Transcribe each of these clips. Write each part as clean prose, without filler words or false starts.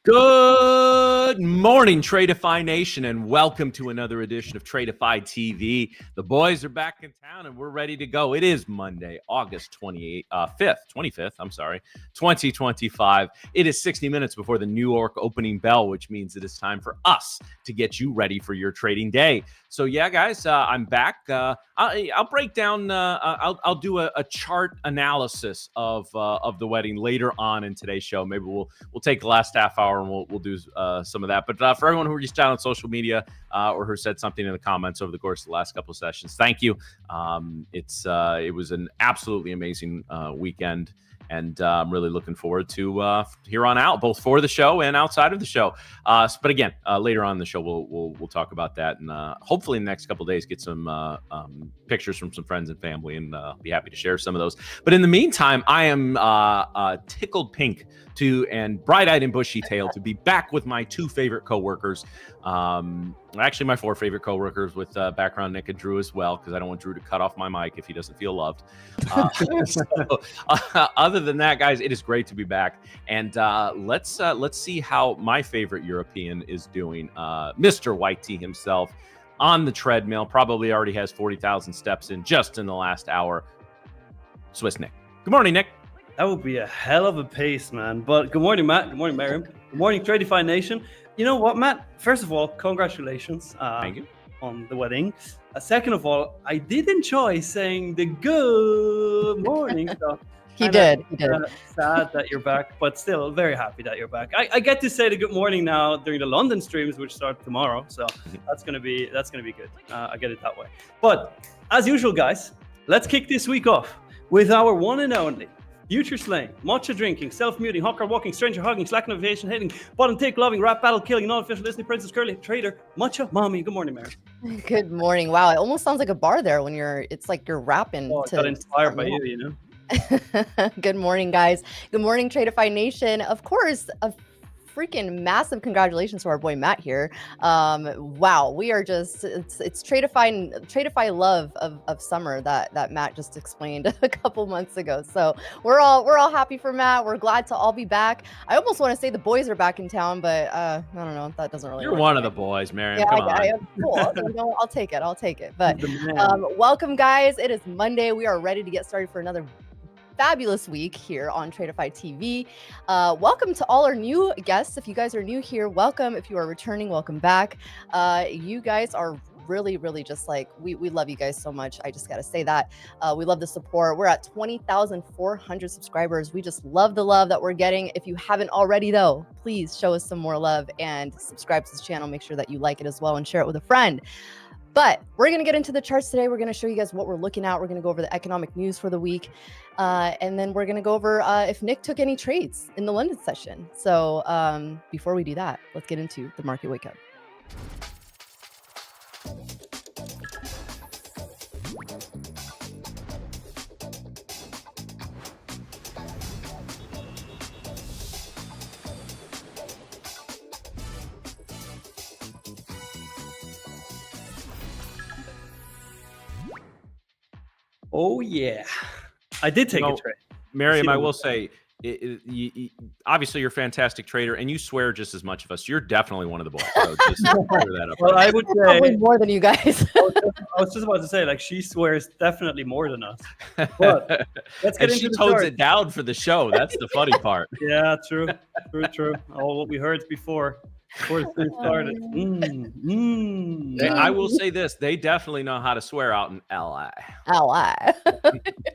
Good morning, Tradeify Nation, and welcome to another edition of Tradeify TV. The boys are back in town, and we're ready to go. It is Monday, August 25th, 2025. It is 60 minutes before the New York opening bell, which means it is time for us to get you ready for your trading day. So, yeah, guys, I'm back. I'll break down. I'll do a chart analysis of the wedding later on in today's show. Maybe we'll take the last half hour and we'll do some of that. But for everyone who reached out on social media or who said something in the comments over the course of the last couple of sessions, thank you. It was an absolutely amazing weekend. And I'm really looking forward to here on out, both for the show and outside of the show. But again, later on in the show, we'll talk about that, and hopefully in the next couple of days, get some pictures from some friends and family, and be happy to share some of those. But in the meantime, I am tickled pink and bright-eyed and bushy-tailed to be back with my two favorite coworkers. Actually, my four favorite coworkers with background Nick and Drew as well, because I don't want Drew to cut off my mic if he doesn't feel loved. Other than that, guys, it is great to be back, and let's see how my favorite European is doing. Mr. White Tea himself on the treadmill, probably already has 40,000 steps in just in the last hour. Swiss Nick. Good morning, Nick. That would be a hell of a pace, man. But good morning, Matt. Good morning, Miriam. Good morning, Tradeify Nation. You know what, Matt? First of all, congratulations Thank you. on the wedding. Second of all, I did enjoy saying the good morning stuff. He did. Sad that you're back, but still very happy that you're back. I get to say the good morning now during the London streams, which start tomorrow. So that's gonna be good. I get it that way. But as usual, guys, let's kick this week off with our one and only future slaying, matcha drinking, self-muting, hawker walking, stranger hugging, slack innovation hating, bottom take loving, rap battle killing, non-official listening, princess curly, trader, matcha mommy. Good morning, Mary. Good morning. Wow, it almost sounds like a bar there when it's like you're rapping. Oh, I got inspired by you, you know. Good morning, guys. Good morning, Tradeify Nation. Of course, a freaking massive congratulations to our boy Matt here. Wow, we are just it's Tradeify love of summer that Matt just explained a couple months ago. So we're all happy for Matt. We're glad to all be back. I almost want to say the boys are back in town, but I don't know. That doesn't really. You're one of the boys, Miriam. Yeah, Come on. I am cool. You know, I'll take it. But welcome, guys. It is Monday. We are ready to get started for another fabulous week here on Tradeify TV. Welcome to all our new guests. If you guys are new here, welcome. If you are returning, welcome back. You guys are really just like, we love you guys so much. I just got to say that. We love the support. We're at 20,400 subscribers. We just love the love that we're getting. If you haven't already, though, please show us some more love and subscribe to this channel. Make sure that you like it as well and share it with a friend. But we're going to get into the charts today. We're going to show you guys what we're looking at. We're going to go over the economic news for the week. And then we're going to go over if Nick took any trades in the London session. So before we do that, let's get into the market wake up. Oh yeah, I did take a trade. Miriam, I will say, obviously you're a fantastic trader, and you swear just as much of us. You're definitely one of the boys. So just clear that up. Well, I would say probably more than you guys. I was just about to say, like, she swears definitely more than us. But let's get and into she the tones chart. it down for the show. That's the funny part. Yeah, true. All what we heard before the stream started. I will say this: they definitely know how to swear out in LA.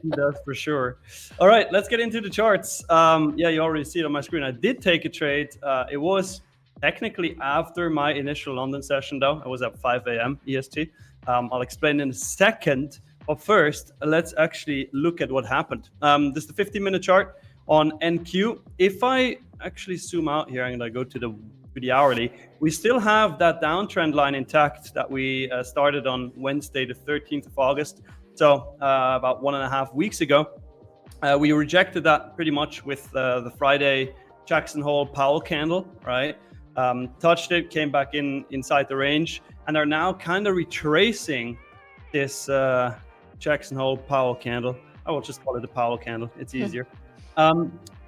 That's for sure. All right, let's get into the charts. Yeah, you already see it on my screen. I did take a trade. It was technically after my initial London session, though. I was at 5 a.m. EST. I'll explain in a second. But first, let's actually look at what happened. This is the 15-minute chart on NQ. If I actually zoom out here and I go to the hourly, we still have that downtrend line intact that we started on Wednesday, the 13th of August. So about 1.5 weeks ago, we rejected that pretty much with the Friday Jackson Hole Powell candle, right? Touched it, came back inside the range, and are now kind of retracing this Jackson Hole Powell candle. I will just call it the Powell candle. It's easier.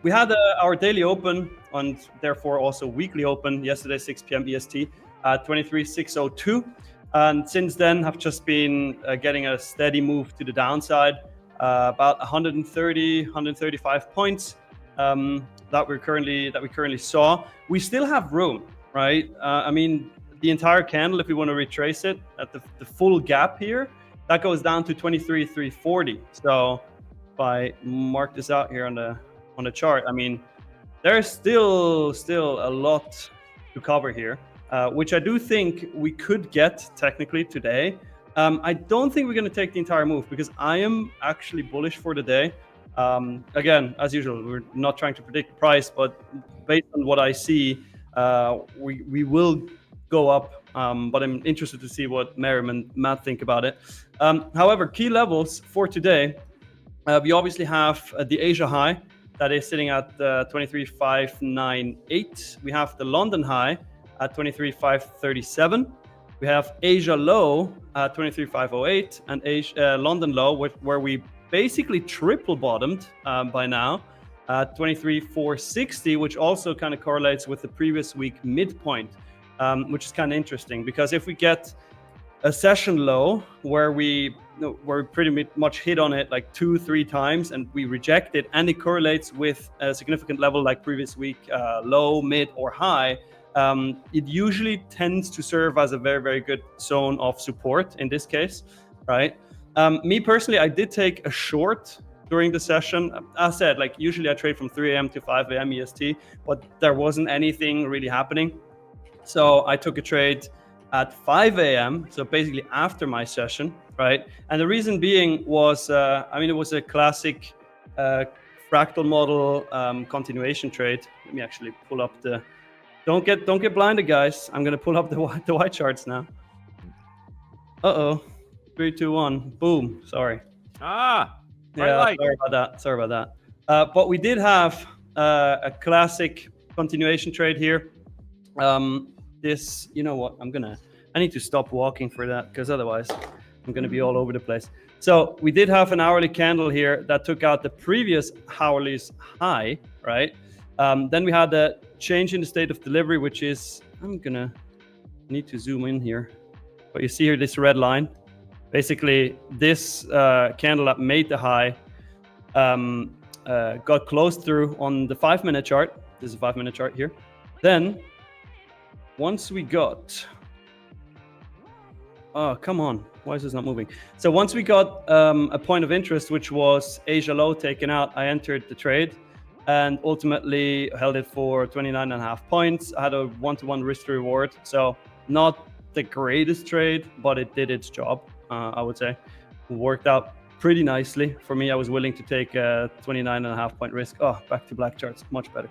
We had our daily open and therefore also weekly open yesterday 6 p.m. EST at 23,602. And since then have just been getting a steady move to the downside, about 135 points that we currently saw. We still have room, right? I mean, the entire candle, if we want to retrace it at the full gap here, that goes down to 23,340. So if I mark this out here on the chart, I mean, there's still a lot to cover here, which I do think we could get technically today. I don't think we're going to take the entire move because I am actually bullish for the day. Again, as usual, we're not trying to predict the price, but based on what I see, we will go up. But I'm interested to see what Miriam and Matt think about it. However, key levels for today, we obviously have the Asia high that is sitting at 23,598. We have the London high at 23,537. We have Asia low at 23,508 and London low, where we basically triple bottomed by now at 23,460, which also kind of correlates with the previous week midpoint, which is kind of interesting because if we get a session low where we pretty much hit on it like 2-3 times and we reject it, and it correlates with a significant level like previous week, low, mid, or high, it usually tends to serve as a very, very good zone of support in this case, right? Me personally, I did take a short during the session. As I said, like usually I trade from 3 a.m. to 5 a.m. EST, but there wasn't anything really happening. So I took a trade at 5 a.m., so basically after my session, right? And the reason being was, I mean, it was a classic fractal model continuation trade. Let me actually pull up the... Don't get blinded, guys. I'm gonna pull up the white charts now. Uh-oh. 3, 2, 1. Boom. Sorry. Yeah, Sorry about that. But we did have a classic continuation trade here. This, you know what? I need to stop walking for that because otherwise I'm gonna be all over the place. So we did have an hourly candle here that took out the previous hourly's high, right? Then we had the change in the state of delivery, which is, I need to zoom in here. But you see here this red line. Basically, this candle that made the high got closed through on the 5-minute chart. This is a 5-minute chart here. Then, once we got... Oh, come on. Why is this not moving? So once we got a point of interest, which was Asia low taken out, I entered the trade and ultimately held it for 29.5 points. I had a 1-to-1 risk to reward. So not the greatest trade, but it did its job, I would say. It worked out pretty nicely. For me, I was willing to take a 29.5 point risk. Oh, back to black charts, much better.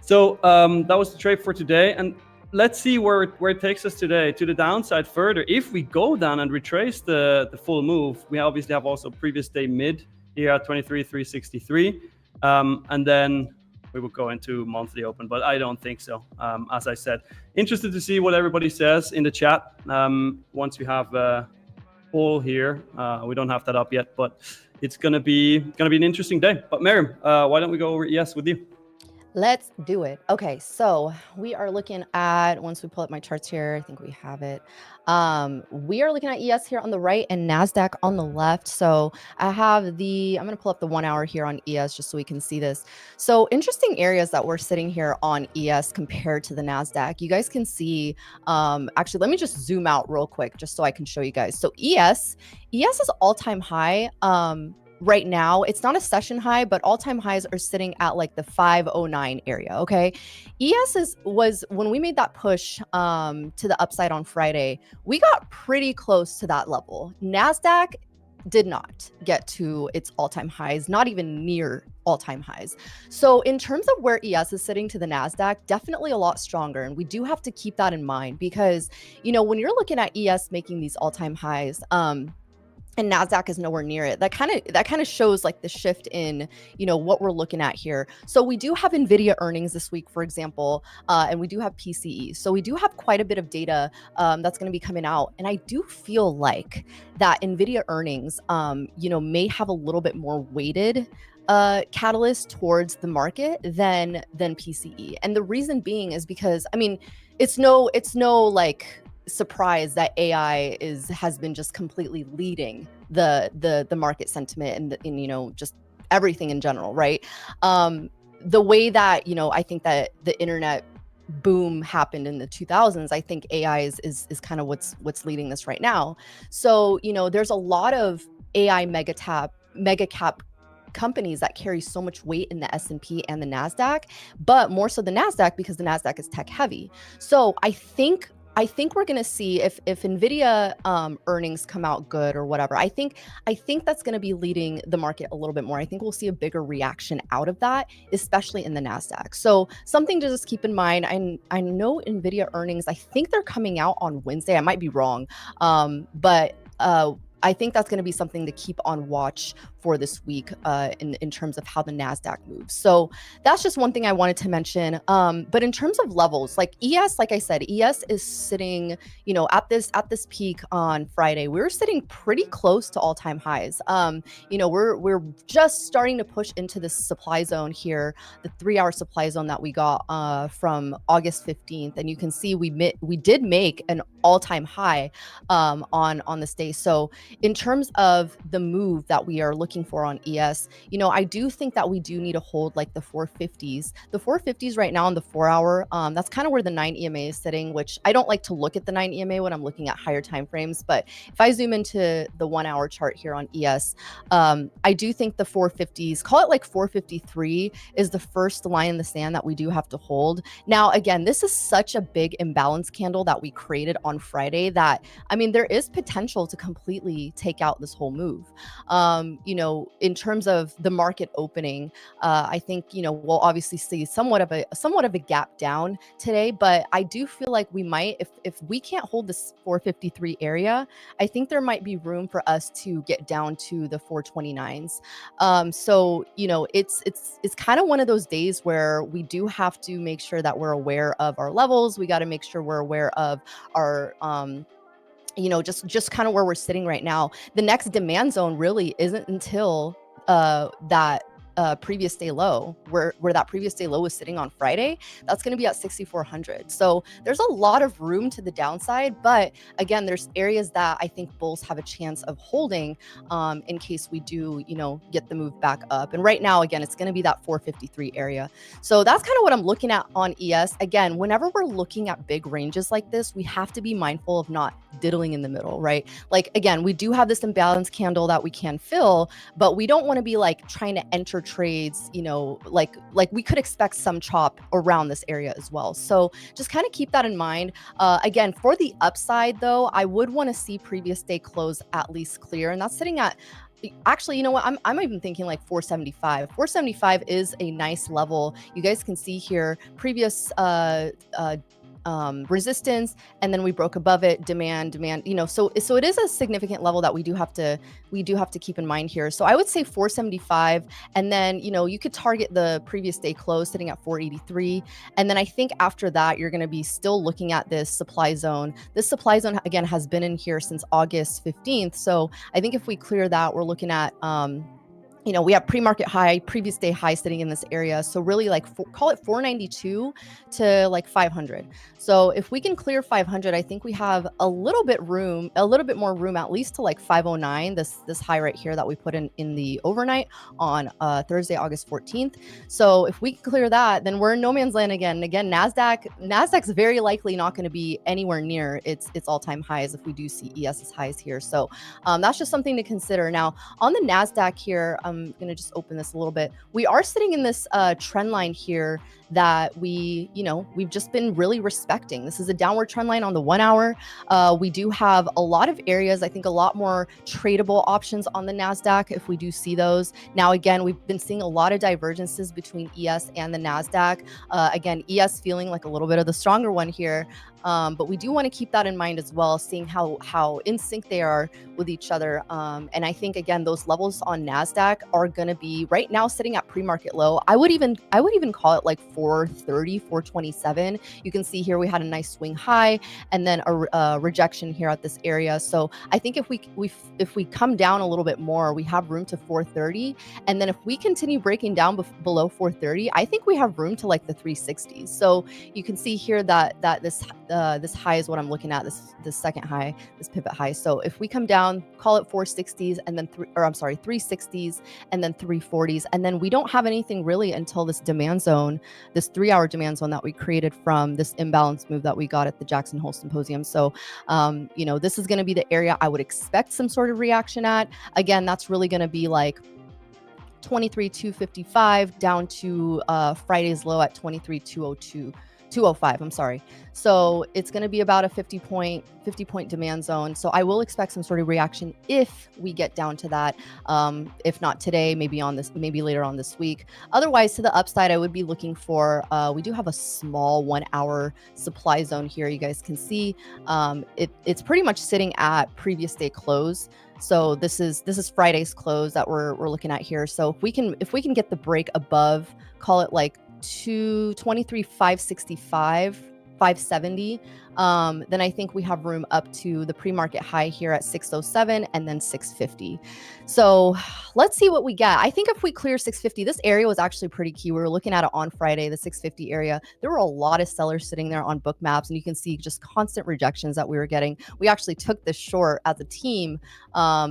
So that was the trade for today. And let's see where it takes us today to the downside further. If we go down and retrace the full move, we obviously have also previous day mid here at 23,363. And then we will go into monthly open, but I don't think so. As I said, interested to see what everybody says in the chat. Once we have a poll here, we don't have that up yet, but it's gonna be an interesting day. But Miriam, why don't we go over ES with you? Let's do it. Okay, so we are looking at, once we pull up my charts here, I think we have it. We are looking at ES here on the right and Nasdaq on the left. So I'm going to pull up the 1 hour here on ES just so we can see this. So interesting areas that we're sitting here on ES compared to the Nasdaq. You guys can see, actually, let me just zoom out real quick just so I can show you guys. So ES is all-time high. Right now, it's not a session high, but all-time highs are sitting at like the 509 area. Okay, ES was when we made that push to the upside on Friday, we got pretty close to that level. Nasdaq did not get to its all-time highs, not even near all-time highs. So in terms of where ES is sitting to the Nasdaq, definitely a lot stronger, and we do have to keep that in mind because when you're looking at ES making these all-time highs, and Nasdaq is nowhere near it. That kind of shows like the shift in, what we're looking at here. So we do have NVIDIA earnings this week, for example, and we do have PCE. So we do have quite a bit of data that's going to be coming out. And I do feel like that NVIDIA earnings, may have a little bit more weighted catalyst towards the market than PCE. And the reason being is because, I mean, it's no like surprise that AI has been just completely leading the market sentiment and you know, just everything in general, right? The way that, you know, I think that the internet boom happened in the 2000s, I think AI is kind of what's leading this right now. So, you know, there's a lot of AI mega cap companies that carry so much weight in the S&P and the Nasdaq, but more so the Nasdaq because the Nasdaq is tech heavy. So I think we're going to see if Nvidia earnings come out good or whatever. I think that's going to be leading the market a little bit more. I think we'll see a bigger reaction out of that, especially in the Nasdaq. So something to just keep in mind. I know Nvidia earnings, I think they're coming out on Wednesday. I might be wrong, but I think that's going to be something to keep on watch for this week in terms of how the Nasdaq moves. So that's just one thing I wanted to mention. But in terms of levels, like ES, like I said, ES is sitting, you know, at this peak on Friday. We were sitting pretty close to all-time highs. You know, we're just starting to push into this supply zone here, the 3-hour supply zone that we got from August 15th, and you can see we did make an all-time high on this day. So in terms of the move that we are looking for on ES, you know, I do think that we do need to hold like the 450s. The 450s right now on the 4-hour, that's kind of where the 9 EMA is sitting, which I don't like to look at the 9 EMA when I'm looking at higher time frames. But if I zoom into the 1-hour chart here on ES, I do think the 450s, call it like 453, is the first line in the sand that we do have to hold. Now, again, this is such a big imbalance candle that we created on Friday that, I mean, there is potential to completely take out this whole move. You know, in terms of the market opening, I think, you know, we'll obviously see somewhat of a gap down today, but I do feel like we might, if we can't hold this 453 area, I think there might be room for us to get down to the 429s. So, you know, it's kind of one of those days where we do have to make sure that we're aware of our levels. We got to make sure we're aware of our you know, just kind of where we're sitting right now. The next demand zone really isn't until that previous day low, where that previous day low was sitting on Friday. That's going to be at 6,400. So there's a lot of room to the downside, but again, there's areas that I think bulls have a chance of holding in case we do, you know, get the move back up. And right now, again, it's going to be that 453 area. So that's kind of what I'm looking at on ES. Again, whenever we're looking at big ranges like this, we have to be mindful of not diddling in the middle, right? Like, again, we do have this imbalance candle that we can fill, but we don't want to be like trying to enter trades, you know, like we could expect some chop around this area as well. So just kind of keep that in mind. Again, for the upside though, I would want to see previous day close at least clear, and that's sitting at, actually, you know what, I'm even thinking like 475. 475 is a nice level. You guys can see here previous resistance, and then we broke above it, demand, you know, so it is a significant level that we do have to keep in mind here. So I would say 475, and then, you know, you could target the previous day close sitting at 483, and then I think after that you're going to be still looking at this supply zone. This supply zone again has been in here since August 15th, so I think if we clear that, we're looking at you know, we have pre-market high, previous day high sitting in this area. So really like call it 492 to like 500. So if we can clear 500, I think we have a little bit more room, at least to like 509, this high right here that we put in the overnight on Thursday, August 14th. So if we can clear that, then we're in no man's land again. Again, Nasdaq's very likely not going to be anywhere near its all-time highs if we do see ES's highs here. So that's just something to consider. Now on the Nasdaq here, I'm going to just open this a little bit. We are sitting in this trend line here that we've just been really respecting. This is a downward trend line on the 1 hour. We do have a lot of areas, I think a lot more tradable options on the Nasdaq if we do see those. Now, again, we've been seeing a lot of divergences between ES and the Nasdaq. Again, ES feeling like a little bit of the stronger one here. But we do want to keep that in mind as well, seeing how in sync they are with each other. And I think, again, those levels on Nasdaq are going to be right now sitting at pre-market low. I would even call it like 430, 427. You can see here we had a nice swing high and then a rejection here at this area. So I think if we come down a little bit more, we have room to 430. And then if we continue breaking down below 430, I think we have room to like the 360s. So you can see here that this high is what I'm looking at, this second high, this pivot high. So if we come down, call it 460s and then 360s and then 340s, and then we don't have anything really until this demand zone, this 3-hour demand zone that we created from this imbalance move that we got at the Jackson Hole Symposium. So this is going to be the area I would expect some sort of reaction at. Again, that's really going to be like 23,255 down to Friday's low at 23,205. I'm sorry. So it's going to be about a 50 point demand zone. So I will expect some sort of reaction if we get down to that. If not today, maybe later on this week. Otherwise, to the upside, I would be looking for, we do have a small 1-hour supply zone here. You guys can see it's pretty much sitting at previous day close. So this is Friday's close that we're looking at here. So if we can get the break above, call it like 23,565, 570, then I think we have room up to the pre-market high here at 607 and then 650. So let's see what we get. I think if we clear 650, this area was actually pretty key. We were looking at it on Friday, the 650 area. There were a lot of sellers sitting there on book maps, and you can see just constant rejections that we were getting. We actually took this short as a team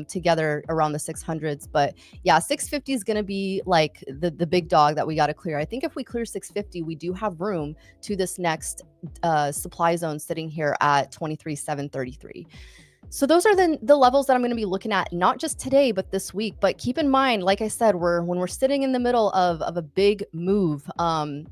together around the 600s. But yeah, 650 is going to be like the big dog that we got to clear. I think if we clear 650, we do have room to this next supply zone sitting here at 23,733. So those are the levels that I'm going to be looking at, not just today, but this week. But keep in mind, like I said, when we're sitting in the middle of a big move,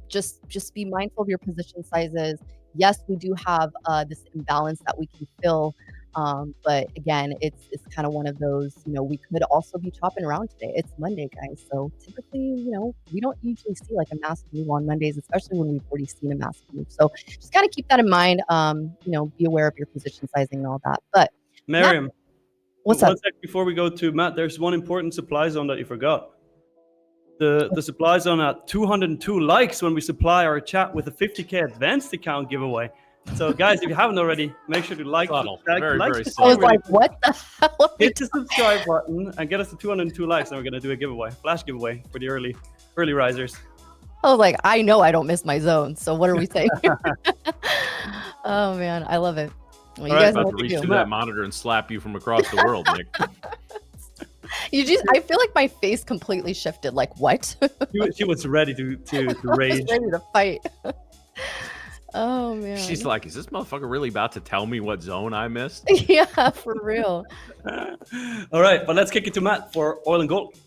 just be mindful of your position sizes. Yes, we do have this imbalance that we can fill. But again, it's kind of one of those, we could also be chopping around today. It's Monday, guys. So typically, we don't usually see like a massive move on Mondays, especially when we've already seen a massive move. So just got to keep that in mind. Be aware of your position sizing and all that. But Miriam, Matt, what's up? One sec before we go to Matt, there's one important supply zone that you forgot. The supply zone at 202 likes when we supply our chat with a 50K advanced account giveaway. So guys, if you haven't already, make sure to like. Very I was like, what the hell? Hit the subscribe button and get us to 202 likes, and we're gonna do a giveaway, flash giveaway for the early risers. I was like, I know I don't miss my zone. So what are we saying? Oh man, I love it. Well, you guys about to reach through that monitor and slap you from across the world, Nick. I feel like my face completely shifted. Like what? She was ready to rage. Ready to fight. Oh man. She's like, is this motherfucker really about to tell me what zone I missed? Yeah, for real. All right, but let's kick it to Matt for oil and gold.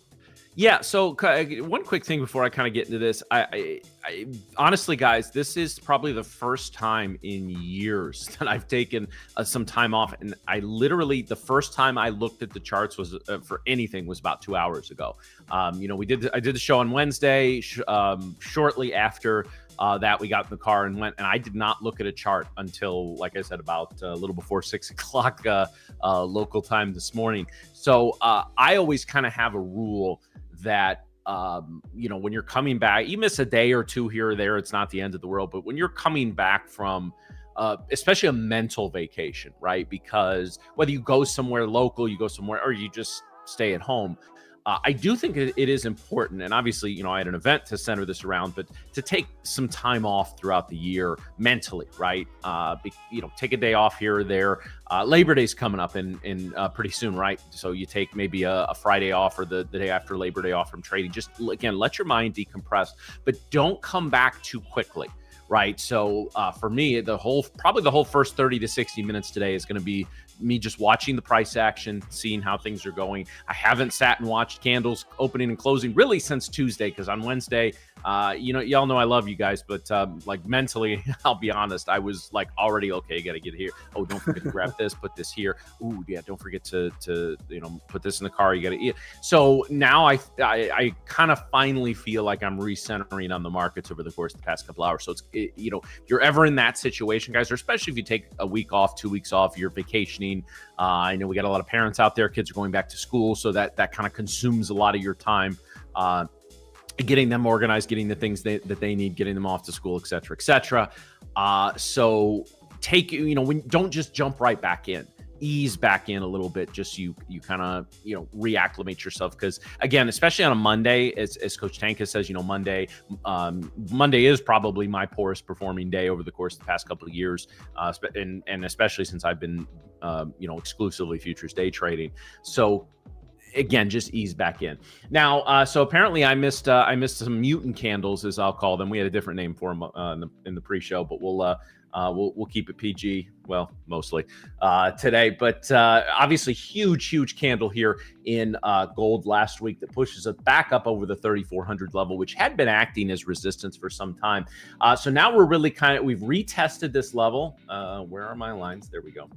Yeah, so one quick thing before I kind of get into this. I honestly, guys, this is probably the first time in years that I've taken some time off. And I literally, the first time I looked at the charts was for anything was about 2 hours ago. I did the show on Wednesday. Shortly after that, we got in the car and went, and I did not look at a chart until, like I said, about a little before 6 o'clock local time this morning. So I always kind of have a rule that, when you're coming back, you miss a day or two here or there, it's not the end of the world. But when you're coming back from, especially a mental vacation, right? Because whether you go somewhere local, you go somewhere, or you just stay at home, I do think it is important. And obviously, I had an event to center this around, but to take some time off throughout the year mentally, right? Take a day off here or there. Labor Day's coming up in pretty soon, right? So you take maybe a Friday off or the day after Labor Day off from trading. Just, again, let your mind decompress, but don't come back too quickly. Right. So for me, probably the whole first 30 to 60 minutes today is going to be me just watching the price action, seeing how things are going. I haven't sat and watched candles opening and closing really since Tuesday, because on Wednesday, y'all know I love you guys, but like mentally, I'll be honest, I was like already okay. Got to get here. Oh, don't forget to grab this, put this here. Ooh, yeah, don't forget to put this in the car. You got to eat. So now I kind of finally feel like I'm recentering on the markets over the course of the past couple hours. So if you're ever in that situation, guys, or especially if you take a week off, 2 weeks off, you're vacationing. I know we got a lot of parents out there. Kids are going back to school, so that kind of consumes a lot of your time. Getting them organized, getting the things that they need, getting them off to school, et cetera, et cetera. So don't just jump right back in. Ease back in a little bit, just you kind of reacclimate yourself, because again, especially on a Monday, as Coach Tanka says, Monday is probably my poorest performing day over the course of the past couple of years, and especially since I've been exclusively futures day trading. So again, just ease back in. Now, so apparently I missed some mutant candles, as I'll call them. We had a different name for them in the pre-show, but we'll keep it PG, well, mostly today. But obviously, huge candle here in gold last week that pushes it back up over the 3,400 level, which had been acting as resistance for some time. So now we're really we've retested this level. Where are my lines? There we go.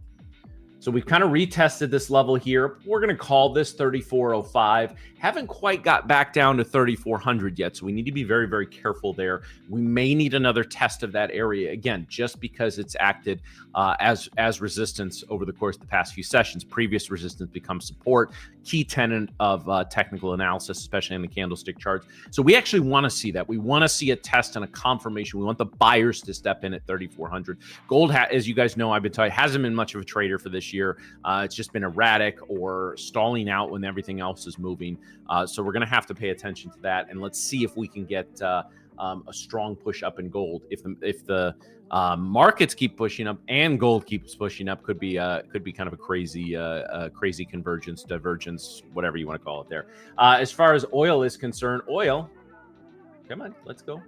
So we've kind of retested this level here. We're going to call this 3,405. Haven't quite got back down to 3,400 yet, so we need to be very, very careful there. We may need another test of that area again, just because it's acted as resistance over the course of the past few sessions. Previous resistance becomes support, key tenet of technical analysis, especially in the candlestick charts. So we actually want to see that. We want to see a test and a confirmation. We want the buyers to step in at 3,400. Gold, as you guys know, I've been telling you, hasn't been much of a trader for this year. It's just been erratic or stalling out when everything else is moving. So we're going to have to pay attention to that, and let's see if we can get a strong push up in gold. If the markets keep pushing up and gold keeps pushing up, could be kind of a crazy convergence, divergence, whatever you want to call it there. As far as oil is concerned, oil, come on, let's go.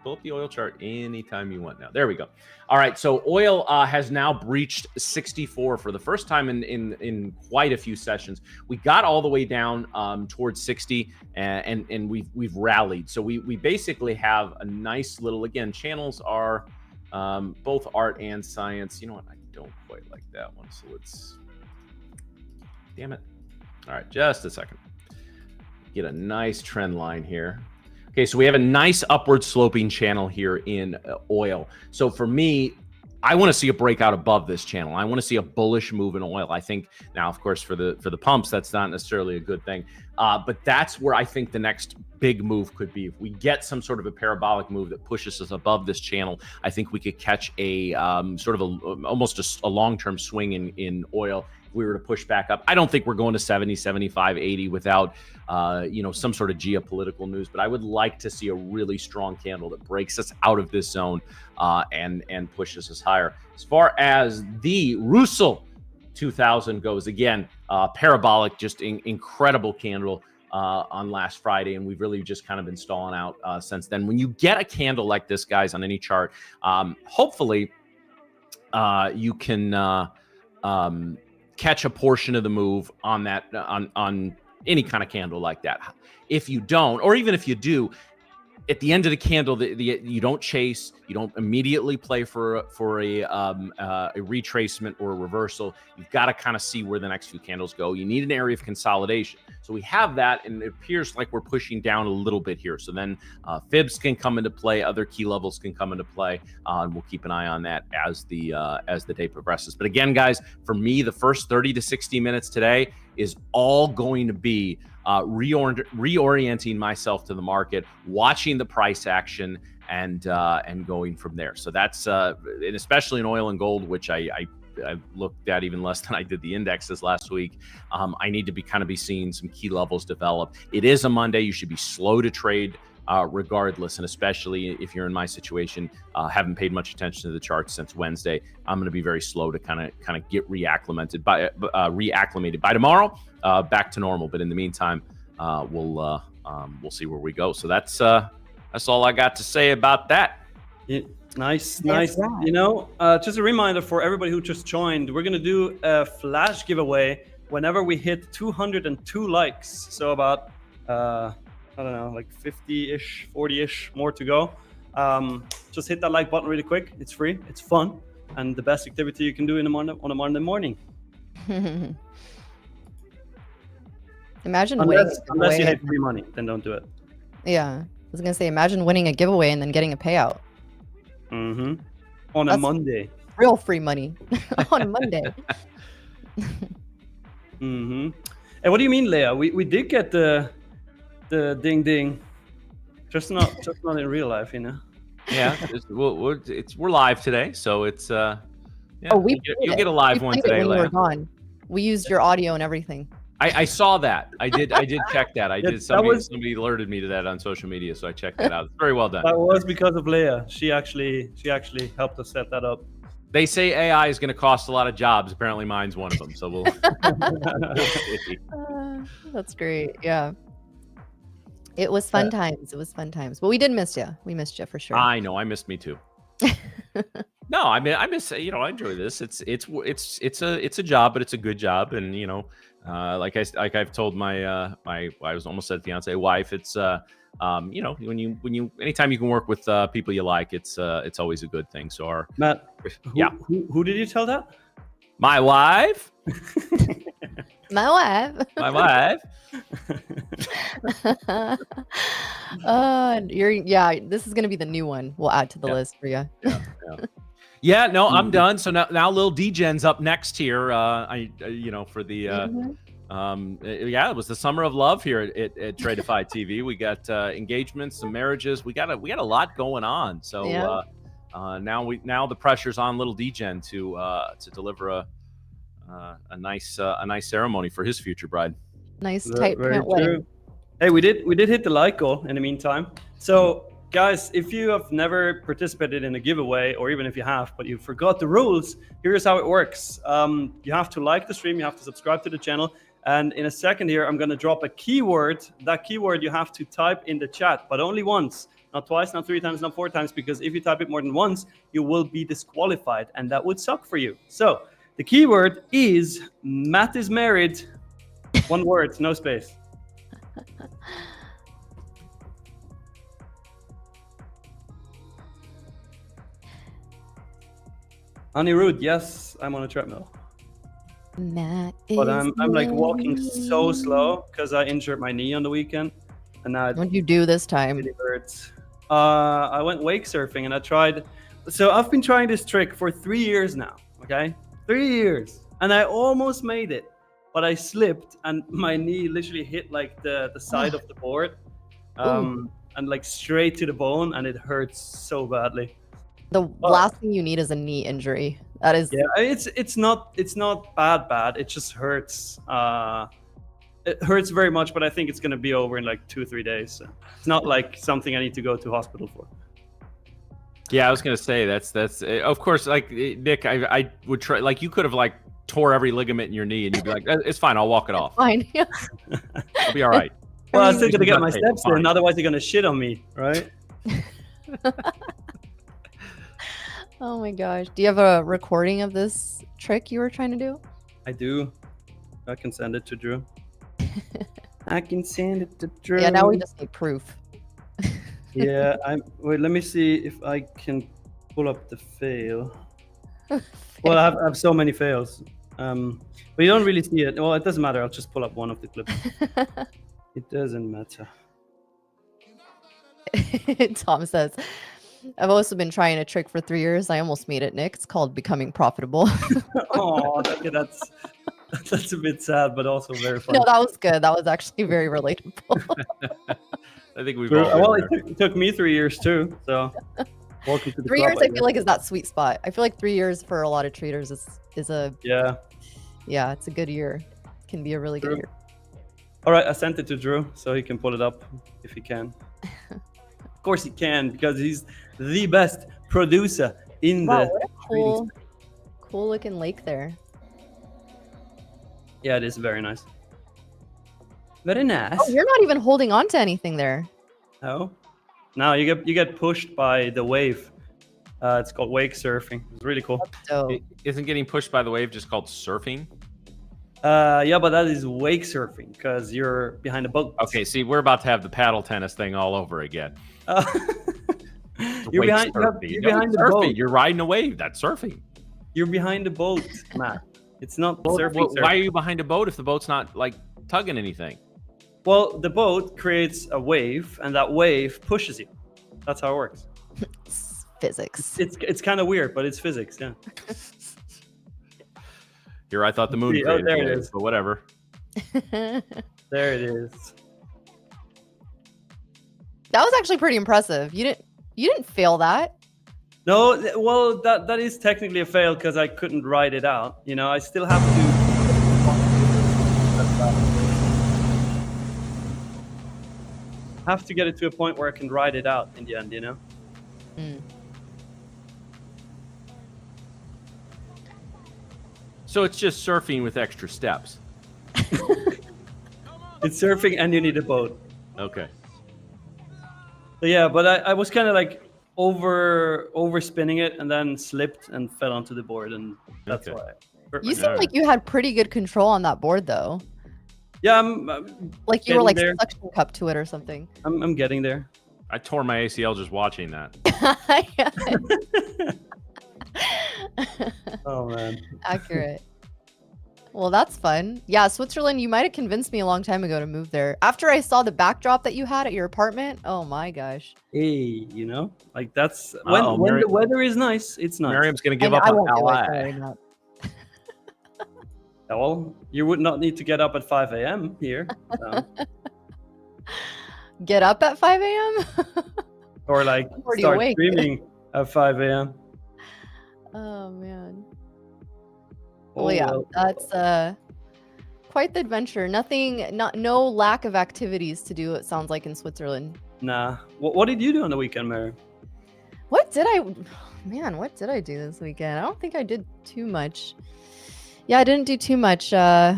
Pull up the oil chart anytime you want now. There we go. All right, so oil has now breached 64 for the first time in quite a few sessions. We got all the way down towards 60, and we've rallied. So we basically have a nice little, again, channels are both art and science. You know what? I don't quite like that one, so let's, damn it. All right, just a second. Get a nice trend line here. Okay, so we have a nice upward sloping channel here in oil. So for me, I want to see a breakout above this channel. I want to see a bullish move in oil. I think now, of course, for the pumps, that's not necessarily a good thing. But that's where I think the next big move could be. If we get some sort of a parabolic move that pushes us above this channel, I think we could catch a almost a long-term swing in oil. If we were to push back up, I don't think we're going to 70, 75, 80 without some sort of geopolitical news, but I would like to see a really strong candle that breaks us out of this zone and pushes us higher. As far as the Russell 2000 goes, again, parabolic, just incredible candle on last Friday, and we've really just kind of been stalling out since then. When you get a candle like this, guys, on any chart, hopefully you can catch a portion of the move on that on any kind of candle like that. If you don't, or even if you do, at the end of the candle, you don't chase, you don't immediately play for a retracement or a reversal. You've got to kind of see where the next few candles go. You need an area of consolidation. So we have that, and it appears like we're pushing down a little bit here. So then fibs can come into play, other key levels can come into play, and we'll keep an eye on that as the day progresses. But again, guys, for me, the first 30 to 60 minutes today is all going to be reorienting myself to the market, watching the price action, and going from there. So that's and especially in oil and gold, which I looked at even less than I did the indexes last week. I need to be seeing some key levels develop. It is a Monday. You should be slow to trade regardless, and especially if you're in my situation, haven't paid much attention to the charts since Wednesday. I'm going to be very slow to kind of get reacclimated by tomorrow, back to normal. But in the meantime, we'll see where we go. So that's all I got to say about that. Yeah, nice. Just a reminder for everybody who just joined, we're going to do a flash giveaway whenever we hit 202 likes. So about I don't know, like 50-ish, 40-ish more to go. Just hit that like button really quick. It's free, it's fun, and the best activity you can do on a Monday morning. Imagine unless you hate free money, then don't do it. Yeah, I was gonna say, imagine winning a giveaway and then getting a payout. On a Monday. Real free money on a Monday. Hey, what do you mean, Leah? We did get the ding ding, just not in real life, you know. Yeah, we're live today, so it's yeah. Oh, you'll get a live one today, when Leah. we were gone. We used your audio and everything. I saw that. I did check that. Somebody alerted me to that on social media, so I checked that out. It's very well done. That was because of Leah. She actually helped us set that up. They say AI is going to cost a lot of jobs. Apparently, mine's one of them. So we'll see. That's great. Yeah. It was fun times. It was fun times. But we did miss you. We missed you for sure. I know. I missed me too. No, I mean, I miss. You know, I enjoy this. It's a job, but it's a good job. And you know, like I've told my I was almost said fiance wife. It's you know, when you anytime you can work with people you like, it's always a good thing. So Matt, who did you tell that? My wife. My wife. My wife. This is gonna be the new one. We'll add to the list for you. Yeah, no, I'm done. So now Lil D-Gen's up next here. You know, for the it was the summer of love here at Tradeify TV. We got engagements, some marriages. We got a lot going on. So now the pressure's on Little D-Gen to deliver a nice ceremony for his future bride. Nice tight print wedding. Hey, we did hit the like goal in the meantime. So guys, if you have never participated in a giveaway, or even if you have, but you forgot the rules, here's how it works. You have to like the stream, you have to subscribe to the channel, and in a second here, I'm going to drop a keyword. That keyword you have to type in the chat, but only once, not twice, not 3 times, not 4 times, because if you type it more than once, you will be disqualified, and that would suck for you. So the keyword is Matt is married. One word, no space. Anirudh, yes, I'm on a treadmill. Matt but I'm like walking so slow because I injured my knee on the weekend, and now what'd you do this time? It hurts. I went wake surfing and I tried. So I've been trying this trick for 3 years now. Okay, 3 years, and I almost made it, but I slipped and my knee literally hit like the side of the board, and like straight to the bone, and it hurts so badly. The last thing you need is a knee injury. That is. Yeah, it's not bad. It just hurts. It hurts very much, but I think it's gonna be over in like 2 or 3 days. So it's not like something I need to go to hospital for. Yeah, I was gonna say that's of course, like Nick, I would try, like you could have like tore every ligament in your knee and you'd be like, it's fine, I'll walk it off. Fine. I'll be all right. Well, I was still gonna get my steps in, otherwise they're gonna shit on me, right? Oh my gosh. Do you have a recording of this trick you were trying to do? I do. I can send it to Drew. I can send it to Drew. Yeah, now we just need proof. Yeah, wait, let me see if I can pull up the fail. Well, I have so many fails. But you don't really see it. Well, it doesn't matter. I'll just pull up one of the clips. It doesn't matter. Tom says, I've also been trying a trick for 3 years. I almost made it, Nick. It's called becoming profitable. Oh, that's a bit sad, but also very funny. No, that was good. That was actually very relatable. I think we've all well, it took me 3 years too. So welcome to the 3 years, I feel like, is that sweet spot. I feel like 3 years for a lot of traders is a yeah, it's a good year. It can be a really good year. All right, I sent it to Drew so he can pull it up if he can. Of course he can, because he's the best producer in the what a cool looking lake there. Yeah, it is very nice. Very nice. Oh, you're not even holding on to anything there. No, no, you get pushed by the wave. It's called wake surfing. It's really cool. Isn't getting pushed by the wave just called surfing? Yeah, but that is wake surfing because you're behind a boat. Okay, see, we're about to have the paddle tennis thing all over again. You're Wake behind. surfing. You're No, behind the surfing. boat. You're riding a wave. That's surfing. You're behind the boat, Matt. It's not Well, surfing. why are you behind a boat if the boat's not like tugging anything? Well, the boat creates a wave, and that wave pushes you. That's how it works. It's physics. It's kind of weird, but it's physics. Yeah. Here, I thought the moon See, created there it waves, is. but whatever. There it is. That was actually pretty impressive. You didn't fail that. No, well, that is technically a fail because I couldn't write it out. You know, I still have to. Have to get it to a point where I can write it out in the end. You know. Mm. So it's just surfing with extra steps. It's surfing, and you need a boat. Okay. So yeah, but I was kind of like over spinning it, and then slipped and fell onto the board, and that's Okay. why. You seem like you had pretty good control on that board, though. Yeah, Like you were getting like there. suction cup to it or something. I'm getting there. I tore my ACL just watching that. Oh man. Accurate. Well, that's fun. Yeah, Switzerland, you might have convinced me a long time ago to move there. After I saw the backdrop that you had at your apartment, oh my gosh. Hey, you know, like that's Uh-oh, when Mary- the weather is nice, it's nice. Miriam's gonna I give know, up I on won't do it, LA. sorry, not. Well, you would not need to get up at 5 a.m. here, so. Get up at 5 a.m.? or like I'm already start awake. streaming at 5 a.m. Oh, man. Oh, Well, yeah, well. that's quite the adventure. No lack of activities to do, it sounds like, in Switzerland. Nah. What did you do on the weekend, Mary? What did I do this weekend? I don't think I did too much. Yeah, I didn't do too much. Not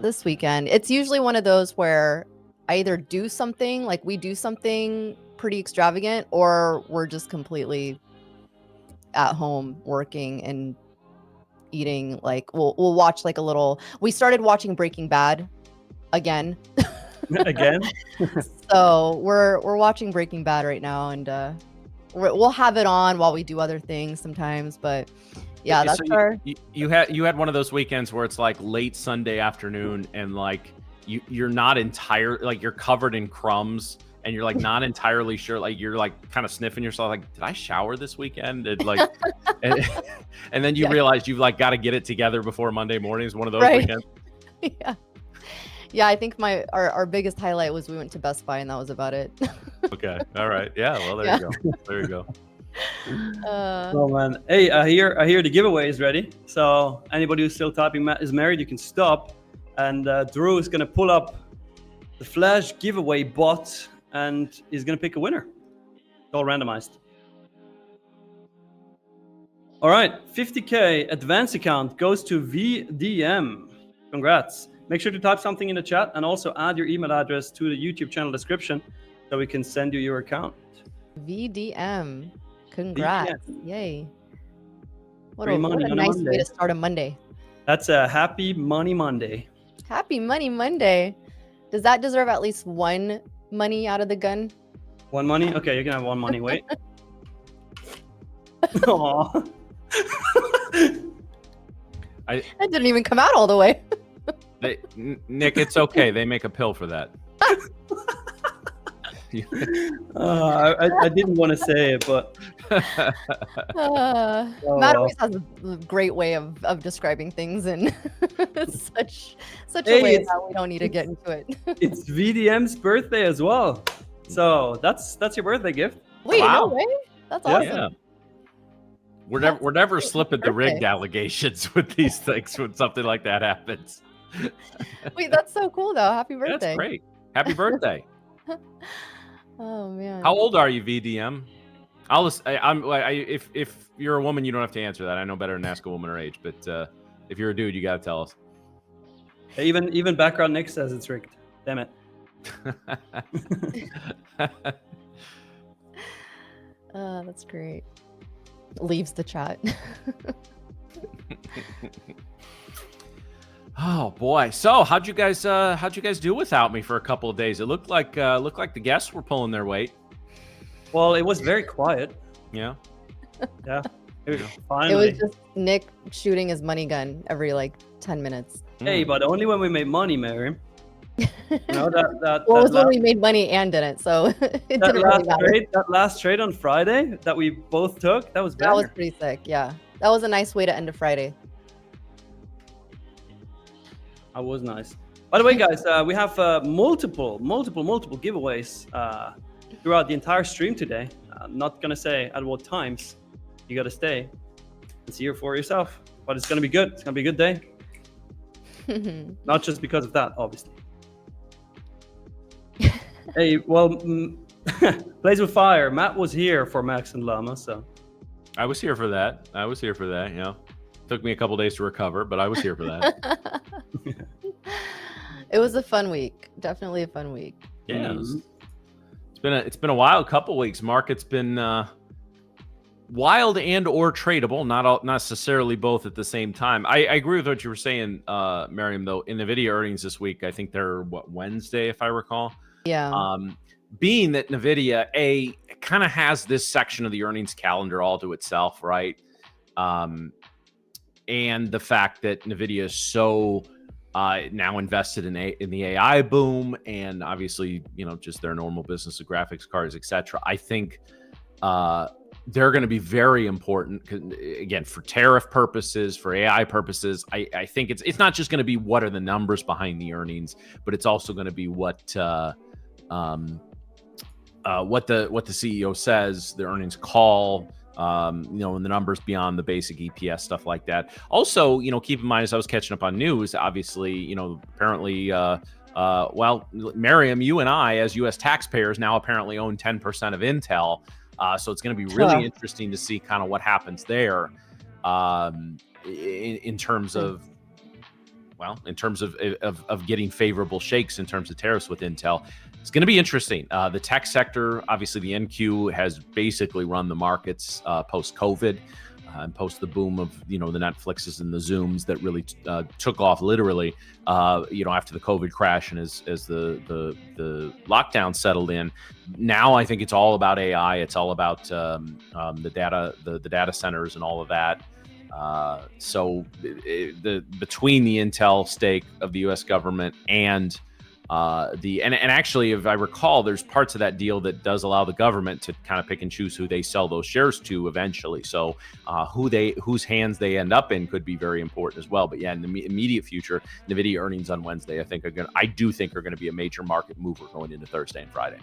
this weekend. It's usually one of those where I either do something, like we do something pretty extravagant, or we're just completely at home working and eating. Like we'll watch like a little. We started watching Breaking Bad again. Again? So we're watching Breaking Bad right now, and we'll have it on while we do other things sometimes. But yeah, that's So you had one of those weekends where it's like late Sunday afternoon, and like you're not like you're covered in crumbs, and you're like not entirely sure, like you're like kind of sniffing yourself, like, did I shower this weekend? And like, and then you realize you've like got to get it together before Monday morning. Is one of those weekends. Yeah. Yeah, I think our biggest highlight was we went to Best Buy, and that was about it. Okay. All right. Yeah. Well, there you go. There you go. Oh man. Hey, I hear the giveaway is ready. So anybody who's still typing Matt is married, you can stop. And Drew is gonna pull up the Flash giveaway bot, and he's gonna pick a winner. It's all randomized. All right, 50K advance account goes to VDM. Congrats. Make sure to type something in the chat, and also add your email address to the YouTube channel description so we can send you your account. VDM. Congrats. Yay. What Free a money on a nice way Monday. to start a Monday. That's a happy Money Monday. Happy Money Monday. Does that deserve at least one money out of the gun? One money? Okay, you can have one money. Wait. Aw. That didn't even come out all the way. Nick, it's okay. They make a pill for that. I didn't want to say it, but Matt always has a great way of describing things in such Hey, a way that we don't need to get into it. it's VDM's birthday as well. So that's your birthday gift. Wait, Wow. no way? That's awesome. Yeah. We're never slipping the rigged allegations with these things when something like that happens. Wait, that's so cool though. Happy birthday. That's great. Happy birthday. Oh man. How old are you, VDM? If you're a woman, you don't have to answer that. I know better than ask a woman her age, but if you're a dude, you got to tell us. Even background Nick says it's rigged. Damn it. That's great. Leaves the chat. Oh boy! So how'd you guys do without me for a couple of days? It looked like the guests were pulling their weight. Well, it was very quiet. Yeah. Yeah. It Finally. was just Nick shooting his money gun every like 10 minutes. Hey, but only when we made money, Mary. You know, Well, it was when we made money and didn't, so it didn't really matter. that last trade on Friday that we both took, that was better. That was pretty sick. Yeah, that was a nice way to end a Friday. That was nice. By the way, guys, we have multiple giveaways throughout the entire stream today. I'm not gonna say at what times. You gotta stay and see it for yourself. But it's gonna be good. It's gonna be a good day. Not just because of that, obviously. Hey, well, Blaze with Fire. Matt was here for Max and Llama, so. I was here for that. Yeah. Took me a couple days to recover, but I was here for that. It was a fun week. Definitely a fun week. Yeah. It's been a wild couple weeks. Market's been wild and or tradable, not necessarily both at the same time. I agree with what you were saying, Miriam, though. In NVIDIA earnings this week, I think they're Wednesday, if I recall. Yeah. Being that NVIDIA kind of has this section of the earnings calendar all to itself, right? And the fact that NVIDIA is so now invested in the AI boom, and obviously, just their normal business of graphics cards, etc. I think they're going to be very important, again, for tariff purposes, for AI purposes. I think it's not just going to be what are the numbers behind the earnings, but it's also going to be what the CEO says, the earnings call, and the numbers beyond the basic EPS, stuff like that. Also, keep in mind, as I was catching up on news, obviously, apparently, Miriam, you and I, as U.S. taxpayers, now apparently own 10% of Intel. So it's going to be really interesting to see kind of what happens there, in terms of getting favorable shakes in terms of tariffs with Intel. It's going to be interesting. The tech sector, obviously the NQ has basically run the markets post-COVID and post the boom of, the Netflixes and the Zooms that really took off literally, after the COVID crash and as the lockdown settled in. Now I think it's all about AI. It's all about the data centers and all of that. So between the Intel stake of the U.S. government and actually, if I recall, there's parts of that deal that does allow the government to kind of pick and choose who they sell those shares to eventually. So whose hands they end up in could be very important as well. But yeah, in the immediate future, NVIDIA earnings on Wednesday, I do think are going to be a major market mover going into Thursday and Friday.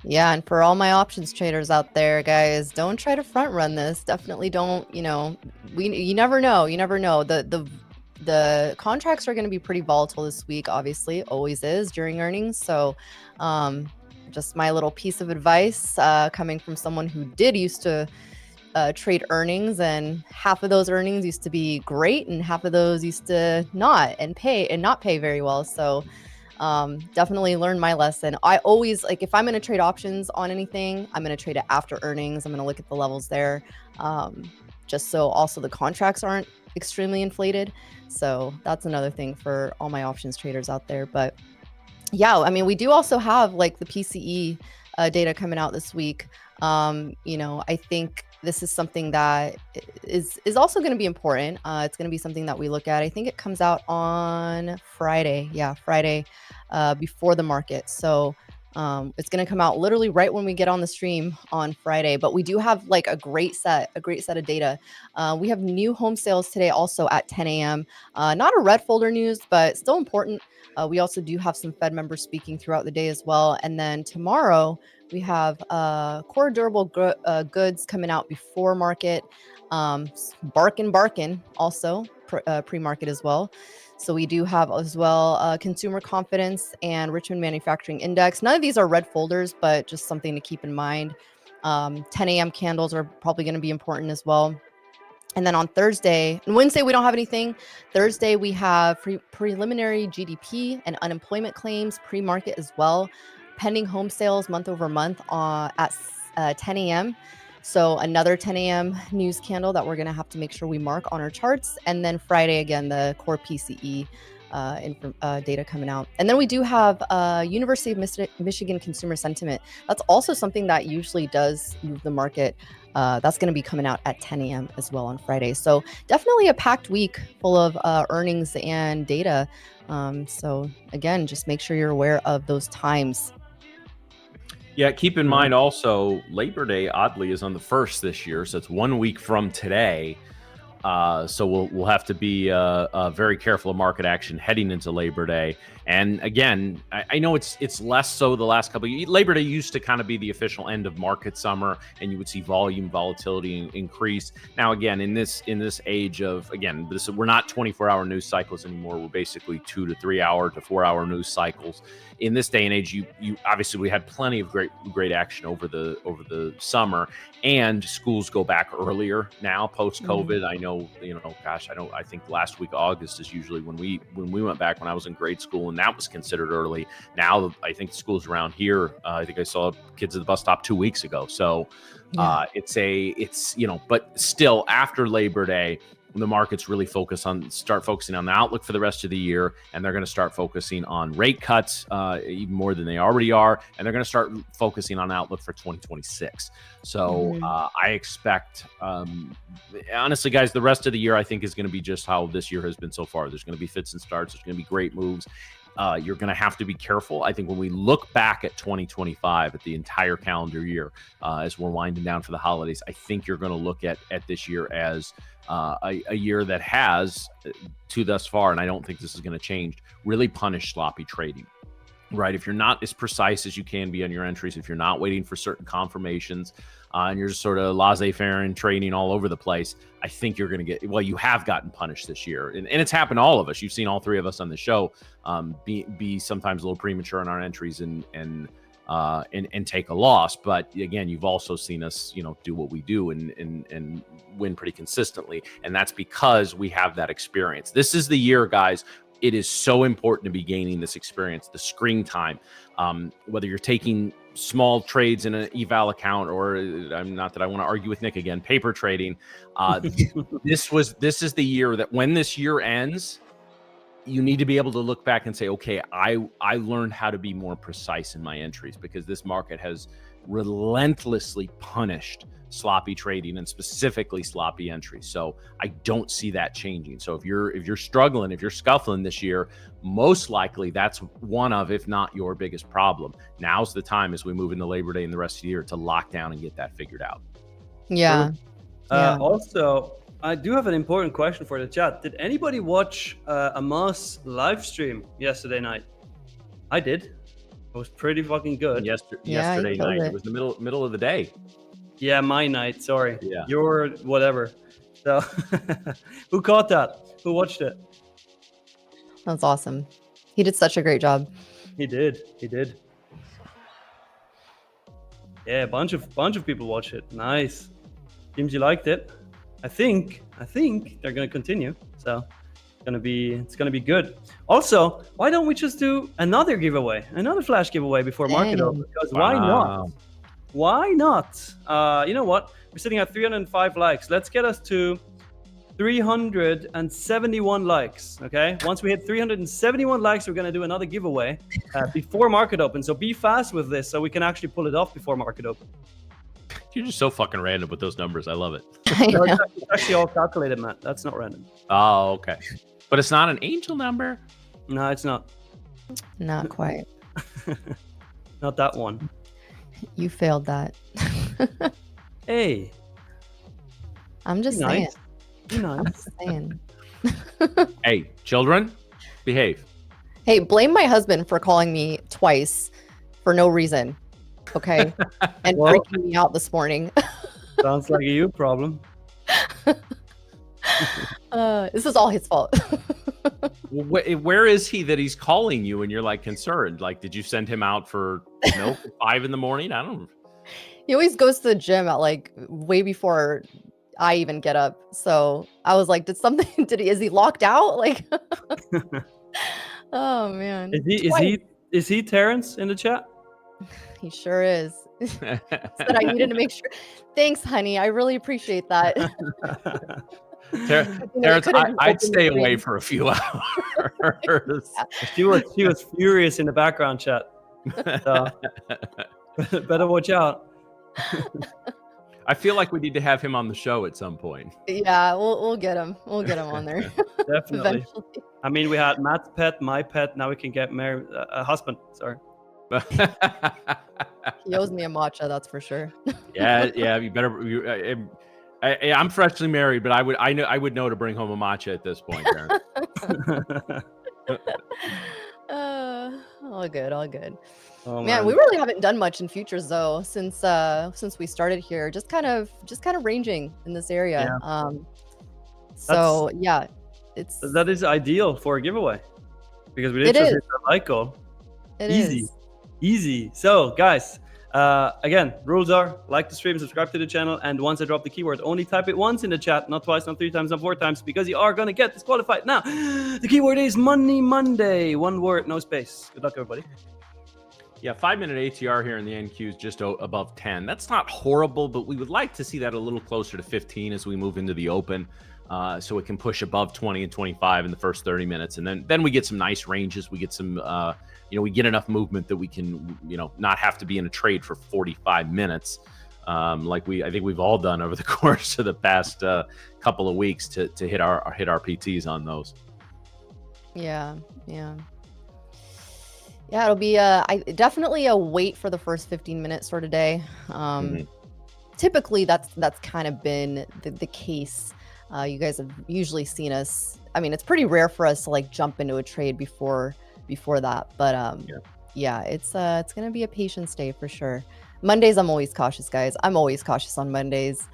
Yeah, and for all my options traders out there, guys, don't try to front run this. Definitely don't. You never know. You never know. The contracts are going to be pretty volatile this week, obviously, always is during earnings. So just my little piece of advice coming from someone who did used to trade earnings, and half of those earnings used to be great and half of those used to not pay very well. So definitely learn my lesson. I always, if I'm going to trade options on anything, I'm going to trade it after earnings. I'm going to look at the levels there, just so also the contracts aren't extremely inflated. So that's another thing for all my options traders out there. But yeah, I mean, we do also have the PCE data coming out this week. I think this is something that is also going to be important. It's going to be something that we look at. I think it comes out on Friday. Yeah, Friday before the market. So it's going to come out literally right when we get on the stream on Friday. But we do have a great set of data. We have new home sales today also at 10 a.m. Not a red folder news, but still important. We also do have some Fed members speaking throughout the day as well. And then tomorrow we have core durable goods coming out before market. Barkin also pre-market as well. So we do have as well consumer confidence and Richmond Manufacturing Index. None of these are red folders, but just something to keep in mind. 10 a.m. candles are probably going to be important as well. And then on Thursday and Wednesday, we don't have anything. Thursday, we have preliminary GDP and unemployment claims pre-market as well. Pending home sales month over month at 10 a.m. So another 10 a.m. news candle that we're going to have to make sure we mark on our charts. And then Friday, again, the core PCE data coming out. And then we do have University of Michigan consumer sentiment. That's also something that usually does move the market. That's going to be coming out at 10 a.m. as well on Friday. So definitely a packed week full of earnings and data. So again, just make sure you're aware of those times. Yeah, keep in mind also Labor Day, oddly, is on the 1st this year. So it's 1 week from today. So we'll have to be very careful of market action heading into Labor Day. And again, I know it's less so the last couple of years. Labor Day used to kind of be the official end of market summer, and you would see volume volatility increase. Now, again, in this age of, again, we're not 24-hour news cycles anymore. We're basically 2 to 3 hour to 4 hour news cycles. In this day and age, you obviously we had plenty of great action over the summer, and schools go back earlier now post COVID. I know, gosh, I think last week of August is usually when we went back when I was in grade school, and that was considered early. Now I think schools around here, I think I saw kids at the bus stop 2 weeks ago. So it's but still after Labor Day, the markets really start focusing on the outlook for the rest of the year, and they're going to start focusing on rate cuts even more than they already are, and they're going to start focusing on outlook for 2026. So I expect, honestly, guys, the rest of the year I think is going to be just how this year has been so far. There's going to be fits and starts. There's going to be great moves. You're going to have to be careful. I think when we look back at 2025, at the entire calendar year, as we're winding down for the holidays, I think you're going to look at this year as a year that has, to thus far, and I don't think this is going to change, really punished sloppy trading. Right? If you're not as precise as you can be on your entries, if you're not waiting for certain confirmations, and you're just sort of laissez-faire and trading all over the place, I think you're going to get, well, you have gotten punished this year. And it's happened to all of us. You've seen all three of us on the show be sometimes a little premature in our entries and take a loss. But again, you've also seen us, do what we do and win pretty consistently. And that's because we have that experience. This is the year, guys. It is so important to be gaining this experience, the screen time, whether you're taking small trades in an eval account, or I'm not that I want to argue with Nick again, paper trading. This is the year that when this year ends, you need to be able to look back and say, okay, I learned how to be more precise in my entries, because this market has relentlessly punished sloppy trading and specifically sloppy entries. So I don't see that changing. So if you're struggling, if you're scuffling this year, most likely that's one of, if not your biggest problem. Now's the time as we move into Labor Day and the rest of the year to lock down and get that figured out. Yeah. Also, I do have an important question for the chat. Did anybody watch Amas live stream yesterday night? I did. It was pretty fucking good. Yesterday night. It was the middle of the day. Yeah, my night. Sorry. Yeah. Your whatever. So, who caught that? Who watched it? That's awesome. He did such a great job. He did. Yeah, a bunch of people watched it. Nice. Seems you liked it. I think they're gonna continue. So it's gonna be good. Also, why don't we just do another flash giveaway before market open? Because why not? Why not? You know what? We're sitting at 305 likes. Let's get us to 371 likes. Okay. Once we hit 371 likes, we're gonna do another giveaway before market open. So be fast with this, so we can actually pull it off before market open. You're just so fucking random with those numbers. I love it. No, it's actually all calculated, Matt. That's not random. Oh, okay. But it's not an angel number. No, it's not. Not quite. Not that one. You failed that. Hey. I'm just saying. Be nice. I'm just saying. Hey, children, behave. Hey, blame my husband for calling me twice for no reason. Okay. And freaking me out this morning. Sounds like a you problem. This is all his fault. Where is he that he's calling you and you're like concerned? Like, did you send him out for milk at 5 a.m? I don't. He always goes to the gym at like way before I even get up. So I was like, is he locked out? Like, oh man. Is he Terrence in the chat? He sure is. Said I needed to make sure. Thanks, honey. I really appreciate that. Terrence, I'd stay away for a few hours. She was furious in the background chat. So, better watch out. I feel like we need to have him on the show at some point. Yeah, we'll get him. We'll get him on there. Definitely. Eventually. I mean, we had Matt's pet, my pet. Now we can get married. A husband. Sorry. He owes me a matcha, that's for sure. Yeah. You better. I'm freshly married, but I would know to bring home a matcha at this point, Terrence. All good. Oh, man, we really haven't done much in futures though since we started here. Just kind of ranging in this area. Yeah. That is ideal for a giveaway because we did just hit the like goal. Easy. So guys, again, rules are like the stream, subscribe to the channel, and once I drop the keyword, only type it once in the chat, not twice, not 3 times, not 4 times, because you are gonna get disqualified. Now, the keyword is Money Monday. One word, no space. Good luck, everybody. Yeah, 5-minute ATR here in the NQ is just above 10. That's not horrible, but we would like to see that a little closer to 15 as we move into the open, so it can push above 20 and 25 in the first 30 minutes, and then we get some nice ranges. We get some, we get enough movement that we can, not have to be in a trade for 45 minutes, like I think we've all done over the course of the past couple of weeks to hit our PTs on those. Yeah. It'll be definitely a wait for the first 15 minutes sort of day. Typically, that's kind of been the case. You guys have usually seen us. I mean, it's pretty rare for us to like jump into a trade before that. But it's gonna be a patience day for sure. Mondays, I'm always cautious, guys. I'm always cautious on Mondays.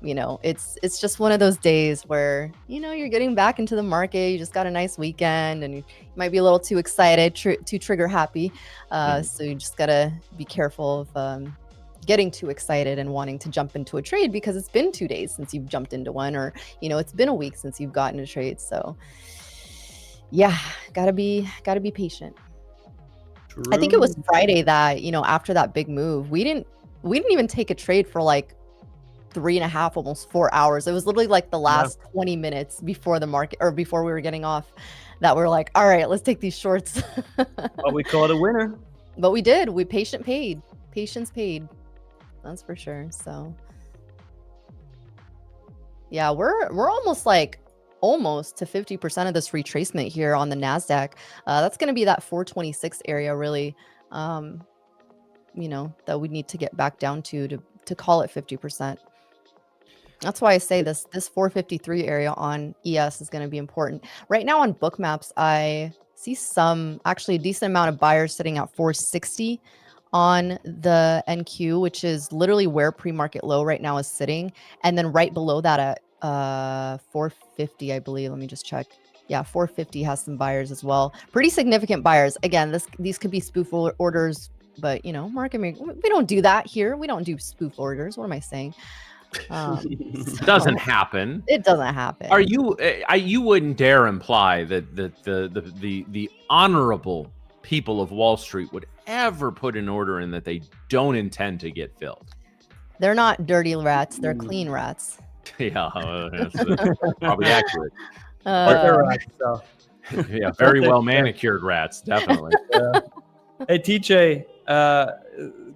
It's just one of those days where, you're getting back into the market. You just got a nice weekend and you might be a little too excited, too trigger happy. So you just got to be careful of getting too excited and wanting to jump into a trade because it's been 2 days since you've jumped into one, or, it's been a week since you've gotten a trade. So yeah, gotta be patient. True. I think it was Friday that, after that big move, we didn't even take a trade for like 3.5, almost 4 hours. It was literally like the last 20 minutes before the market, or before we were getting off, that we're like, all right, let's take these shorts. But we called a winner. But we did. We patience paid. That's for sure. So yeah, we're almost to 50% of this retracement here on the Nasdaq. That's going to be that 426 area, really. That we need to get back down to call it 50%. That's why I say this 453 area on ES is going to be important. Right now on Bookmaps, I see actually a decent amount of buyers sitting at 460 on the NQ, which is literally where pre-market low right now is sitting. And then right below that at 450, I believe. Let me just check. Yeah, 450 has some buyers as well. Pretty significant buyers. Again, these could be spoof orders, but market making, we don't do that here. We don't do spoof orders. What am I saying? Doesn't happen. It doesn't happen. Are you? You wouldn't dare imply that the honorable people of Wall Street would ever put an order in that they don't intend to get filled. They're not dirty rats. They're clean rats. Yeah, that's probably accurate. Yeah, very well manicured rats, definitely. Hey, TJ.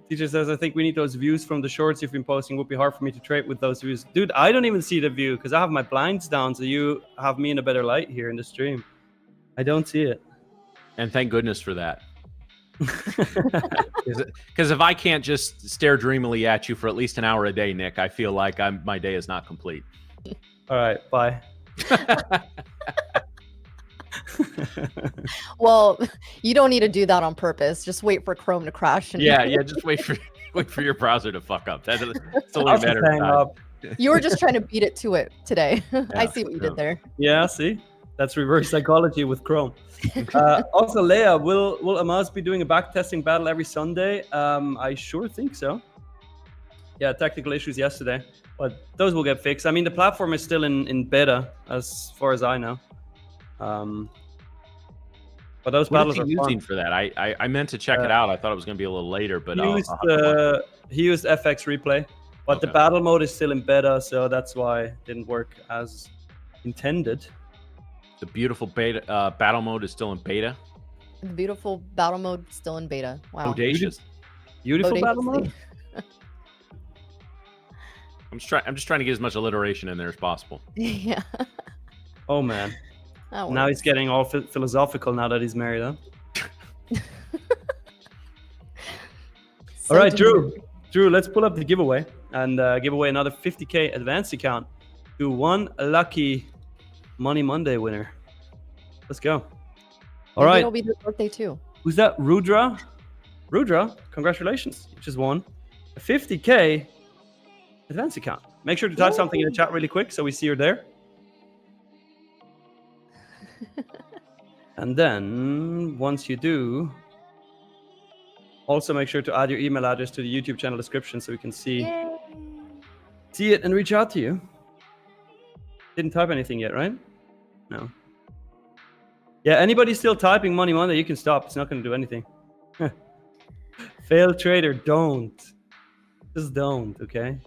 TJ says, I think we need those views from the shorts you've been posting. It would be hard for me to trade with those views. Dude, I don't even see the view because I have my blinds down, so you have me in a better light here in the stream. I don't see it. And thank goodness for that. Because if I can't just stare dreamily at you for at least an hour a day, Nick, I feel like my day is not complete. All right, bye. Well, you don't need to do that on purpose. Just wait for Chrome to crash. Just wait for your browser to fuck up. That's only a matter of time. You were just trying to beat it to it today. Yeah, I see what you did there. Yeah, see? That's reverse psychology with Chrome. Also, Leia, will Amaz be doing a backtesting battle every Sunday? I sure think so. Yeah, technical issues yesterday, but those will get fixed. I mean, the platform is still in beta, as far as I know. But those What battles is are he using fun. for that? I meant to check it out. I thought it was going to be a little later, but He used FX replay, but the battle mode is still in beta, so that's why it didn't work as intended. the beautiful beta battle mode is still in beta. The beautiful battle mode still in beta. Wow. Audacious. Beautiful battle mode. I'm just trying to get as much alliteration in there as possible. Yeah. Oh man. Now he's getting all philosophical now that he's married, huh? All right, Drew, let's pull up the giveaway and give away another 50K advanced account to one lucky Money Monday winner. Let's go. All right. It'll be their birthday too. Who's that? Rudra? Rudra, congratulations. You just won a 50K advanced account. Make sure to type something in the chat really quick so we see you're there. And then once you do, also make sure to add your email address to the YouTube channel description so we can see it and reach out to you. Didn't type anything yet, right? No. Yeah, anybody still typing Money Monday, you can stop. It's not going to do anything. Failed trader, don't. Just don't, okay?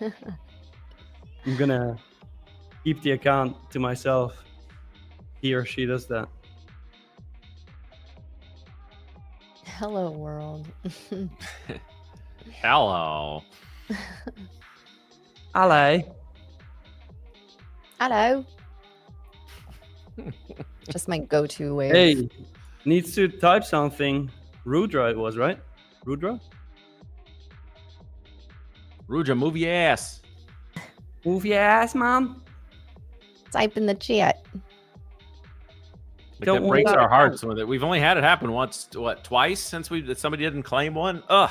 I'm going to keep the account to myself. He or she does that. Hello, world. Hello. Hello. Hello. Just my go-to way. Hey, needs to type something. Rudra it was, right? Rudra? Rudra, move your ass. Move your ass, mom. Type in the chat. Like that breaks our hearts. We've only had it happen once, twice since somebody didn't claim one. Ugh,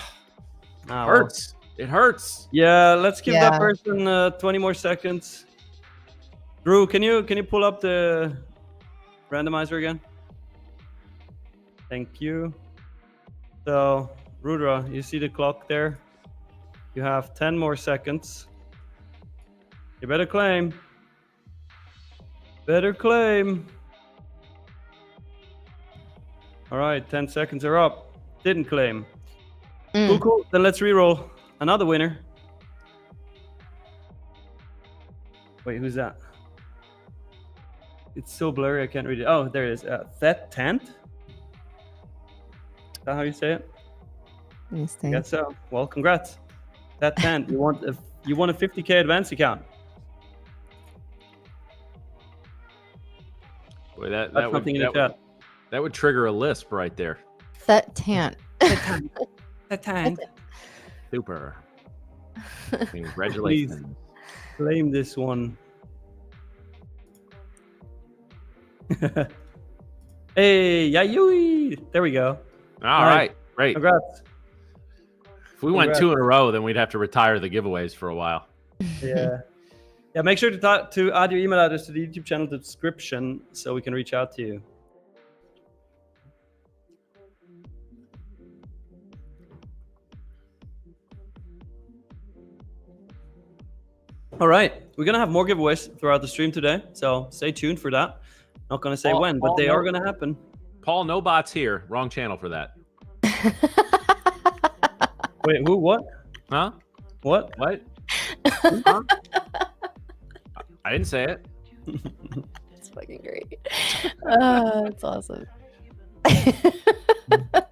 hurts. It hurts. Yeah, let's give that person 20 more seconds. Drew, can you pull up the randomizer again? Thank you. So, Rudra, you see the clock there? You have 10 more seconds. You better claim. Better claim. All right, 10 seconds are up. Didn't claim. Cool. Then let's reroll another winner. Wait, who's that? It's so blurry, I can't read it. Oh, there it is. That Tent? Is that how you say it? Yes, I guess so. Well, congrats. That Tent, you won a 50K advance account. Boy, that would trigger a lisp right there. That Tant. That Tent. Super. Congratulations. Please claim this one. Hey, yayoi! There we go. All right, great. Congrats. If we went 2 in a row, then we'd have to retire the giveaways for a while. Yeah. Yeah, make sure to add your email address to the YouTube channel description so we can reach out to you. All right, we're going to have more giveaways throughout the stream today, so stay tuned for that. Not going to say when, but they are going to happen. Paul, no bots here. Wrong channel for that. Wait, who? What? Huh? What? What? Huh? I didn't say it. It's fucking great. It's awesome. I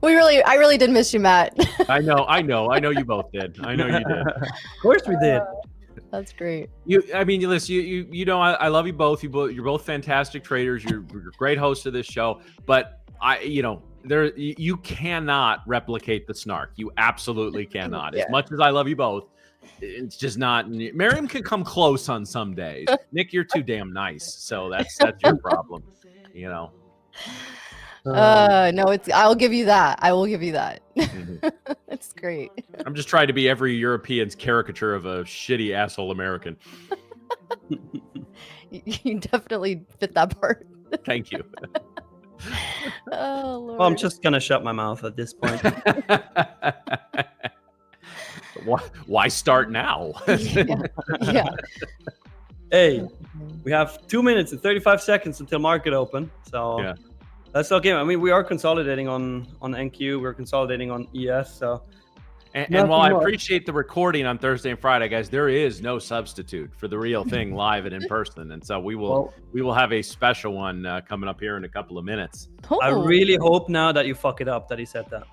really did miss you, Matt. I know you both did. I know you did. Of course we did. That's great. Listen, you know, I love you both. You're both fantastic traders. You're great hosts of this show. But you cannot replicate the snark. You absolutely cannot. As much as I love you both, it's just not. Miriam can come close on some days. Nick, you're too damn nice. So that's your problem. You know. No, I'll give you that. I will give you that. It's great. I'm just trying to be every European's caricature of a shitty asshole American. You definitely fit that part. Thank you. Oh, Lord. Well, I'm just going to shut my mouth at this point. Why start now? Yeah. Hey, we have 2 minutes and 35 seconds until market open. So That's okay. I mean, we are consolidating on NQ. We're consolidating on ES. So, and while I appreciate the recording on Thursday and Friday, guys, there is no substitute for the real thing live and in person. And so we will have a special one coming up here in a couple of minutes. Oh. I really hope now that you fuck it up that he said that.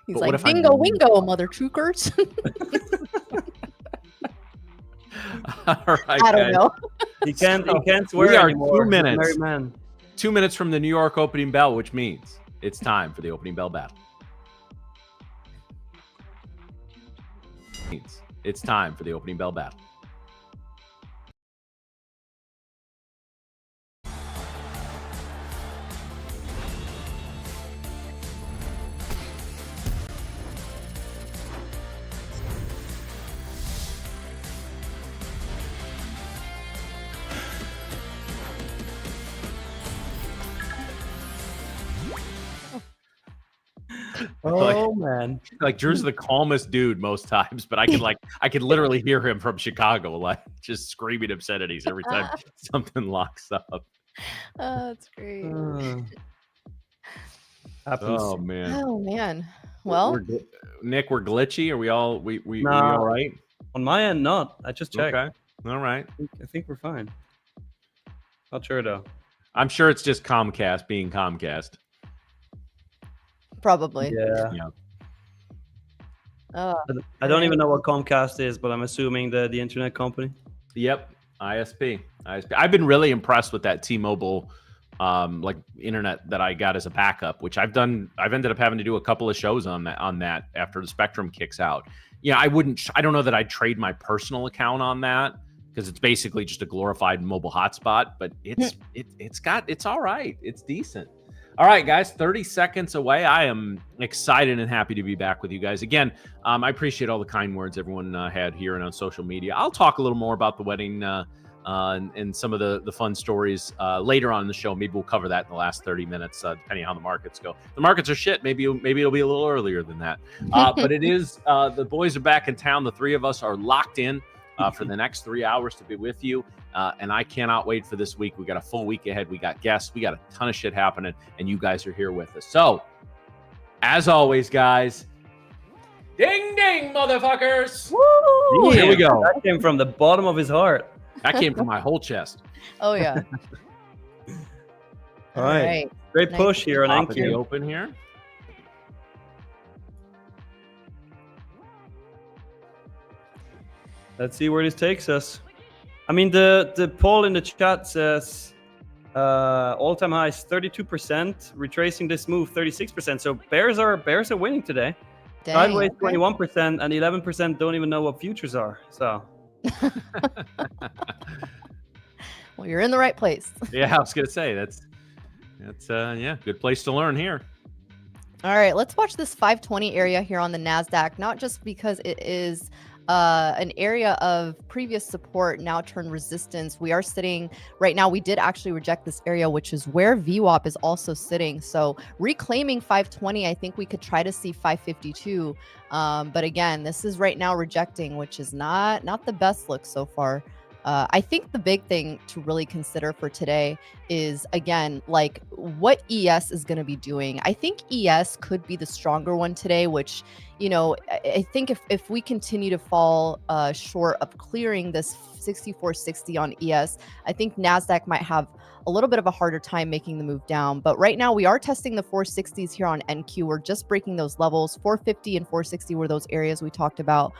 He's like, bingo, wingo, mother truckers. All right, I don't know. He can't swear we are anymore. 2 minutes. Married man. 2 minutes from the New York opening bell, which means it's time for the opening bell battle. It's time for the opening bell battle. Oh man! Like Drew's the calmest dude most times, but I could literally hear him from Chicago, like just screaming obscenities every time something locks up. That's great. Happens. Oh man! Oh man! Well, Nick, we're glitchy. Are we all we Nah. all right? On my end, not. I just checked. Okay. All right. I think we're fine. Not sure though. I'm sure it's just Comcast being Comcast. probably. Yeah. Oh, I don't even know what Comcast is, but I'm assuming the internet company. Yep. ISP. I've been really impressed with that T-Mobile like internet that I got as a backup, which I've ended up having to do a couple of shows on that after the Spectrum kicks out. Yeah, I don't know that I'd trade my personal account on that because it's basically just a glorified mobile hotspot, but it's all right. It's decent. All right, guys, 30 seconds away. I am excited and happy to be back with you guys. Again, I appreciate all the kind words everyone had here and on social media. I'll talk a little more about the wedding and some of the fun stories later on in the show. Maybe we'll cover that in the last 30 minutes, depending on how the markets go. The markets are shit. Maybe it'll be a little earlier than that. But it is, the boys are back in town. The three of us are locked in for the next 3 hours to be with you. And I cannot wait for this week. We got a full week ahead. We got guests. We got a ton of shit happening, and you guys are here with us. So, as always, guys, ding, ding, motherfuckers. woo! Here we go. That came from the bottom of his heart. That came from my whole chest. Oh yeah. All right. Great Nice. push here on Top of the NQ. open here. Let's see where this takes us. I mean, the poll in the chat says all-time high is 32%, retracing this move 36%. So bears are winning today. Dang, Sideways okay. 21% and 11% don't even know what futures are. So Well, you're in the right place. Yeah, I was gonna say that's good place to learn here. All right, let's watch this 520 area here on the Nasdaq. Not just because it is an area of previous support now turned resistance. We are sitting right now. We did actually reject this area, which is where VWAP is also sitting. So reclaiming 520, I think we could try to see 552. But again, this is right now rejecting, which is not the best look so far. I think the big thing to really consider for today is, again, like what ES is going to be doing. I think ES could be the stronger one today, which, you know, I think if we continue to fall short of clearing this 6460 on ES, I think NASDAQ might have a little bit of a harder time making the move down. But right now we are testing the 460s here on NQ. We're just breaking those levels. 450 and 460 were those areas we talked about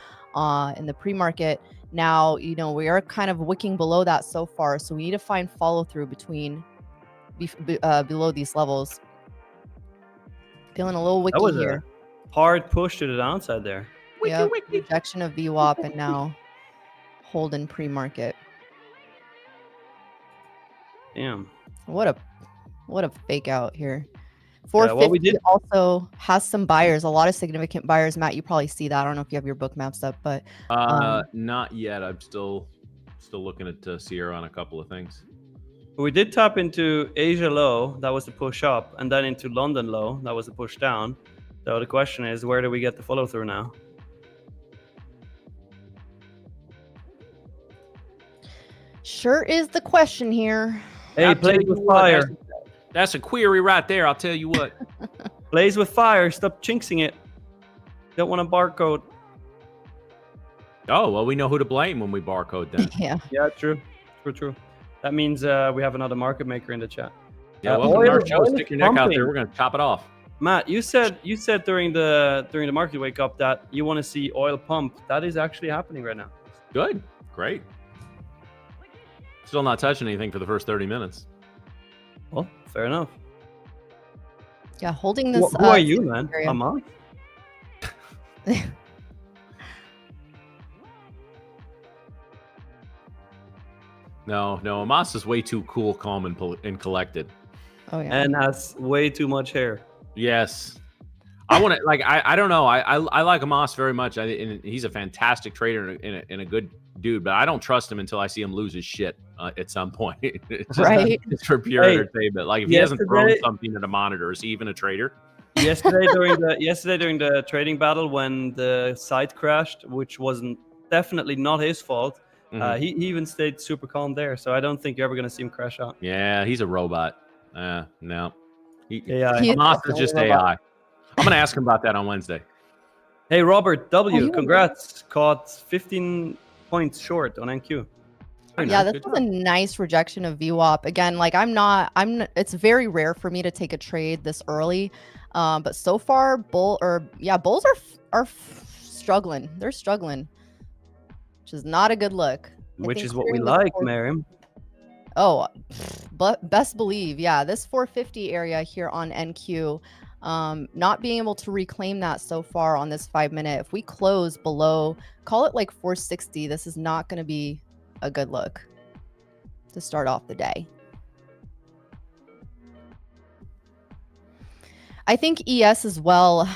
in the pre-market. Now, you know, we are kind of wicking below that so far. So we need to find follow through below these levels. Feeling a little wicky here. Hard push to the downside there. Yep, rejection of VWAP and now hold in pre-market. Damn. What a fake out here. 450 also has some buyers, a lot of significant buyers. Matt, you probably see that. I don't know if you have your book maps up, but not yet. I'm still looking at Sierra on a couple of things. We did tap into Asia low, that was the push up, and then into London low, that was the push down. So the question is, where do we get the follow through Sure is the question here. Hey, plays with fire. That's a query right there. I'll tell you what. Plays with fire. Stop jinxing it. Don't want a barcode. Oh, well, we know who to blame when we barcode then. Yeah, true. True. That means we have another market maker in the chat. Yeah, welcome to our show. Stick your neck out there. We're going to chop it off. Matt, you said during the market wake up that you want to see oil pump. That is actually happening right now. Good. Great. Still not touching anything for the first 30 minutes. Well, fair enough. Yeah, holding this. Who are you, man? Hamas? No, Amos is way too cool, calm, and collected. Oh yeah, and has way too much hair. Yes, I want to I don't know. I like Amos very much. And he's a fantastic trader and a good dude, but I don't trust him until I see him lose his shit at some point. Right? It's for pure entertainment. Like if he hasn't thrown something at a monitor, is he even a trader? Yesterday during the trading battle when the site crashed, which wasn't definitely not his fault. He even stayed super calm there, so I don't think you're ever going to see him crash out. Yeah, he's a robot. No. AI. Hamas is just AI. I'm going to ask him about that on Wednesday. Hey, Robert W., congrats. Caught 15 points short on NQ. Yeah, this was a nice rejection of VWAP. Again, like it's very rare for me to take a trade this early. But so far, bulls are struggling. They're struggling, which is not a good look. Which is what we like, Miriam. Oh, but best believe, yeah, this 450 area here on NQ, not being able to reclaim that so far on this 5 minute. If we close below, call it like 460, this is not going to be a good look to start off the day. I think ES as well,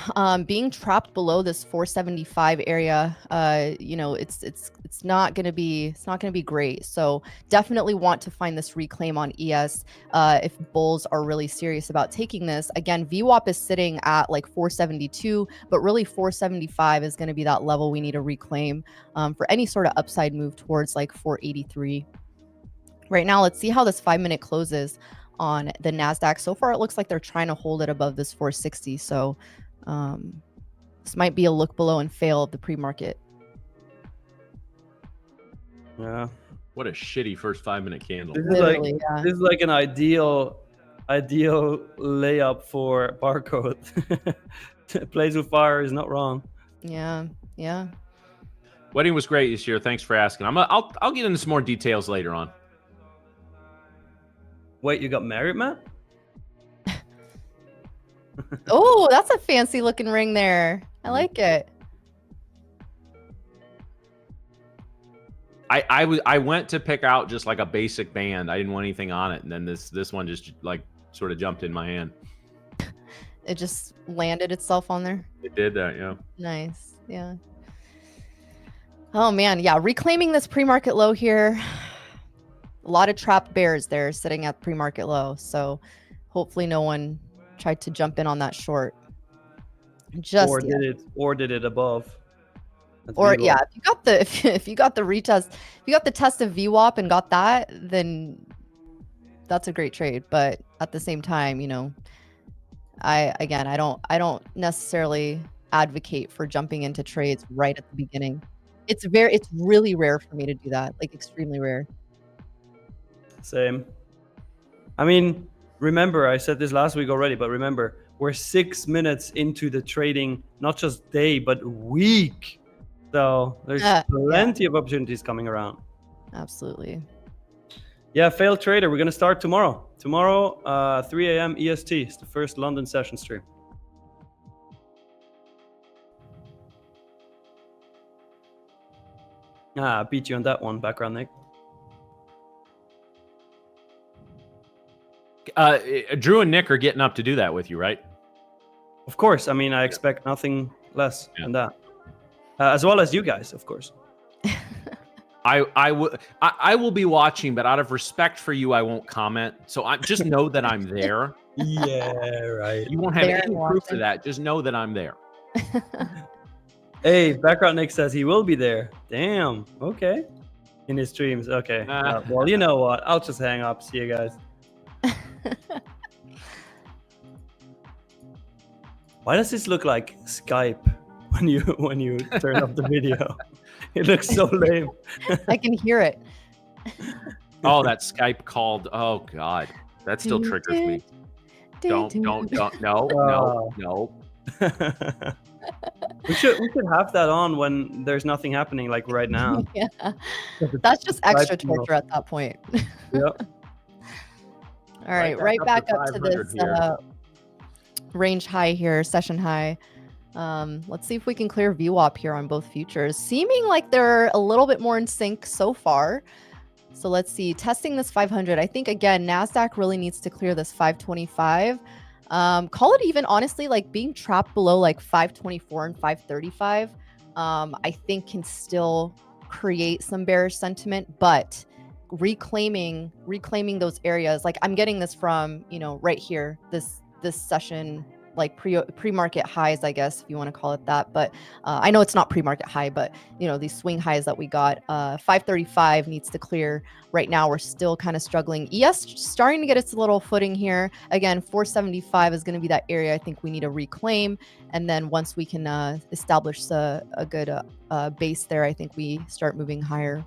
being trapped below this 475 area, it's not going to be great. So definitely want to find this reclaim on ES if bulls are really serious about taking this. Again, VWAP is sitting at like 472, but really 475 is going to be that level we need to reclaim for any sort of upside move towards like 483. Right now, let's see how this 5 minute closes on the Nasdaq. So far, it looks like they're trying to hold it above this 460. So this might be a look below and fail of the pre-market. Yeah. What a shitty first 5 minute candle. This is like an ideal layup for barcode. Plays with fire is not wrong. Yeah. Wedding was great this year. Thanks for asking. I'll get into some more details later on. Wait, you got married, Matt? Oh, that's a fancy looking ring there. I like it. I went to pick out just like a basic band. I didn't want anything on it, and then this one just like sort of jumped in my hand. It just landed itself on there. It did that, yeah. Nice, yeah. Oh man, yeah. Reclaiming this pre-market low here. A lot of trapped bears there sitting at pre-market low. So hopefully no one tried to jump in on that short. Or did it above. Or yeah, if you got the retest, if you got the test of VWAP and got that, then that's a great trade. But at the same time, I don't necessarily advocate for jumping into trades right at the beginning. It's really rare for me to do that, like extremely rare. Same. I mean, remember, I said this last week already, but remember, we're 6 minutes into the trading, not just day, but week. So there's plenty of opportunities coming around. Absolutely. Yeah, failed trader. We're going to start tomorrow. Tomorrow, 3 a.m. EST. It's the first London session stream. I beat you on that one, background Nick. Drew and Nick are getting up to do that with you, right? Of course. I mean, I expect nothing less than that. As well as you guys, of course. I will be watching, but out of respect for you, I won't comment. So I just know that I'm there. Yeah, right. You won't have any proof of that. Just know that I'm there. Hey, background Nick says he will be there. Damn. Okay. in his streams. Okay. Well, you know what? I'll just hang up. See you guys. Why does this look like Skype when you turn off the video? It looks so lame. I can hear it. Oh, that Skype called. Oh God, that still triggers me. Don't. No. We should have that on when there's nothing happening, like right now. Yeah, that's just extra torture at that point. Yep. All right, right back up to this range high here, session high. Let's see if we can clear VWAP here on both futures. Seeming like they're a little bit more in sync so far. So let's see, testing this 500. I think, again, Nasdaq really needs to clear this 525. Call it even, honestly, like being trapped below like 524 and 535, I think can still create some bearish sentiment, but reclaiming those areas, like I'm getting this from, right here, this session, like pre-market highs, I guess, if you want to call it that. But I know it's not pre-market high, but these swing highs that we got, 535 needs to clear. Right now, we're still kind of struggling. ES starting to get its little footing here. Again, 475 is going to be that area I think we need to reclaim. And then once we can establish a good base there, I think we start moving higher.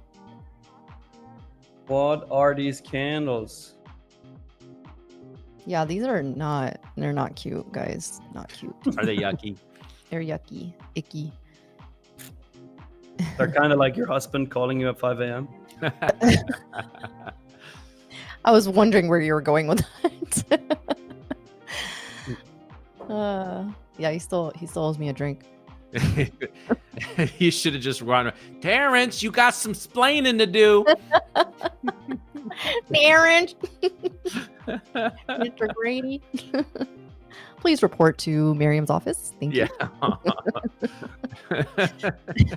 What are these candles? Yeah, they're not cute, guys. Not cute. Are they yucky? They're yucky, icky. They're kind of like your husband calling you at 5 a.m. I was wondering where you were going with that. Yeah, he still owes me a drink. You should have just run. Terrence, you got some splaining to do. Terrence. Mr. Grady. Please report to Miriam's office. Thank you.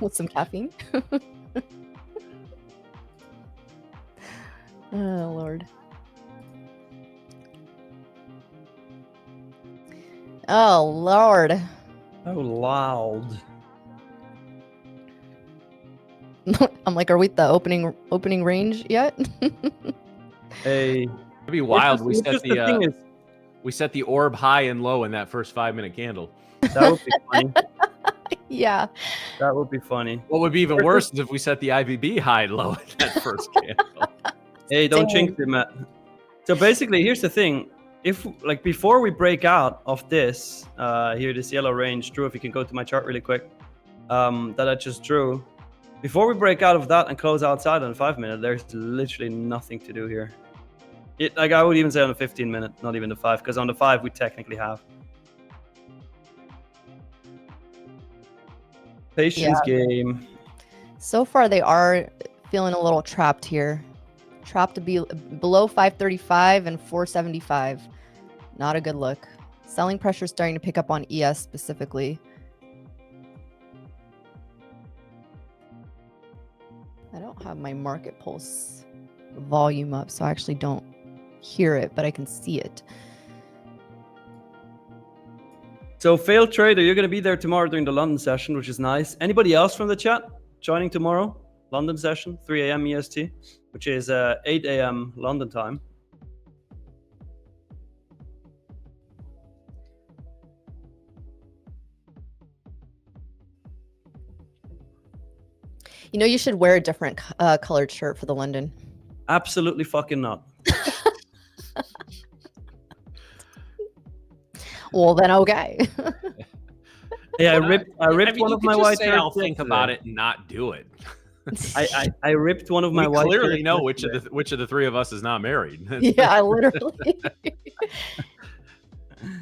With some caffeine. Oh, Lord. Oh, Lord. Oh, loud. I'm like, are we at the opening range yet? Hey. It'd be wild. We set the orb high and low in that first 5-minute candle. That would be funny. Yeah. That would be funny. What would be even worse is if we set the IVB high and low in that first candle. Hey, don't jinx it, Matt. So basically, here's the thing. If before we break out of this, here, this yellow range, Drew, if you can go to my chart really quick, that I just drew. Before we break out of that and close outside on a 5-minute, there's literally nothing to do here. I would even say on a 15-minute, not even the 5, because on the 5 we technically have. Patience game. So far, they are feeling a little trapped here. Trapped to be below 535 and 475. Not a good look. Selling pressure starting to pick up on ES specifically. I don't have my market pulse volume up, so I actually don't hear it, but I can see it. So, failed trader, you're going to be there tomorrow during the London session, which is nice. Anybody else from the chat joining tomorrow? London session, 3 a.m. EST, which is 8 a.m. London time. You should wear a different colored shirt for the London. Absolutely fucking not. Well, then okay. Yeah, I ripped one of my white shirts. I'll think about it and not do it. I ripped one of my white shirts. We clearly know which of the three of us is not married. Yeah, I literally.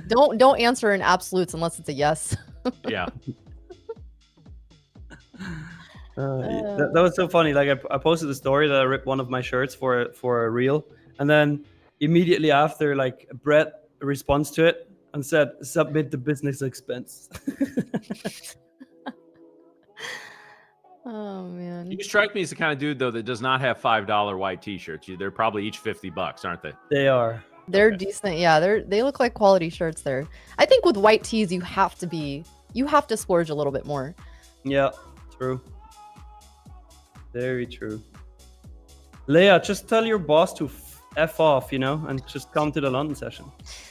Don't answer in absolutes unless it's a yes. Yeah. That was so funny. Like I posted a story that I ripped one of my shirts for a reel, and then immediately after, like Brett responds to it and said, "Submit the business expense." Oh man. You strike me as the kind of dude though that does not have $5 white t-shirts. They're probably each $50, aren't they? They are. They're decent. Yeah, they look like quality shirts there. I think with white tees you have to splurge a little bit more. Yeah, true. Very true. Leia, just tell your boss to F off, and just come to the London session.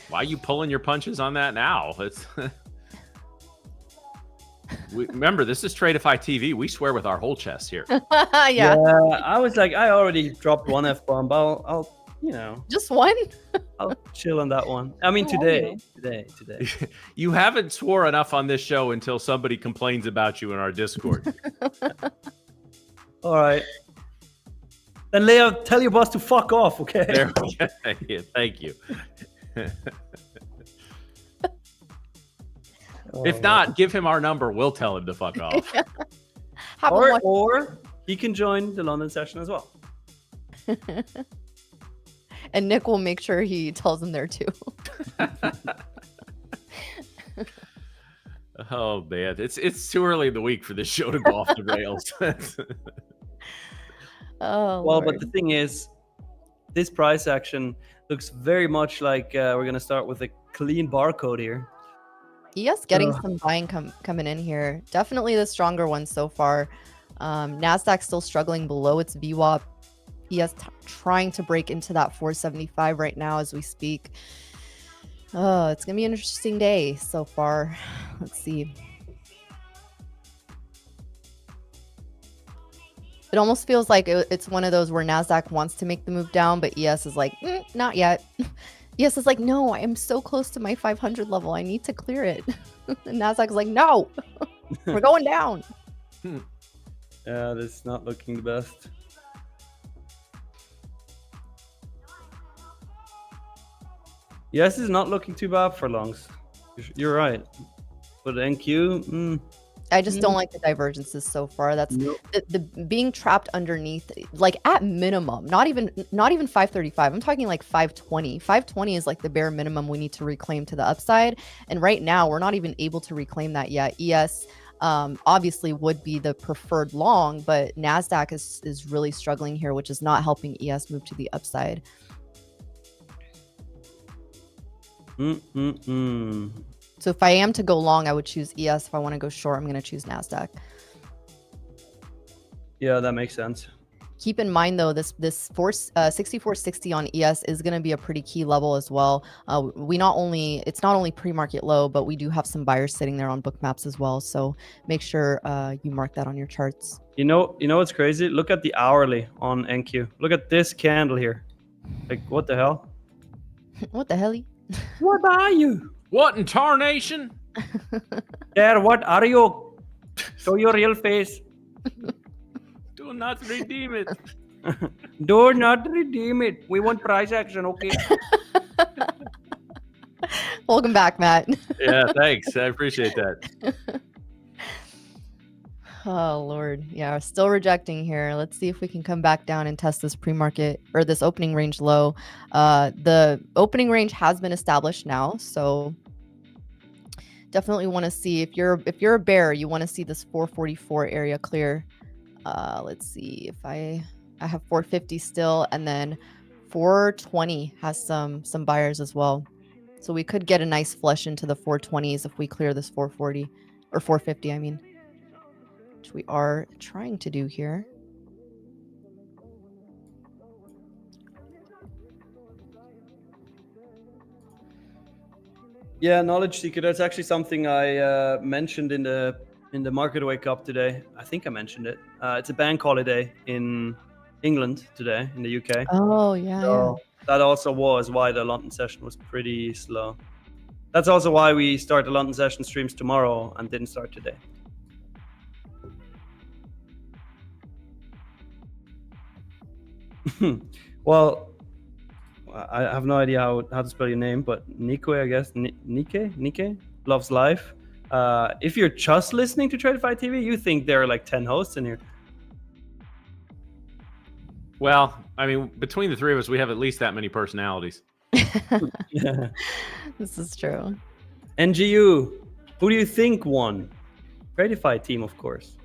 Why are you pulling your punches on that now? It's remember, this is Tradeify TV. We swear with our whole chest here. Yeah. I was like, I already dropped one F-bomb, but I'll Just one? I'll chill on that one. I mean, today. You haven't swore enough on this show until somebody complains about you in our Discord. All right. Then Leo, tell your boss to fuck off, okay? There we go. Yeah, thank you. If not, give him our number. We'll tell him to fuck off. Or he can join the London session as well. And Nick will make sure he tells him there too. Oh man, it's too early in the week for this show to go off the rails. Oh, well, Lord. but the thing is, this price action looks very much like we're going to start with a clean barcode here. ES getting some buying coming in here. Definitely the stronger one so far. Nasdaq still struggling below its VWAP. ES trying to break into that 475 right now as we speak. Oh, it's going to be an interesting day so far. Let's see. It almost feels like it's one of those where Nasdaq wants to make the move down, but ES is like, not yet. ES is like, no, I am so close to my 500 level. I need to clear it. And Nasdaq's like, no, we're going down. Yeah, that's not looking the best. ES is not looking too bad for longs. You're right. But NQ, I just don't like the divergences so far. That's the being trapped underneath, like at minimum, not even 535. I'm talking like 520. 520 is like the bare minimum we need to reclaim to the upside. And right now we're not even able to reclaim that yet. ES obviously would be the preferred long, but Nasdaq is really struggling here, which is not helping ES move to the upside. So if I am to go long, I would choose ES. If I want to go short, I'm going to choose Nasdaq. Yeah, that makes sense. Keep in mind though, this 6460 on ES is going to be a pretty key level as well. It's not only pre-market low, but we do have some buyers sitting there on book maps as well. So make sure you mark that on your charts. You know what's crazy? Look at the hourly on NQ. Look at this candle here. Like, what the hell? What the hell? What are you? What in tarnation? Dad, what are you? Show your real face. Do not redeem it. Do not redeem it. We want price action, okay? Welcome back, Matt. Yeah, thanks. I appreciate that. Oh, Lord. Yeah, still rejecting here. Let's see if we can come back down and test this pre-market or this opening range low. The opening range has been established now, so definitely want to see if you're a bear, you want to see this 444 area clear. Let's see if I have 450 still, and then 420 has some buyers as well. So we could get a nice flush into the 420s if we clear this 440 or 450, I mean. Which we are trying to do here. Yeah, knowledge seeker. That's actually something I mentioned in the market wake up today. I think I mentioned it. It's a bank holiday in England today, in the UK. Oh yeah. So that also was why the London session was pretty slow. That's also why we start the London session streams tomorrow and didn't start today. Well, I have no idea how to spell your name, but Nico, I guess. Nike loves life. If you're just listening to Tradeify TV, you think there are like 10 hosts in here. Well, I mean, between the three of us, we have at least that many personalities. Yeah. This is true. NGU, who do you think won? Tradeify team, of course.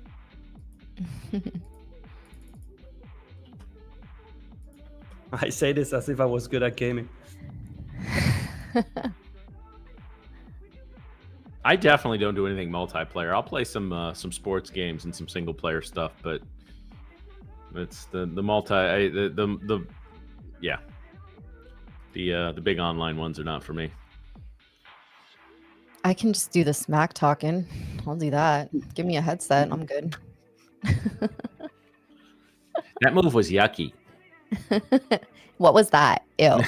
I say this as if I was good at gaming. I definitely don't do anything multiplayer. I'll play some sports games and some single player stuff, but It's the big online ones are not for me. I can just do the smack talking. I'll do that. Give me a headset. I'm good. That move was yucky. What was that? Ew.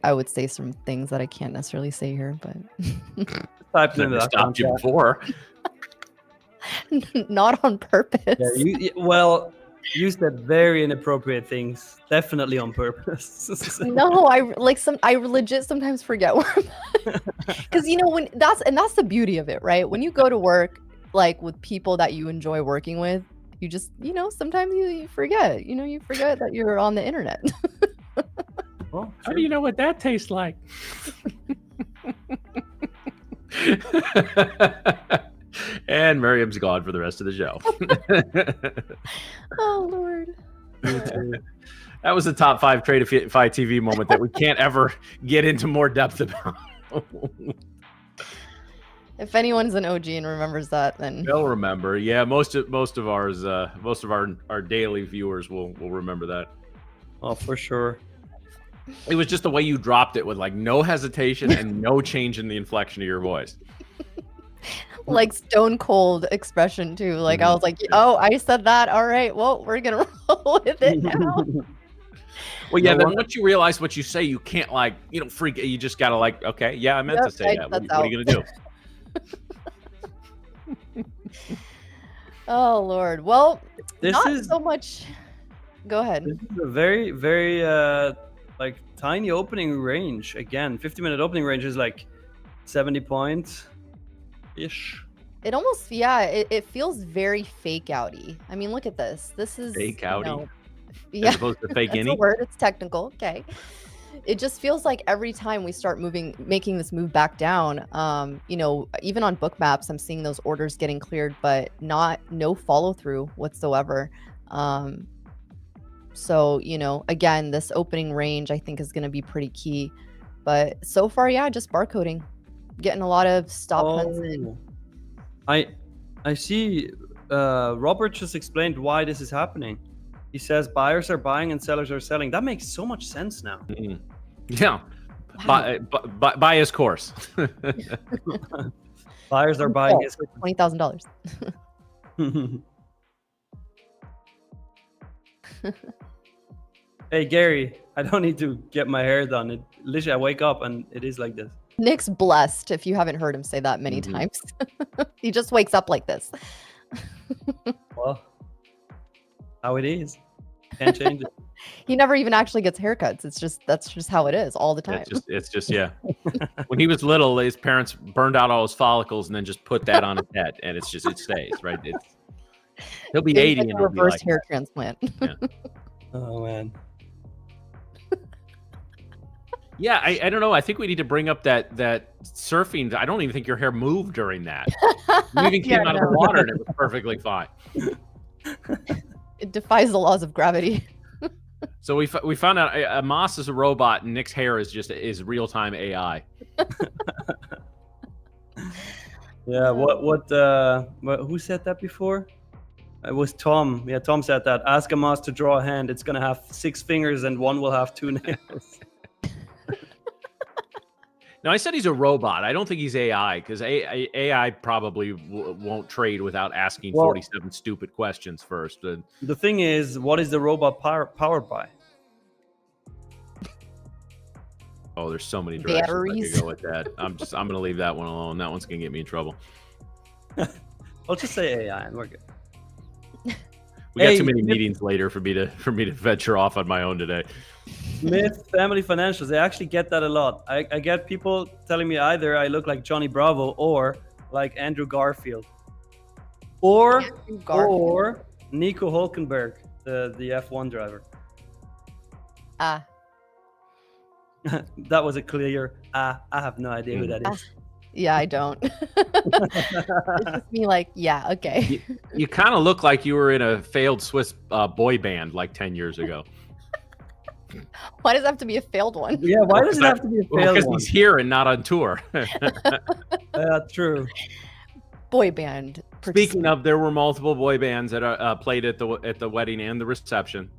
I would say some things that I can't necessarily say here, but Never stopped you before. not on purpose. Well, you said very inappropriate things, definitely on purpose. No, I legit sometimes forget where because when that's the beauty of it, right? When you go to work like with people that you enjoy working with, you just sometimes you forget. You forget that you're on the internet. Well, how do you know what that tastes like? And Miriam's gone for the rest of the show. Oh, Lord. That was a top 5 Tradeify TV moment that we can't ever get into more depth about. If anyone's an OG and remembers that, then they'll remember. Yeah, most of ours, most of our daily viewers will remember that. Oh, for sure. It was just the way you dropped it with like no hesitation and no change in the inflection of your voice. Like stone cold expression too. Like I was like, oh, I said that. All right, well, we're gonna roll with it now. Well, yeah. Then once you realize what you say, you can't freak. You just gotta okay, yeah, I meant to say that. What are you gonna do? Oh Lord. Well, this is so much. Go ahead. This is a very, very tiny opening range. Again, 50-minute opening range is like 70 points ish. It almost it feels very fake outy. I mean, look at this. This is fake outy. As opposed to fake any word. It's technical. Okay. It just feels like every time we start making this move back down, even on book maps, I'm seeing those orders getting cleared, but no follow through whatsoever. So, again, this opening range I think is going to be pretty key. But so far, just barcoding. Getting a lot of stop hunts in. I see Robert just explained why this is happening. He says buyers are buying and sellers are selling. That makes so much sense now. Mm-hmm. Yeah. Wow. Buy his course. Buyers are buying his $20,000. Hey Gary, I don't need to get my hair done. Literally, I wake up and it is like this. Nick's blessed, if you haven't heard him say that many times. He just wakes up like this. Well, how it is. Can't change it. He never even actually gets haircuts. That's just how it is all the time. It's just yeah. When he was little, his parents burned out all his follicles and then just put that on his head, and it stays, right? He'll be 80 and he'll be reverse hair transplant. Yeah. Oh man. Yeah, I don't know. I think we need to bring up that surfing. I don't even think your hair moved during that. You even came out of the water and it was perfectly fine. It defies the laws of gravity. So we found out Amos is a robot and Nick's hair is real-time AI. Yeah. Who said that before? It was Tom. Yeah, Tom said that. Ask Amos to draw a hand. It's gonna have 6 fingers and one will have 2 nails. No, I said he's a robot. I don't think he's AI because AI probably won't trade without asking 47 stupid questions first. The thing is, what is the robot powered by? Oh, there's so many directions Batteries. I could go with that. I'm going to leave that one alone. That one's going to get me in trouble. I'll just say AI and we're good. We got too many meetings later for me to venture off on my own today. Smith Family Financials, they actually get that a lot. I get people telling me either I look like Johnny Bravo or like Andrew Garfield. Or Nico Hulkenberg, the F1 driver. That was a clear I have no idea who that is. Yeah, I don't. It's just me like, yeah, okay. You kind of look like you were in a failed Swiss boy band like 10 years ago. Why does it have to be a failed one? Yeah, why does it have to be a failed one? Because he's here and not on tour. True. Boy band. Speaking of, there were multiple boy bands that played at the wedding and the reception.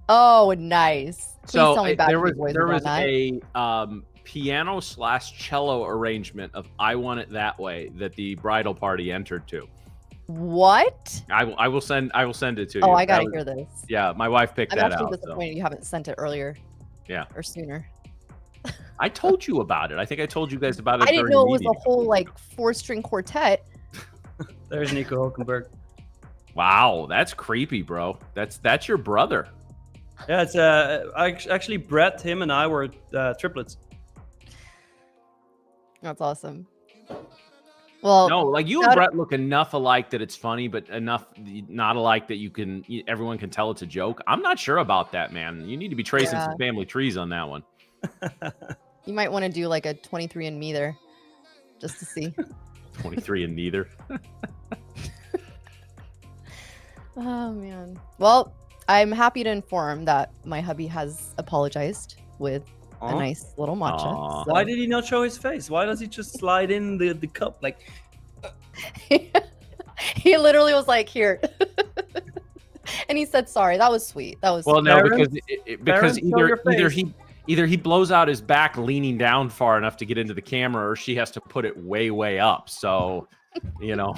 Oh, nice. Please So tell me there was that. a piano/cello arrangement of "I Want It That Way" that the bridal party entered to. What? I will send it to you. Oh, I gotta hear this. Yeah, my wife picked that out. I'm actually disappointed you haven't sent it earlier. Yeah. Or sooner. I told you about it. I think I told you guys about it. I didn't know it was a whole like 4-string quartet. There's Nico Hulkenberg. Wow, that's creepy, bro. That's your brother. Yeah, it's actually Brett, him, and I were triplets. That's awesome. Well, no, like you and Brett look enough alike that it's funny, but enough not alike that everyone can tell it's a joke. I'm not sure about that, man. You need to be tracing some family trees on that one. You might want to do like a 23andMe there, just to see. 23 and neither. Oh man. Well, I'm happy to inform that my hubby has apologized with a nice little matcha. So. Why did he not show his face? Why does he just slide in the cup like? He literally was like, "Here," and he said, "Sorry." That was sweet. That was well, sweet. no, because either he blows out his back leaning down far enough to get into the camera, or she has to put it way up. So, you know.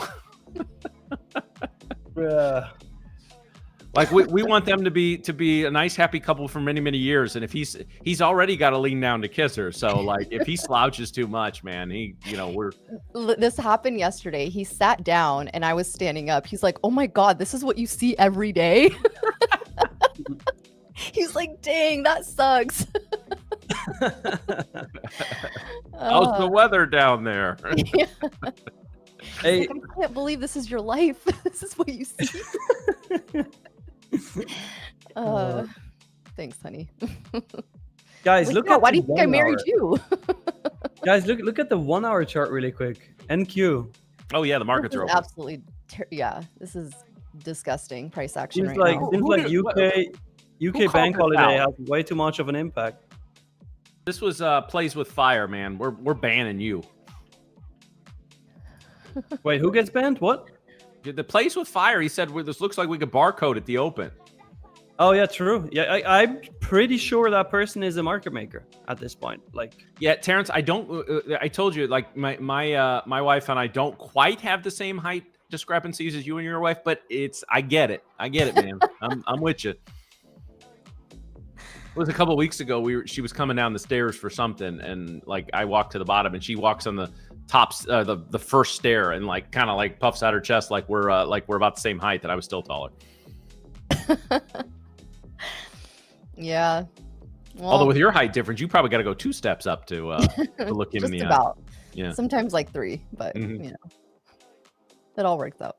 Like we want them to be a nice happy couple for many years, and if he's already got to lean down to kiss her, so like if he slouches too much, man, This happened yesterday. He sat down and I was standing up. He's like, "Oh my god, this is what you see every day." He's like, "Dang, that sucks." How's the weather down there? Yeah. Hey, like, I can't believe this is your life. This is what you see. Thanks, honey. Guys, look at why do you think I married you? Guys, look at the 1 hour chart really quick. NQ. Oh yeah, the markets are open. Absolutely, this is disgusting price action. Seems right like now. UK bank holiday has way too much of an impact. This was plays with fire, man. We're banning you. Wait, who gets banned? What? The place with fire. He said, "This looks like we could barcode at the open." Oh yeah, true. Yeah, I'm pretty sure that person is a market maker at this point. Like, yeah, Terrence, I told you, like my wife and I don't quite have the same height discrepancies as you and your wife, but I get it, man. I'm with you. It was a couple of weeks ago. She was coming down the stairs for something, and like I walked to the bottom, and she walks on the top, the first stair, and like kind of like puffs out her chest like we're about the same height, that I was still taller. Yeah. Well, although with your height difference, you probably got to go 2 steps up to look him in the eye. Yeah. Sometimes like 3, but you know, it all works out.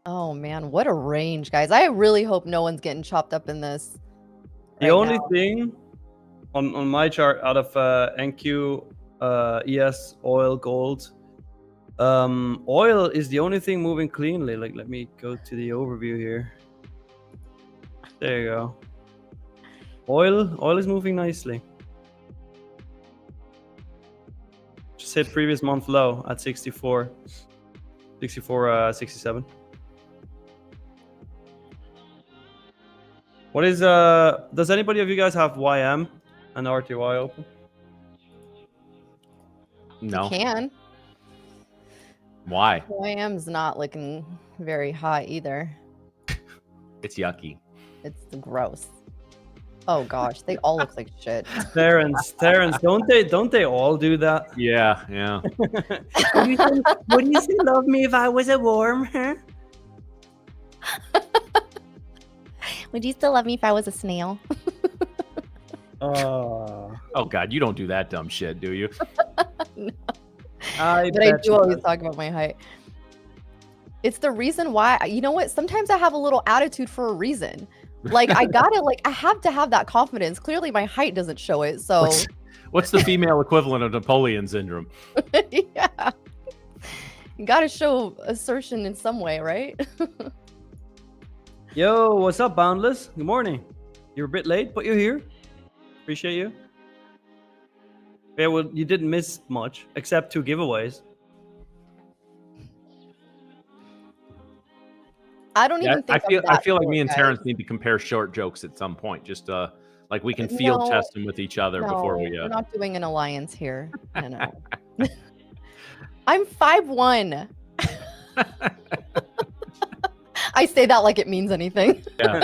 Oh man, what a range, guys! I really hope no one's getting chopped up in this. The only thing on my chart out of NQ, ES, oil, gold, oil is the only thing moving cleanly. Like, let me go to the overview here. There you go. Oil is moving nicely. Just hit previous month low at 67. What is does anybody of you guys have YM and RTY open? No. You can. Why? YM's not looking very hot either. It's yucky. It's gross. Oh gosh, they all look like shit. Terrence, don't they all do that? Yeah. Would you still love me if I was a worm, huh? Would you still love me if I was a snail? Oh God, you don't do that dumb shit, do you? No. But I do always talk about my height. It's the reason why, you know what? Sometimes I have a little attitude for a reason. Like I have to have that confidence. Clearly my height doesn't show it. So what's the female equivalent of Napoleon syndrome? Yeah. You got to show assertion in some way, right? Yo, what's up, Boundless? Good morning. You're a bit late, but you're here. Appreciate you. Yeah, well, you didn't miss much except 2 giveaways. I don't even think I feel like me and Terrence need to compare short jokes at some point. Just like we can field test them with each other before we. We're not doing an alliance here. No. I'm 5'1". I say that like it means anything. Yeah.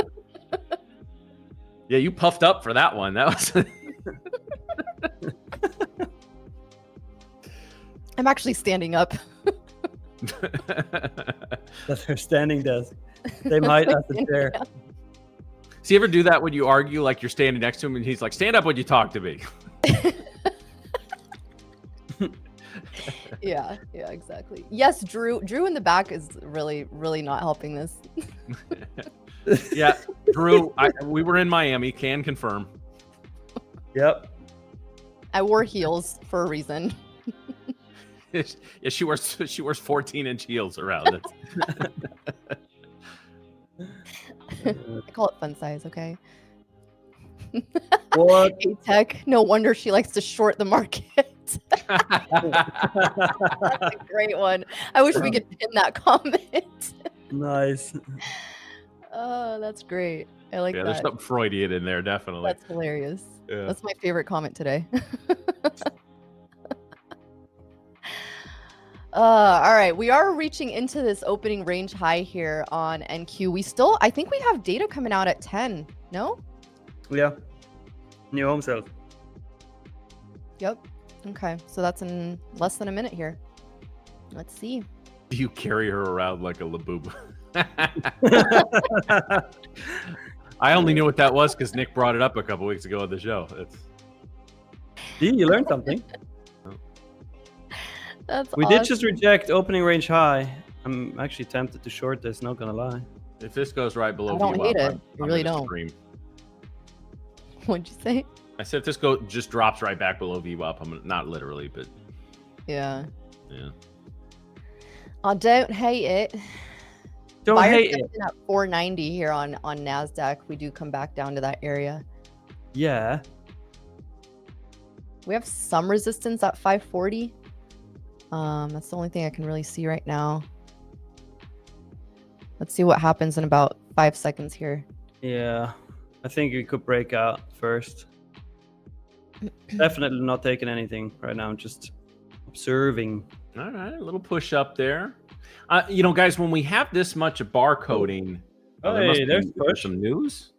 Yeah, you puffed up for that one. That was. I'm actually standing up. That's her standing desk. They might have to chair. So you ever do that when you argue, like you're standing next to him and he's like, stand up when you talk to me? Yeah, exactly. Yes, Drew in the back is really, really not helping this. Yeah, Drew, we were in Miami, can confirm. Yep. I wore heels for a reason. Yeah, she wears 14-inch heels around it. I call it fun size, okay? What? A-Tech, no wonder she likes to short the market. That's a great one. I wish we could pin that comment. Nice. Oh, that's great. I like that. There's something Freudian in there, definitely. That's hilarious. Yeah. That's my favorite comment today. All right, we are reaching into this opening range high here on NQ. I think we have data coming out at 10. No? Yeah. New home sales. Yep. Okay, so that's in less than a minute here. Let's see. Do you carry her around like a laboob? I only knew what that was because Nick brought it up a couple weeks ago on the show. See, you learned something. We did just reject opening range high. I'm actually tempted to short this, not gonna lie. If this goes right below I don't VWAP, hate it. I really gonna don't. Scream. What'd you say? I said if this just drops right back below VWAP, I'm gonna, not literally, but yeah. I don't hate it. Don't hate it. At 490 here on Nasdaq, we do come back down to that area. Yeah. We have some resistance at 540. That's the only thing I can really see right now. Let's see what happens in about 5 seconds here. Yeah, I think we could break out first. Definitely not taking anything right now. I'm just observing. All right, a little push up there. You know, guys, when we have this much barcoding, there's some news.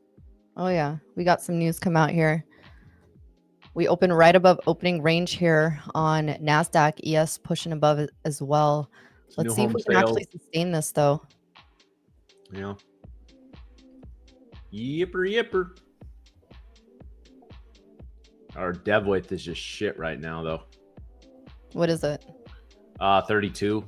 Oh yeah, we got some news come out here. We open right above opening range here on Nasdaq. ES pushing above it as well. Let's see if we can actually sustain this though. Yeah. Yipper. Our dev width is just shit right now though. What is it? 32.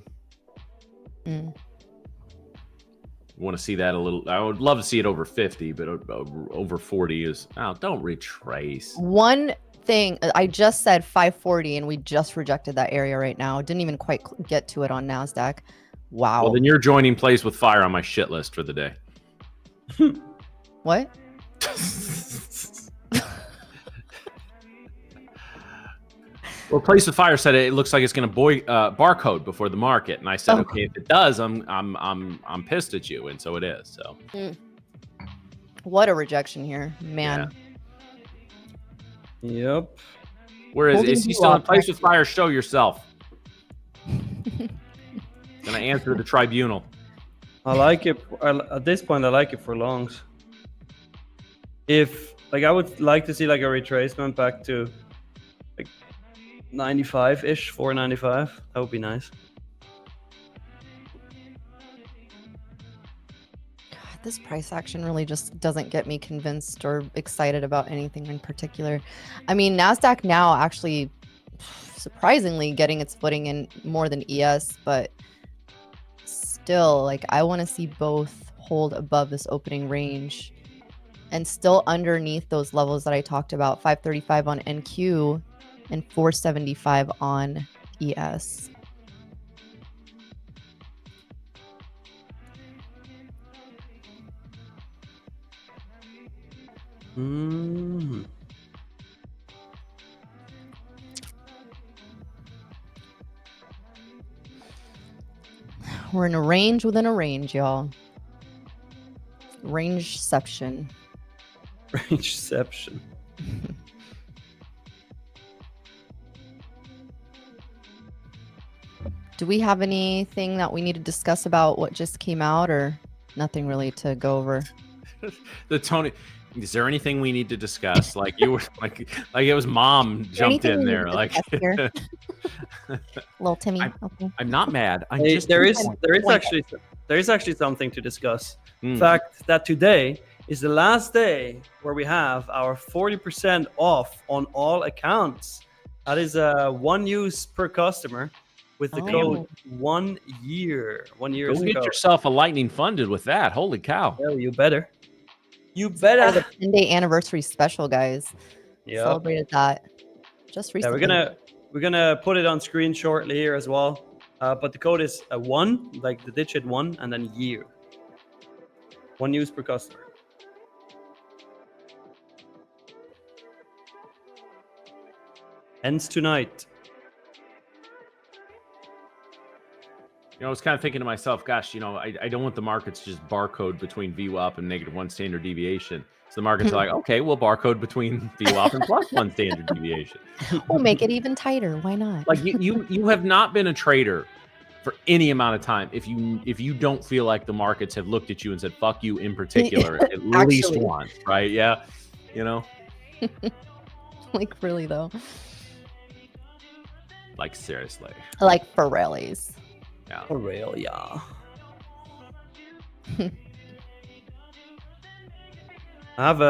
Want to see that a little. I would love to see it over 50, but over 40 is. Oh, don't retrace. One thing I just said 540, and we just rejected that area right now. Didn't even quite get to it on Nasdaq. Wow. Well, then you're joining Plays with Fire on my shit list for the day. What? Well, Plays with Fire said it looks like it's going to barcode before the market, and I said, okay, if it does, I'm pissed at you, and so it is. So, what a rejection here, man. Yeah. Yep. Where is he still in Plays with Fire? Show yourself. Gonna answer the tribunal. I like it. At this point, I like it for longs. I would like to see like a retracement back to like 95-ish, 495. That would be nice. God, this price action really just doesn't get me convinced or excited about anything in particular. I mean, Nasdaq now actually surprisingly getting its footing in more than ES, but still, like, I want to see both hold above this opening range and still underneath those levels that I talked about, 535 on NQ and 475 on ES. We're in a range within a range, y'all. Rangeception. Rangeception. Do we have anything that we need to discuss about what just came out, or nothing really to go over? The Tony, is there anything we need to discuss? Like you were like it was mom jumped in there. Like little Timmy. I'm not mad. I'm Hey, just there is actually something to discuss. In fact, that today is the last day where we have our 40% off on all accounts. That is 1 use per customer with the code 1 year. 1 year. Go get yourself a lightning funded with that. Holy cow! Yeah, you better. You better. The 10-day anniversary special, guys. Yeah, celebrated that just recently. Yeah, we're gonna put it on screen shortly here as well. But the code is 1, like the digit 1, and then year. 1 use per customer. Ends tonight. I was kind of thinking to myself, gosh, I don't want the markets to just barcode between VWAP and -1 standard deviation. So the markets are like, okay, we'll barcode between VWAP and +1 standard deviation. We'll make it even tighter. Why not? Like you have not been a trader for any amount of time if you don't feel like the markets have looked at you and said, fuck you in particular, at least once, right? Yeah. Like really though. Like seriously. Like for realies. Yeah. For real, yeah. I have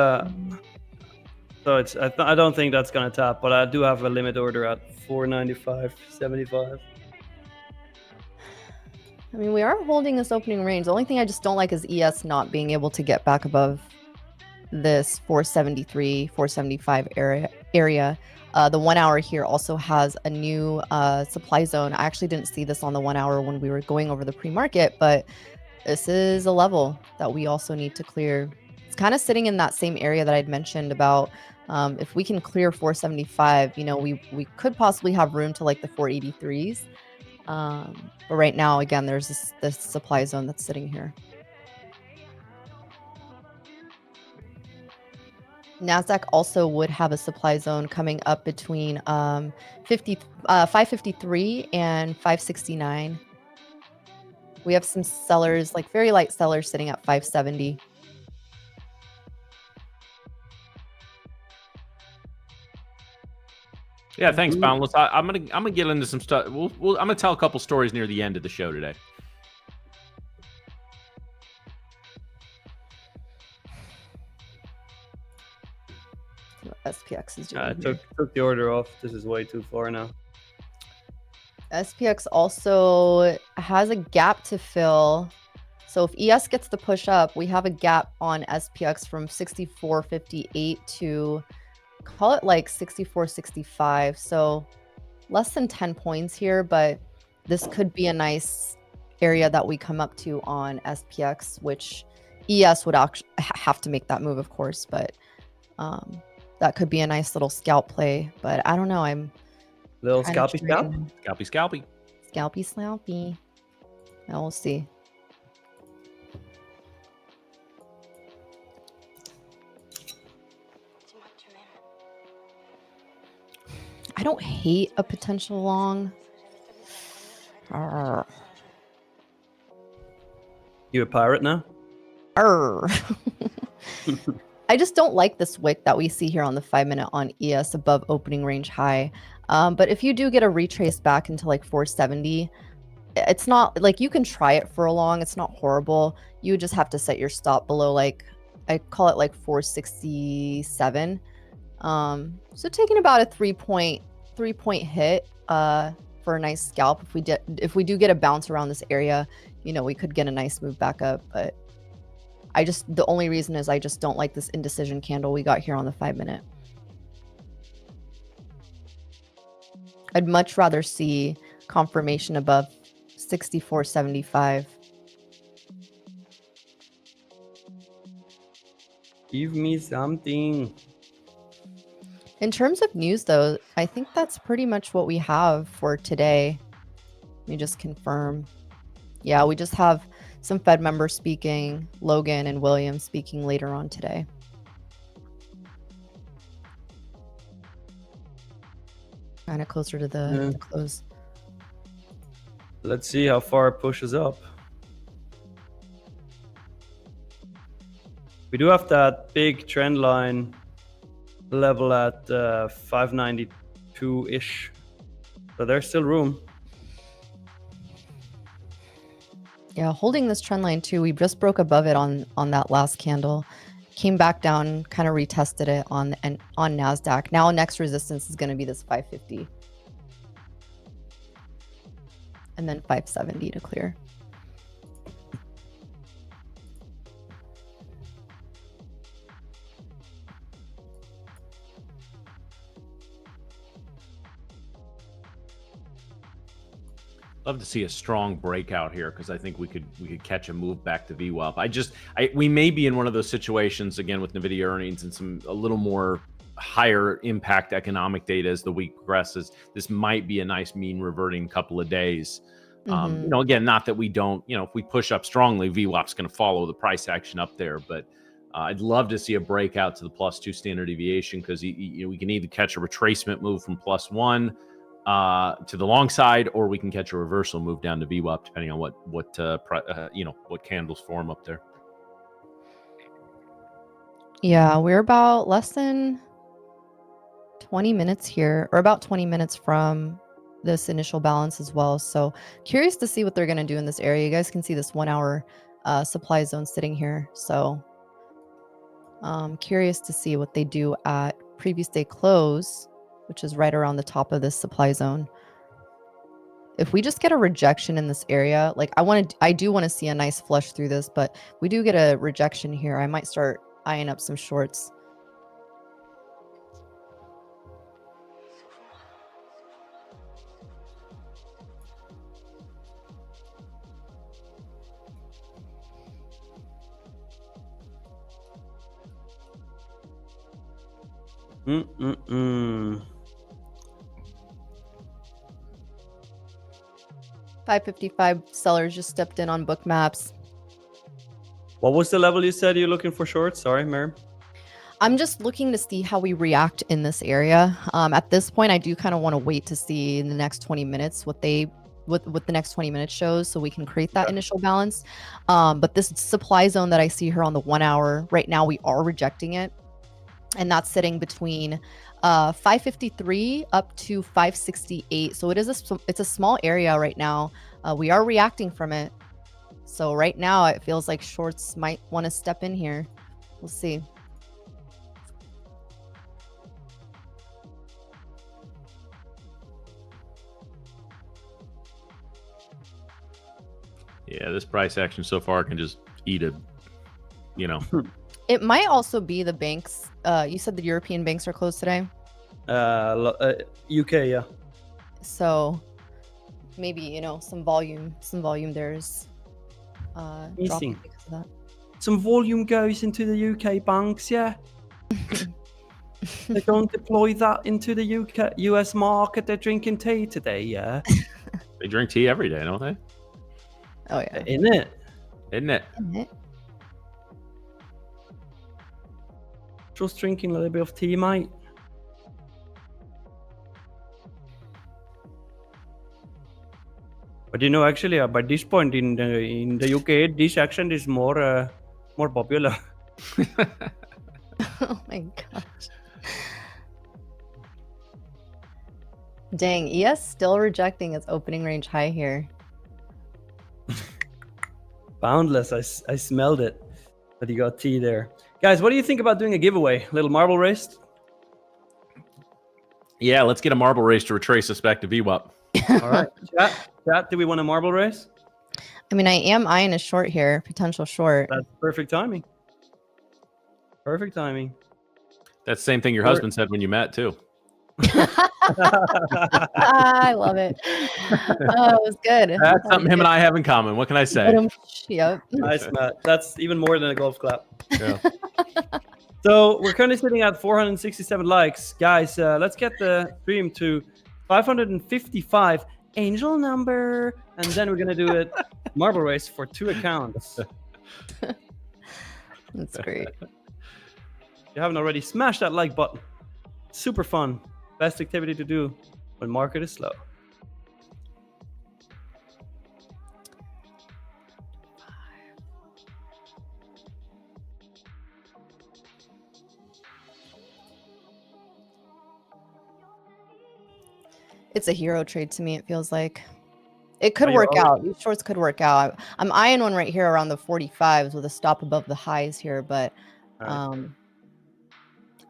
I don't think that's gonna tap, but I do have a limit order at 495.75. I mean, we are holding this opening range. The only thing I just don't like is ES not being able to get back above this 473, 475 area. The 1 hour here also has a new supply zone. I actually didn't see this on the 1 hour when we were going over the pre-market, but this is a level that we also need to clear. It's kind of sitting in that same area that I'd mentioned about if we can clear 475, we could possibly have room to like the 483s. But right now, again, there's this supply zone that's sitting here. Nasdaq also would have a supply zone coming up between 553 and 569. We have some sellers, like very light sellers, sitting at 570. Yeah, thanks, Boundless. I'm gonna get into some stuff. I'm gonna tell a couple stories near the end of the show today. SPX is doing. I took the order off. This is way too far now. SPX also has a gap to fill. So if ES gets the push up, we have a gap on SPX from 64.58 to call it like 64.65. So less than 10 points here, but this could be a nice area that we come up to on SPX, which ES would actually have to make that move, of course, but that could be a nice little scalp play. But I don't know. I'm little scalpy. Now we'll see. I don't hate a potential long. Arr. You a pirate now? Arr. I just don't like this wick that we see here on the 5-minute on ES above opening range high. But if you do get a retrace back into like 470, it's not like you can try it for a long. It's not horrible. You just have to set your stop below, like I call it like 467. So taking about a 3-point hit for a nice scalp. If we do get a bounce around this area, we could get a nice move back up. But the only reason is I just don't like this indecision candle we got here on the 5-minute. I'd much rather see confirmation above 64.75. Give me something. In terms of news, though, I think that's pretty much what we have for today. Let me just confirm. Yeah, we just have some Fed members speaking, Logan and William speaking later on today. Kind of closer to the close. Let's see how far it pushes up. We do have that big trend line level at 592-ish. So there's still room. Yeah, holding this trend line too. We just broke above it on that last candle. Came back down, kind of retested it on Nasdaq. Now next resistance is going to be this 550. And then 570 to clear. Love to see a strong breakout here because I think we could catch a move back to VWAP. We may be in one of those situations again with NVIDIA earnings and a little more higher impact economic data as the week progresses. This might be a nice mean reverting couple of days. Again, not that we don't, if we push up strongly, VWAP's going to follow the price action up there. But I'd love to see a breakout to the +2 standard deviation because we can either catch a retracement move from +1 to the long side, or we can catch a reversal move down to VWAP depending on what candles form up there. Yeah, we're about less than 20 minutes here, or about 20 minutes from this initial balance as well. So curious to see what they're going to do in this area. You guys can see this 1 hour supply zone sitting here. So curious to see what they do at previous day close, which is right around the top of this supply zone. If we just get a rejection in this area, like I do want to see a nice flush through this, but we do get a rejection here, I might start eyeing up some shorts. Mm-mm-mm. 555 sellers just stepped in on book maps. What was the level you said you're looking for shorts? Sorry, Mary. I'm just looking to see how we react in this area. At this point, I do kind of want to wait to see in the next 20 minutes what the next 20 minutes shows so we can create that initial balance. But this supply zone that I see here on the 1 hour, right now we are rejecting it. And that's sitting between 553 up to 568. So it's a small area right now. We are reacting from it. So right now it feels like shorts might want to step in here. We'll see. Yeah, this price action so far can just eat a, It might also be the banks. You said the European banks are closed today. UK, yeah. So maybe some volume there's dropping because of that. Some volume goes into the UK banks, yeah. They don't deploy that into the US market. They're drinking tea today, yeah. They drink tea every day, don't they? Oh yeah, Isn't it? Isn't it? Just drinking a little bit of tea, mate. But actually, by this point in the UK, this action is more popular. Oh my gosh. Dang, ES still rejecting its opening range high here. Boundless, I smelled it. But you got tea there. Guys, what do you think about doing a giveaway? A little marble race? Yeah, let's get a marble race to retrace us back to VWAP. All right. Chat, do we want a marble race? I mean, I am eyeing a short here, potential short. That's perfect timing. Perfect timing. That's the same thing your husband said when you met, too. I love it. Oh, it was good. That's something him and I have in common. What can I say? Yep. Nice, Matt. That's even more than a golf clap. Yeah. So we're currently sitting at 467 likes. Guys, let's get the stream to 555 angel number. And then we're going to do it Marble race for 2 accounts. That's great. If you haven't already, smash that like button. Super fun. Best activity to do when market is slow. It's a hero trade to me, it feels like. It could Oh, work you're out. These shorts could work out. I'm eyeing one right here around the 45s with a stop above the highs here, but Right.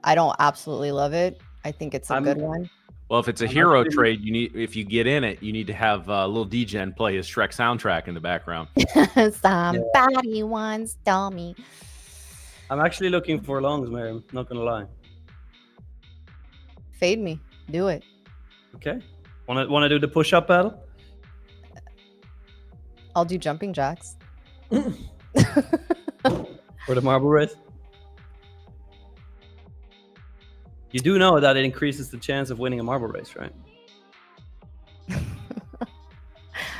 I don't absolutely love it. I think it's a good one. Well, if it's a hero trade, you need, if you get in it, you need to have little D-Gen play his Shrek soundtrack in the background. Somebody once told me. I'm actually looking for longs, Miriam. Not gonna lie. Fade me. Do it. Okay. Wanna do the push-up battle? I'll do jumping jacks. For the marble race? You do know that it increases the chance of winning a marble race, right?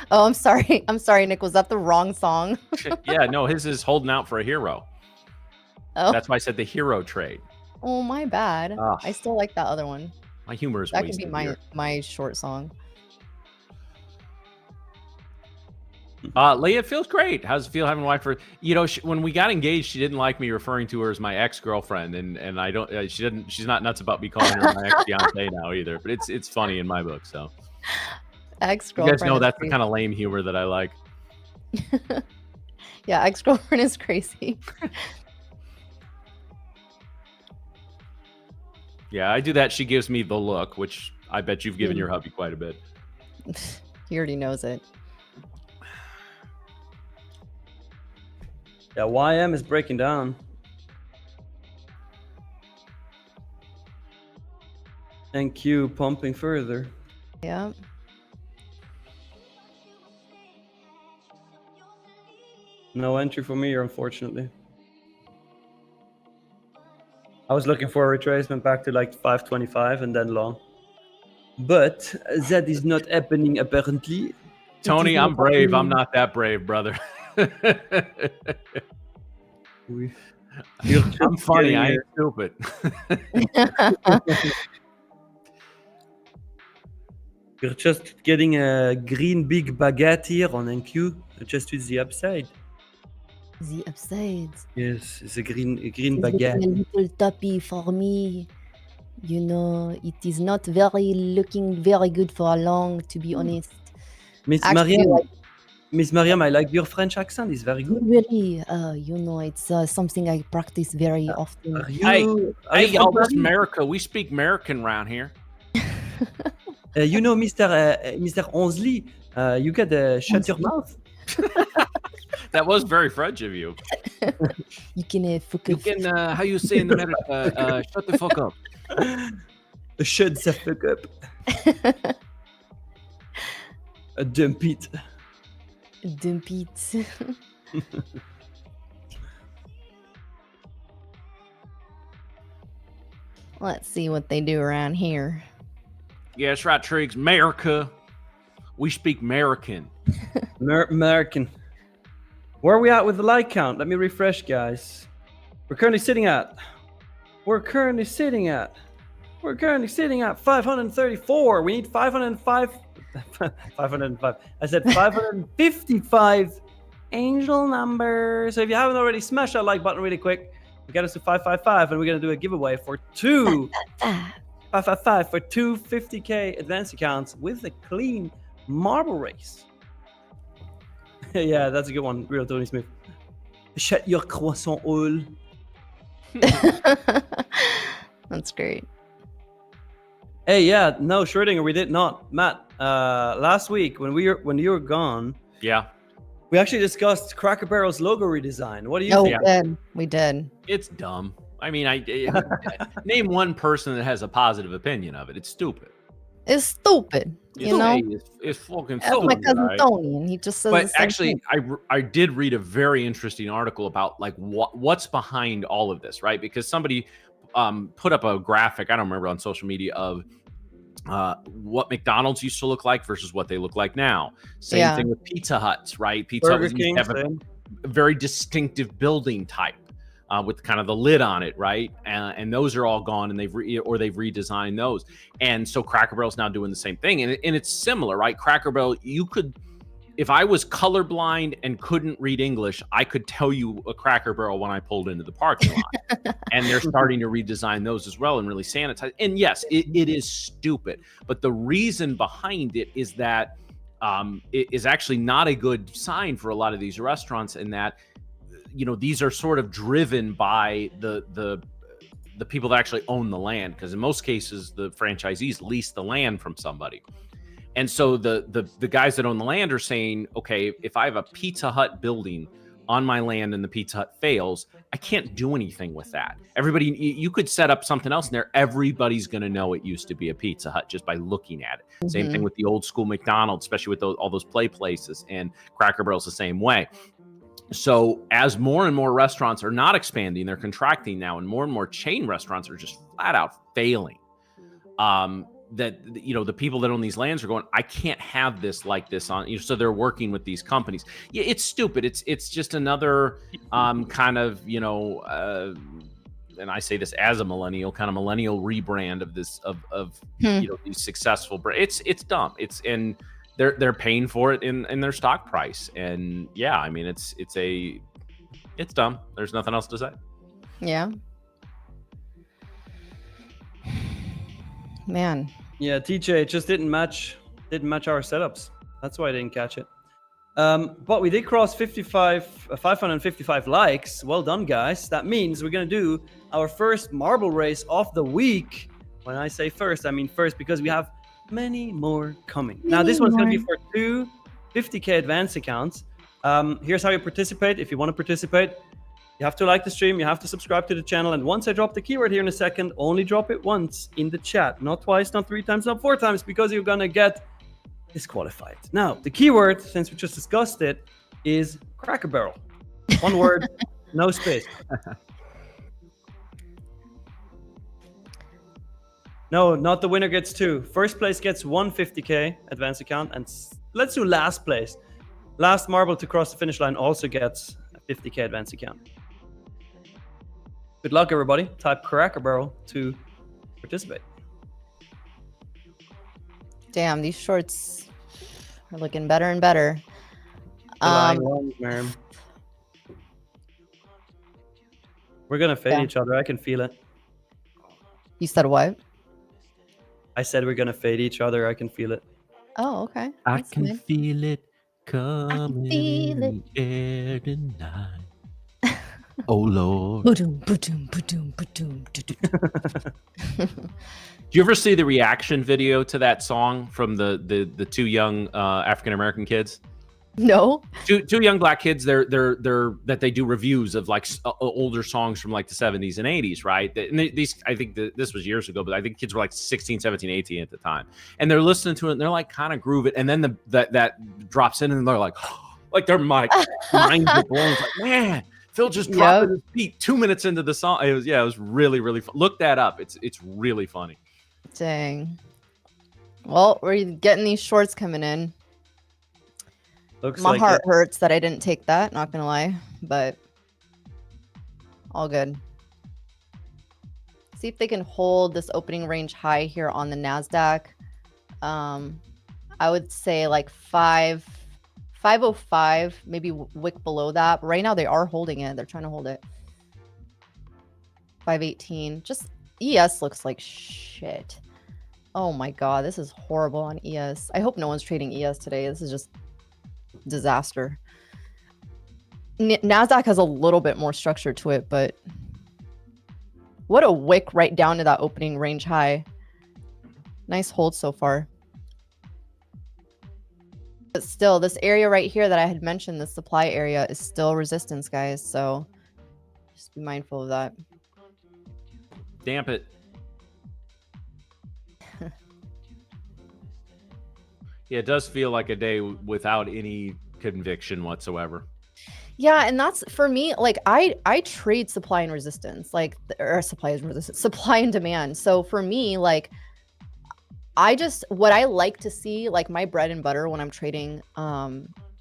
Oh, I'm sorry. I'm sorry, Nick. Was that the wrong song? Yeah, no, his is holding out for a hero. Oh, That's why I said the hero trade. oh, my bad. Ah. I still like that other one. My humor is That could wasted be here. my short song. Leah, it feels great. How's it feel having a wife? For when we got engaged, she didn't like me referring to her as my ex-girlfriend, and I don't. She's not nuts about me calling her my ex-fiance now either. But it's funny in my book. So you Ex-girlfriend. guys know is that's the crazy. kind of lame humor that I like. Yeah, ex-girlfriend is crazy. Yeah, I do that. She gives me the look, which I bet you've given your hubby quite a bit. He already knows it. Yeah, YM is breaking down. And Q pumping further. Yeah. No entry for me here, unfortunately. I was looking for a retracement back to like 525 and then long. But that is not happening apparently. Tony, I'm brave. I'm not that brave, brother. I'm funny. I ain't stupid. You're just getting a green big baguette here on NQ, just with the upside. The upside. Yes, it's a green It's baguette. looking a little toppy for me. You know, it is not looking very good for long, to be honest. Miss Actually, Mariam, like, Miss Mariam, I like your French accent. It's very good. really, you know, it's something I practice very often. Are Hey, you, are Hey, you y'all, from this Paris? America. We speak American around here. You know, Mr. Onsley, you gotta shut your mouth. That was very French of you. You can fuck You up. can, how you say in America, shut the fuck up. Shut the fuck up. Dump it. Dump it. Let's see what they do around here. Yeah, that's right, Triggs. America. We speak American. American. Where are we at with the like count? Let me refresh, guys. We're currently sitting at 534. We need 505. 505. I said 555 angel number. So if you haven't already, smash that like button really quick. Get us to 555, and we're gonna do a giveaway for two 555 for two 50K advanced accounts with a clean marble race. Yeah, that's a good one. Real Tony Smith. Shut your croissant hole. That's great. Hey, yeah, no, Schrödinger, we did not. Matt, last week when you were gone, Yeah, we actually discussed Cracker Barrel's logo redesign. What do you Oh, think? we did. We did. it's dumb. I mean, name one person that has a positive opinion of it. It's stupid. It's stupid. You know? It's fucking That's my stupid. cousin right? Tony, and he just says. But the same actually, thing. I did read a very interesting article about like what's behind all of this, right? Because somebody put up a graphic, I don't remember, on social media of what McDonald's used to look like versus what they look like now. Same thing with Pizza Huts, right? Pizza Hut have a very distinctive building type with kind of the lid on it, right? And those are all gone, and they've redesigned those. And so Cracker Barrel's now doing the same thing, and it's similar, right? Cracker Barrel, you could, if I was colorblind and couldn't read English, I could tell you a Cracker Barrel when I pulled into the parking lot. And they're starting to redesign those as well and really sanitize. And yes, it is stupid. But the reason behind it is that it is actually not a good sign for a lot of these restaurants, in that, you know, these are sort of driven by the people that actually own the land, because in most cases the franchisees lease the land from somebody. And so the guys that own the land are saying, okay, if I have a Pizza Hut building on my land and the Pizza Hut fails, I can't do anything with that. Everybody, you could set up something else in there. Everybody's going to know it used to be a Pizza Hut just by looking at it. Same thing with the old school McDonald's, especially with all those play places, and Cracker Barrel's the same way. So as more and more restaurants are not expanding, they're contracting now, and more chain restaurants are just flat out failing. That, you know, the people that own these lands are going, I can't have this like this on, you know, so they're working with these companies. Yeah, it's stupid. It's just another kind of, you know, and I say this as a millennial, kind of millennial rebrand of this of you know, these successful brands. It's dumb. And they're paying for it in their stock price. And yeah, I mean, it's dumb. There's nothing else to say. Yeah. Man. Yeah, TJ, it just didn't match our setups. That's why I didn't catch it. But we did cross 555 likes. Well done, guys. That means we're gonna do our first marble race of the week. When I say first, I mean first, because we have many more coming. Now, this one's gonna be for 2 50K advance accounts. Here's how you participate. If you want to participate, you have to like the stream, you have to subscribe to the channel, and once I drop the keyword here in a second, only drop it once in the chat. Not twice, not 3 times, not 4 times, because you're gonna get disqualified. Now, the keyword, since we just discussed it, is Cracker Barrel. One word, no space. No, not the winner gets 2. First place gets 1 50K advance account, and let's do last place. Last marble to cross the finish line also gets a 50K advance account. Good luck, everybody. Type Cracker Barrel to participate. Damn, these shorts are looking better and better. We're gonna fade each other. I can feel it. You said what? I said we're gonna fade each other. I can feel it. Oh, okay. I can feel it coming in the air tonight. Oh Lord. Ba-doom, ba-doom, ba-doom, ba-doom, Do you ever see the reaction video to that song from the 2 young African American kids? No. Two young black kids. They're that they do reviews of like older songs from like the 70s and 80s, right? And these, I think this was years ago, but I think kids were like 16, 17, 18 at the time, and they're listening to it and they're like kind of groove it, and then that drops in and they're like their mind are blown. It's like, man, Phil just dropped his beat 2 minutes into the song. It was really, really fun. Look that up. It's really funny. Dang. Well, we're getting these shorts coming in. My heart hurts that I didn't take that, not gonna lie, but all good. See if they can hold this opening range high here on the Nasdaq. I would say like 505, maybe wick below that. But right now they are holding it. They're trying to hold it. 518. Just ES looks like shit. Oh my god, this is horrible on ES. I hope no one's trading ES today. This is just disaster. Nasdaq has a little bit more structure to it, but what a wick right down to that opening range high. Nice hold so far. But still, this area right here that I had mentioned, the supply area, is still resistance, guys. So just be mindful of that. Damp it. Yeah, it does feel like a day without any conviction whatsoever. Yeah, and that's for me, like I trade supply and resistance, like, or supply and resistance, supply and demand. So for me, like what I like to see, like my bread and butter when I'm trading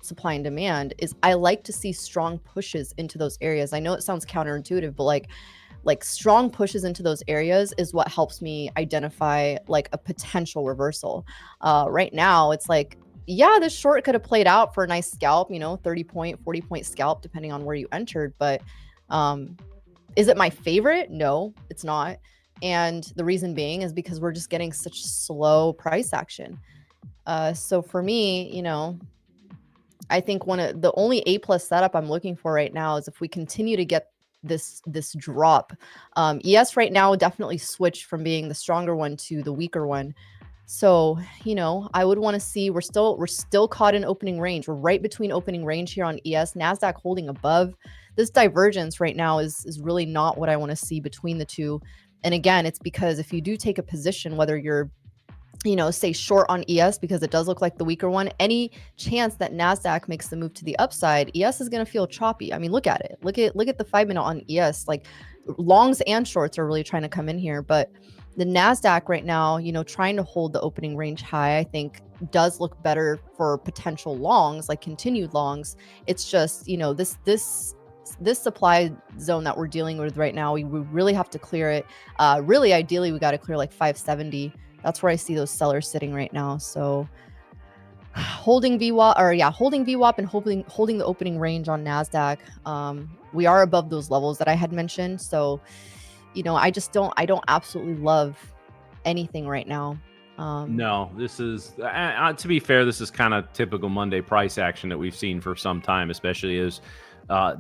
supply and demand, is I like to see strong pushes into those areas. I know it sounds counterintuitive, but like strong pushes into those areas is what helps me identify like a potential reversal. Right now, it's like, yeah, this short could have played out for a nice scalp, 30 point, 40 point scalp, depending on where you entered. But is it my favorite? No, it's not. And the reason being is because we're just getting such slow price action. So for me, I think the only A+ setup I'm looking for right now is if we continue to get this drop. ES right now definitely switched from being the stronger one to the weaker one. So, I would want to see, we're still caught in opening range. We're right between opening range here on ES, Nasdaq holding above. This divergence right now is really not what I want to see between the two. And again, it's because if you do take a position, whether you're, say short on ES because it does look like the weaker one, any chance that Nasdaq makes the move to the upside, ES is going to feel choppy. I mean, look at it. Look at the 5 minute on ES. Like longs and shorts are really trying to come in here, but the Nasdaq right now, trying to hold the opening range high, I think does look better for potential longs, like continued longs. It's just, this supply zone that we're dealing with right now, we really have to clear it. Really, ideally, we got to clear like 570. That's where I see those sellers sitting right now. So holding VWAP and holding the opening range on Nasdaq. We are above those levels that I had mentioned. So, I don't absolutely love anything right now. No, this is, to be fair, this is kind of typical Monday price action that we've seen for some time, especially as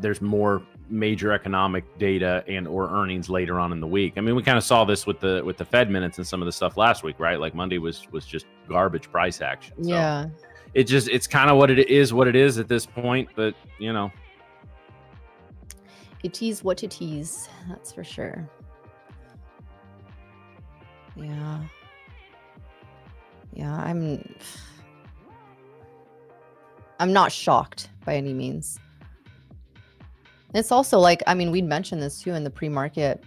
there's more major economic data and or earnings later on in the week. I mean, we kind of saw this with the Fed minutes and some of the stuff last week, right? Like Monday was just garbage price action. So yeah, it's kind of what it is at this point, but it is what it is. That's for sure. Yeah, I'm not shocked by any means. It's also like, I mean, we'd mentioned this too in the pre-market,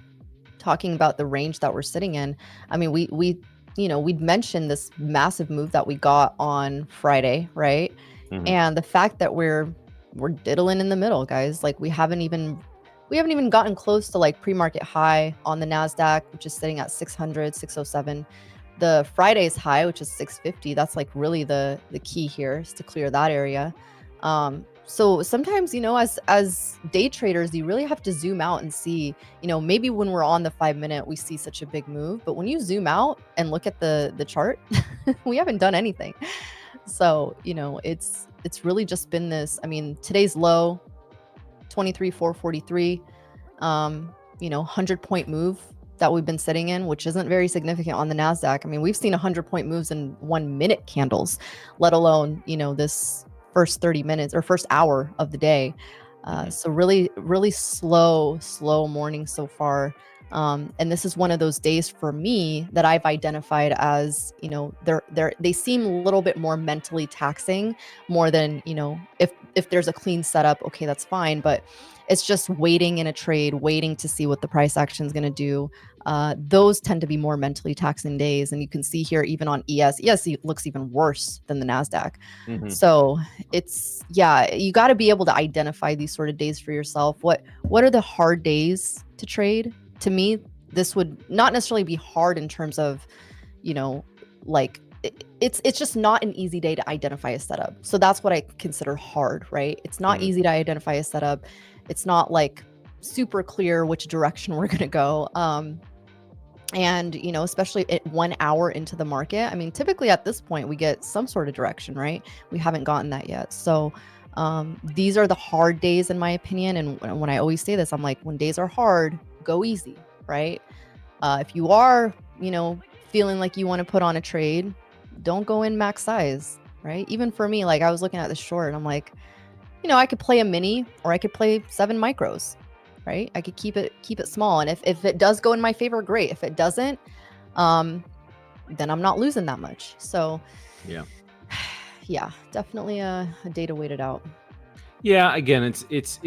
talking about the range that we're sitting in. I mean, we'd mentioned this massive move that we got on Friday, right? Mm-hmm. And the fact that we're diddling in the middle, guys. Like we haven't even gotten close to like pre-market high on the Nasdaq, which is sitting at 600, 607. The Friday's high, which is 650. That's like really the key here, is to clear that area. So sometimes, as day traders, you really have to zoom out and see, maybe when we're on the 5 minute, we see such a big move, but when you zoom out and look at the chart, we haven't done anything. So, it's really just been this, I mean, today's low, 23,443, 100-point move that we've been sitting in, which isn't very significant on the Nasdaq. I mean, we've seen 100-point moves in 1 minute candles, let alone, this first 30 minutes or first hour of the day. So really, really slow morning so far. And this is one of those days for me that I've identified as, they seem a little bit more mentally taxing, more than, if there's a clean setup, okay, that's fine. But it's just waiting in a trade, waiting to see what the price action is going to do. Those tend to be more mentally taxing days. And you can see here, even on ES looks even worse than the Nasdaq. Mm-hmm. So you got to be able to identify these sort of days for yourself. What are the hard days to trade? To me, this would not necessarily be hard in terms of, it's just not an easy day to identify a setup. So that's what I consider hard, right? It's not easy to identify a setup. It's not like super clear which direction we're going to go. And, especially at 1 hour into the market, I mean, typically at this point, we get some sort of direction, right? We haven't gotten that yet. So these are the hard days, in my opinion. And when I always say this, I'm like, when days are hard, go easy, right? If you are, feeling like you want to put on a trade, don't go in max size, right? Even for me, like I was looking at the short and I'm like, I could play a mini or I could play 7 micros, right? I could keep it small. And if it does go in my favor, great. If it doesn't, then I'm not losing that much. So yeah, definitely a day to wait it out. Yeah, again, it's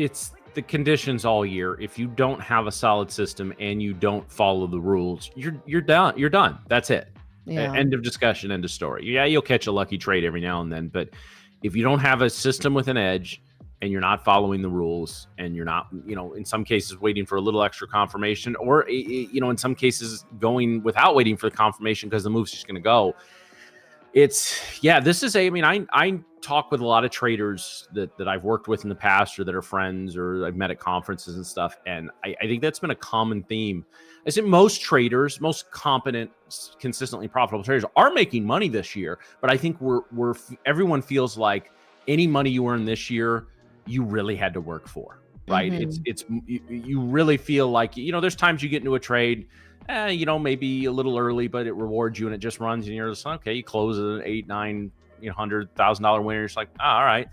the conditions all year. If you don't have a solid system and you don't follow the rules, you're done. That's it. Yeah. End of discussion, end of story. Yeah, you'll catch a lucky trade every now and then, but if you don't have a system with an edge and you're not following the rules and you're not, in some cases waiting for a little extra confirmation, or, in some cases going without waiting for the confirmation because the move's just going to go. I talk with a lot of traders that I've worked with in the past or that are friends or I've met at conferences and stuff. And I think that's been a common theme. I think most traders, most competent, consistently profitable traders are making money this year. But I think everyone feels like any money you earn this year, you really had to work for, right? You really feel like, there's times you get into a trade, maybe a little early, but it rewards you and it just runs and you're just okay. You close an $800,000, $100,000 winner. It's like, all right.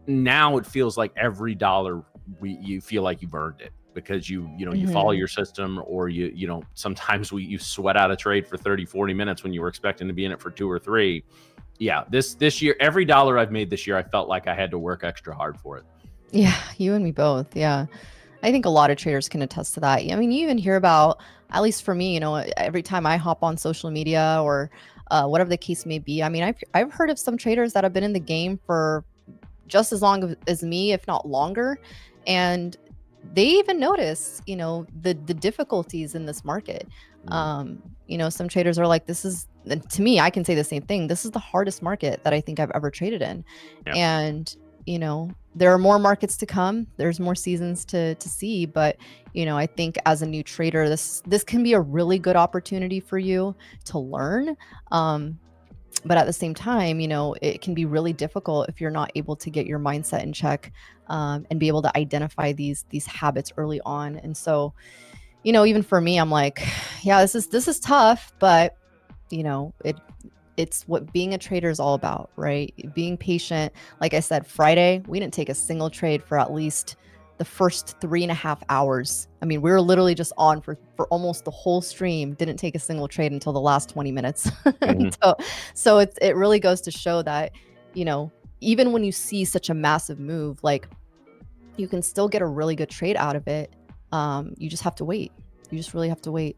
Now it feels like every dollar you feel like you've earned it because you follow your system, or sometimes you sweat out a trade for 30, 40 minutes when you were expecting to be in it for 2 or 3. Yeah. This year, every dollar I've made this year, I felt like I had to work extra hard for it. Yeah. You and me both. Yeah. I think a lot of traders can attest to that. I mean, you even hear about, at least for me, every time I hop on social media or whatever the case may be. I mean, I've heard of some traders that have been in the game for just as long as me, if not longer. And they even notice, the difficulties in this market. Some traders are like, to me, I can say the same thing. This is the hardest market that I think I've ever traded in. Yeah. And, there are more markets to come. There's more seasons to see. But, I think as a new trader, this can be a really good opportunity for you to learn. But at the same time, it can be really difficult if you're not able to get your mindset in check and be able to identify these habits early on. And so, even for me, I'm like, yeah, this is tough, but it's what being a trader is all about, right? Being patient. Like I said, Friday, we didn't take a single trade for at least the first 3.5 hours. I mean, we were literally just on for almost the whole stream, didn't take a single trade until the last 20 minutes. So it really goes to show that, even when you see such a massive move, like you can still get a really good trade out of it. You just have to wait. You just really have to wait.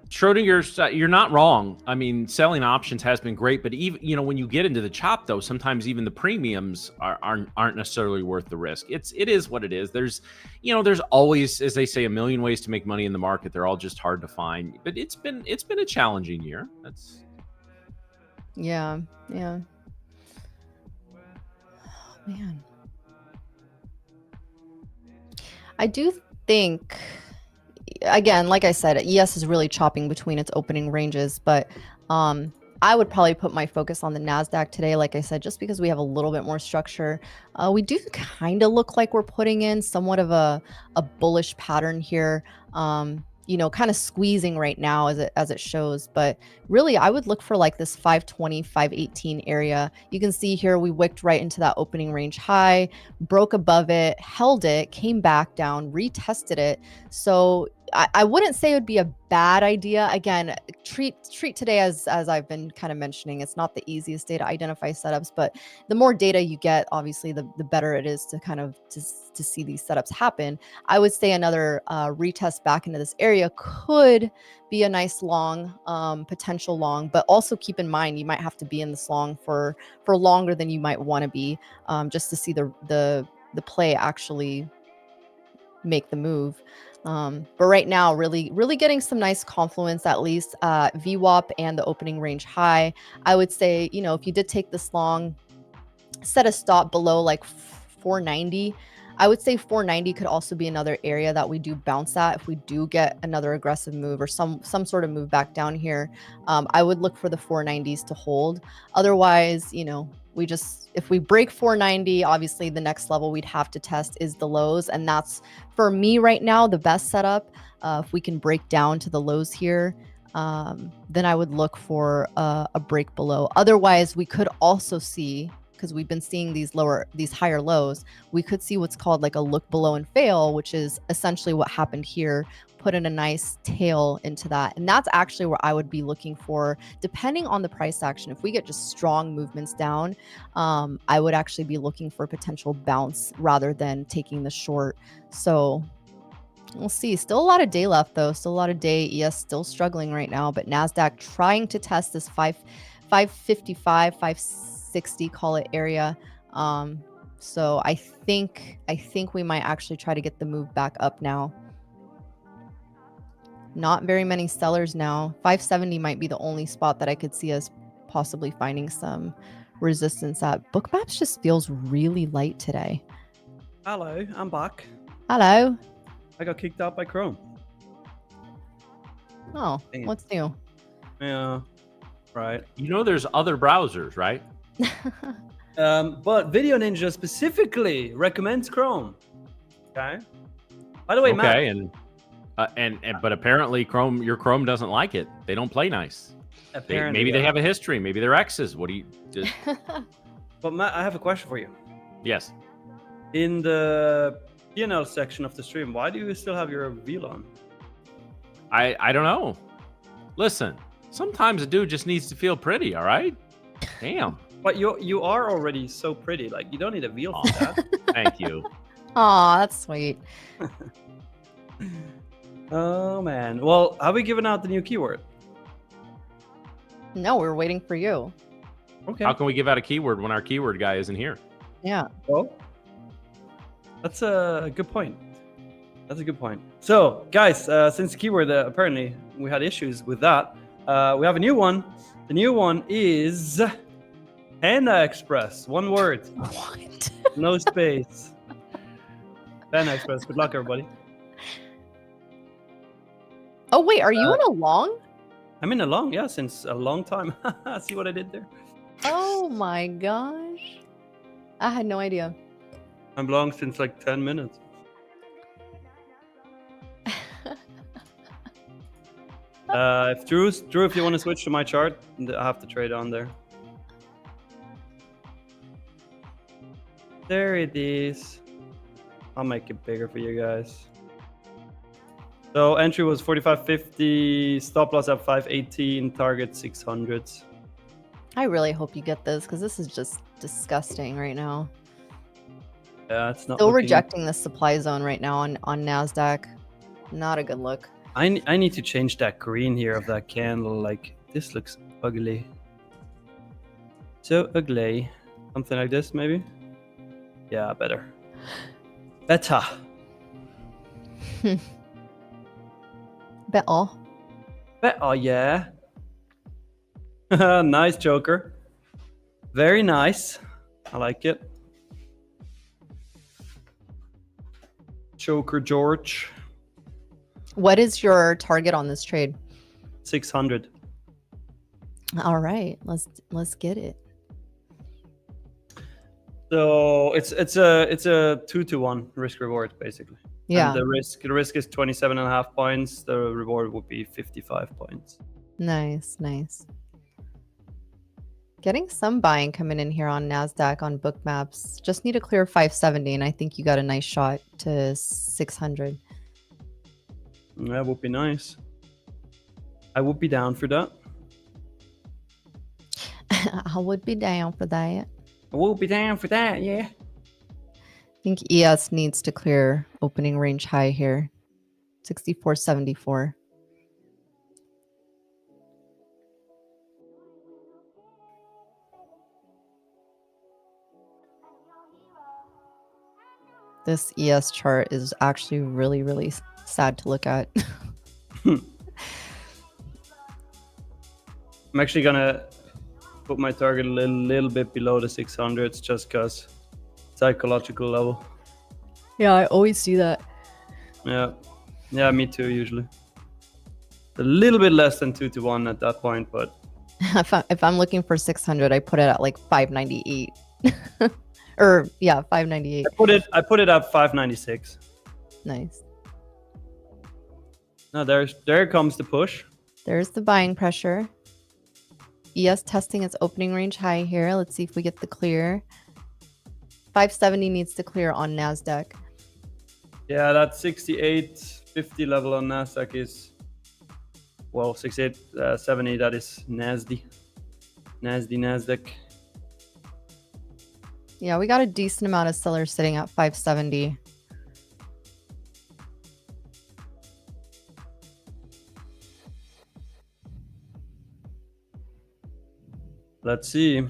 Schrodinger's, you're not wrong. I mean, selling options has been great, but even when you get into the chop, though, sometimes even the premiums aren't necessarily worth the risk. It is what it is. There's always, as they say, a million ways to make money in the market. They're all just hard to find. But it's been a challenging year. Yeah. Oh, man, I do think. Again, like I said, ES is really chopping between its opening ranges, but I would probably put my focus on the Nasdaq today. Like I said, just because we have a little bit more structure, we do kind of look like we're putting in somewhat of a bullish pattern here. Kind of squeezing right now as it shows, but really I would look for like this 520, 518 area. You can see here we wicked right into that opening range high, broke above it, held it, came back down, retested it. So I wouldn't say it would be a bad idea. Again, treat today as I've been kind of mentioning. It's not the easiest day to identify setups, but the more data you get, obviously, the better it is to kind of to see these setups happen. I would say another retest back into this area could be a nice long, potential long, but also keep in mind you might have to be in this long for longer than you might want to be, just to see the play actually make the move. But right now, really getting some nice confluence, at least VWAP and the opening range high. I would say, if you did take this long, set a stop below like 490. I would say 490 could also be another area that we do bounce at if we do get another aggressive move or some sort of move back down here. I would look for the 490s to hold. Otherwise, if we break 490, obviously the next level we'd have to test is the lows. And that's, for me right now, the best setup. If we can break down to the lows here, then I would look for a break below. Otherwise, we could also see, because we've been seeing these higher lows, we could see what's called like a look below and fail, which is essentially what happened here. Put in a nice tail into that. And that's actually where I would be looking for, depending on the price action. If we get just strong movements down, I would actually be looking for a potential bounce rather than taking the short. So We'll see. Still a lot of day left, though. Still a lot of day. ES still struggling right now, but Nasdaq trying to test this 555, 560, call it area. So I think we might actually try to get the move back up now. Not very many sellers now. 570 might be the only spot that I could see us possibly finding some resistance at. Bookmaps just feels really light today. Hello, I'm back. Hello. I got kicked out by Chrome. Oh, what's new? Yeah, right. You know, there's other browsers, right? But Video Ninja specifically recommends Chrome. Okay. By the way, Matt. Okay, but apparently your Chrome doesn't like it. They don't play nice. Apparently, maybe they have a history. Maybe they're exes. What do you? Just... But Matt, I have a question for you. Yes. In the P&L section of the stream, why do you still have your wheel on? I don't know. Listen, sometimes a dude just needs to feel pretty. All right. Damn. But you are already so pretty. Like, you don't need a wheel for that. Thank you. Aw, that's sweet. Oh man. Well, have we given out the new keyword? No, we're waiting for you. Okay. How can we give out a keyword when our keyword guy isn't here? Yeah. Well, that's a good point. That's a good point. So, guys, since the keyword, apparently we had issues with that, we have a new one. The new one is Panda Express. One word. What? No space. Panda Express. Good luck, everybody. Oh, wait, are you on a long? I'm in a long, yeah, since a long time. See what I did there? Oh my gosh. I had no idea. I'm long since like 10 minutes. If Drew, if you want to switch to my chart, I have to trade on there. There it is. I'll make it bigger for you guys. So entry was 45.50, stop loss at 518, target 600. I really hope you get this because this is just disgusting right now. Yeah, it's not. Still rejecting the supply zone right now on Nasdaq. Not a good look. I need to change that green here of that candle. Like, this looks ugly. So ugly. Something like this, maybe? Yeah, better. Better. Better. Better, yeah. Nice Joker. Very nice. I like it. Joker George. What is your target on this trade? 600. All right, let's get it. So it's a 2-to-1 risk reward basically. Yeah. And the risk is 27.5 points. The reward would be 55 points. Nice. Getting some buying coming in here on Nasdaq on Bookmaps. Just need to clear 570, and I think you got a nice shot to 600. That would be nice. I would be down for that. I would be down for that. I will be down for that, yeah. I think ES needs to clear opening range high here. 64.74. This ES chart is actually really, really sad to look at. I'm actually gonna put my target a little bit below the 600s just because psychological level. Yeah, I always do that. Yeah, me too, usually. A little bit less than 2-to-1 at that point, but if I'm looking for 600, I put it at like 598. Or yeah, 598. I put it at 596. Nice. Now there comes the push. There's the buying pressure. ES testing its opening range high here. Let's see if we get the clear. 570 needs to clear on Nasdaq. Yeah, that 68.50 level on Nasdaq is, well, 68.70. That is nasty. Nasdaq. Yeah, we got a decent amount of sellers sitting at 570. Let's see.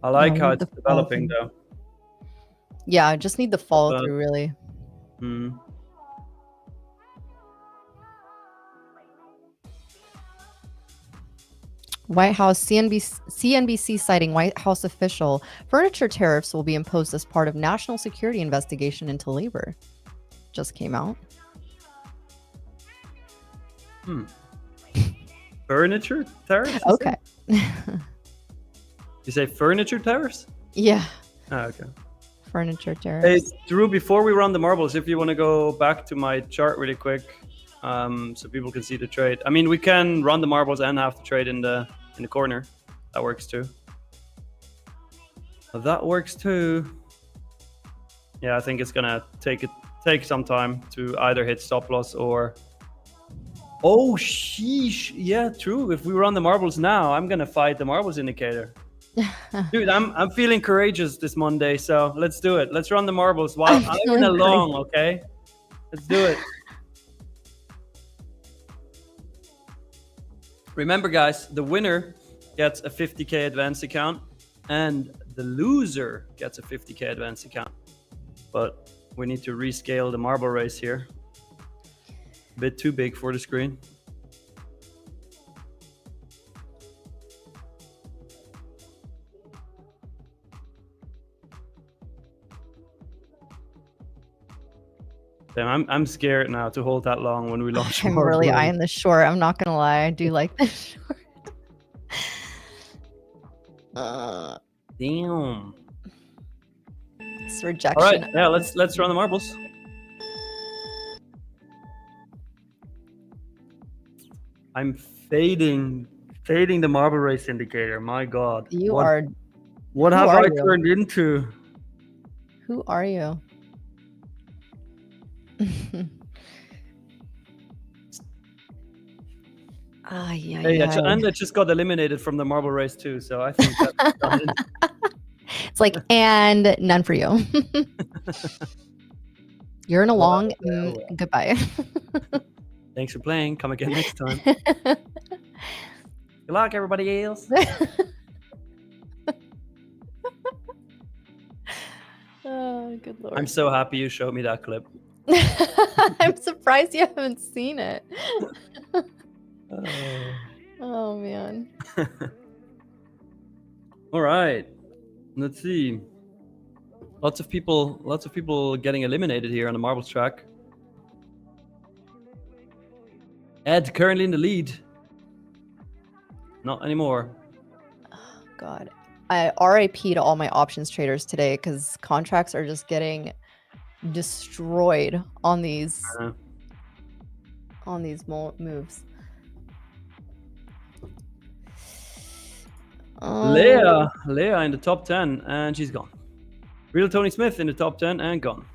I like how it's developing though. Yeah, I just need the follow through really. White House, CNBC citing White House official. Furniture tariffs will be imposed as part of national security investigation into labor. Just came out. Furniture tariffs? Okay. You say furniture tariffs? Yeah. Oh, okay. Furniture tariffs. Hey, Drew, before we run the marbles, if you want to go back to my chart really quick, so people can see the trade. I mean, we can run the marbles and have the trade in the corner. That works too. That works too. Yeah, I think it's gonna take some time to either hit stop loss or. Oh sheesh! Yeah, true. If we run the marbles now, I'm gonna fight the marbles indicator. Dude, I'm feeling courageous this Monday, so let's do it. Let's run the marbles while I'm in a long. Okay, let's do it. Remember, guys, the winner gets a 50K advance account and the loser gets a 50K advance account. But we need to rescale the marble race here. A bit too big for the screen. Damn, I'm scared now to hold that long when we launch. I'm really eyeing the short. I'm not gonna lie, I do like the short. Damn. It's rejection. All right, yeah, let's run the marbles. I'm fading the marble race indicator. My God. What have I turned into? Who are you? And I just got eliminated from the marble race too, so I think that's done. It's like, and none for you. You're in a long goodbye. Thanks for playing. Come again next time. Good luck, everybody else. Oh, good Lord. I'm so happy you showed me that clip. I'm surprised you haven't seen it. Oh man. All right. Let's see. Lots of people getting eliminated here on the marbles track. Ed currently in the lead. Not anymore. Oh, God. I RIP to all my options traders today because contracts are just getting destroyed on these moves. Leah in the top 10 and she's gone. Real Tony Smith in the top 10 and gone.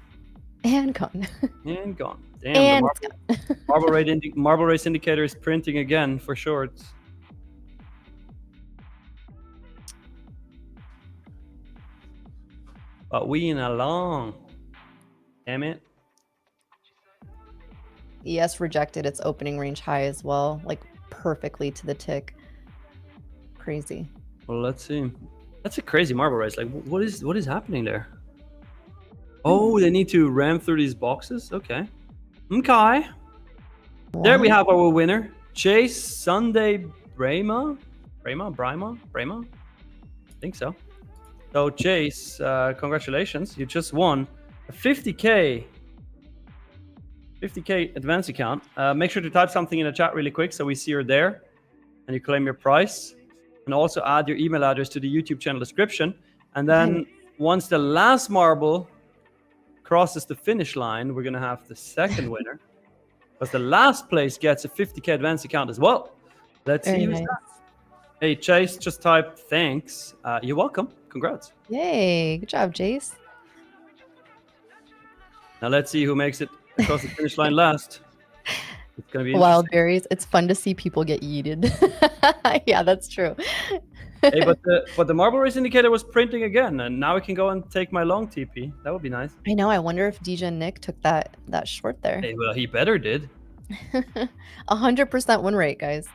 And gone. And gone. Damn, the marble race indicator is printing again for shorts. But we in a long. Damn it. ES rejected its opening range high as well, like perfectly to the tick. Crazy. Well, let's see. That's a crazy marble race. Like, what is happening there? Oh, they need to ram through these boxes. Okay. Okay. What? There we have our winner, Chase Sunday Brema. I think so. So Chase, congratulations! You just won a 50K advance account. Make sure to type something in the chat really quick so we see you're there, and you claim your price. And also add your email address to the YouTube channel description. And then once the last marble crosses the finish line, we're gonna have the second winner, because the last place gets a 50K advance account as well. Let's see who's that. Hey Chase, just type thanks. You're welcome. Congrats. Yay! Good job, Chase. Now let's see who makes it across the finish line last. It's gonna be wild berries. It's fun to see people get yeeted. Yeah, that's true. Hey, but the marble race indicator was printing again, and now I can go and take my long TP. That would be nice. I know. I wonder if DJ Nick took that short there. Hey, well, he better did. 100% win rate, guys.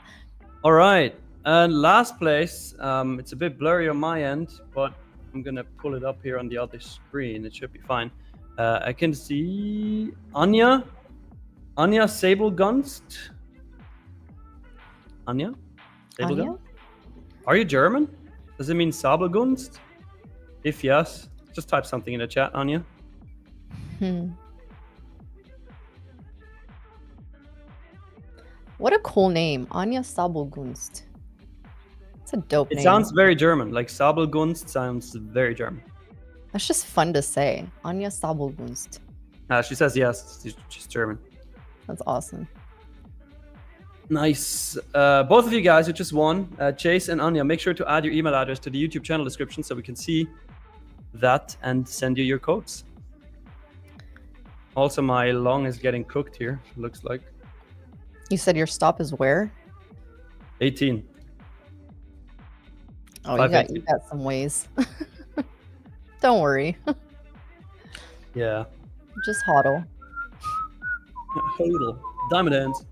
All right. And last place, it's a bit blurry on my end, but I'm gonna pull it up here on the other screen. It should be fine. I can see Anya Sabelgunst. Anya? Anya? Are you German? Does it mean Sabelgunst? If yes, just type something in the chat, Anya. What a cool name, Anya Sabelgunst. It's a dope name. It sounds very German. Like Sabelgunst sounds very German. That's just fun to say. Anya Sabelgunst. She says yes. She's German. That's awesome. Nice. Both of you guys who just won, Chase and Anya, make sure to add your email address to the YouTube channel description so we can see that and send you your codes. Also, my long is getting cooked here, looks like. You said your stop is where? 18. Oh, you got some ways. Don't worry. Yeah. Just hodl. Hodl. Diamond hands.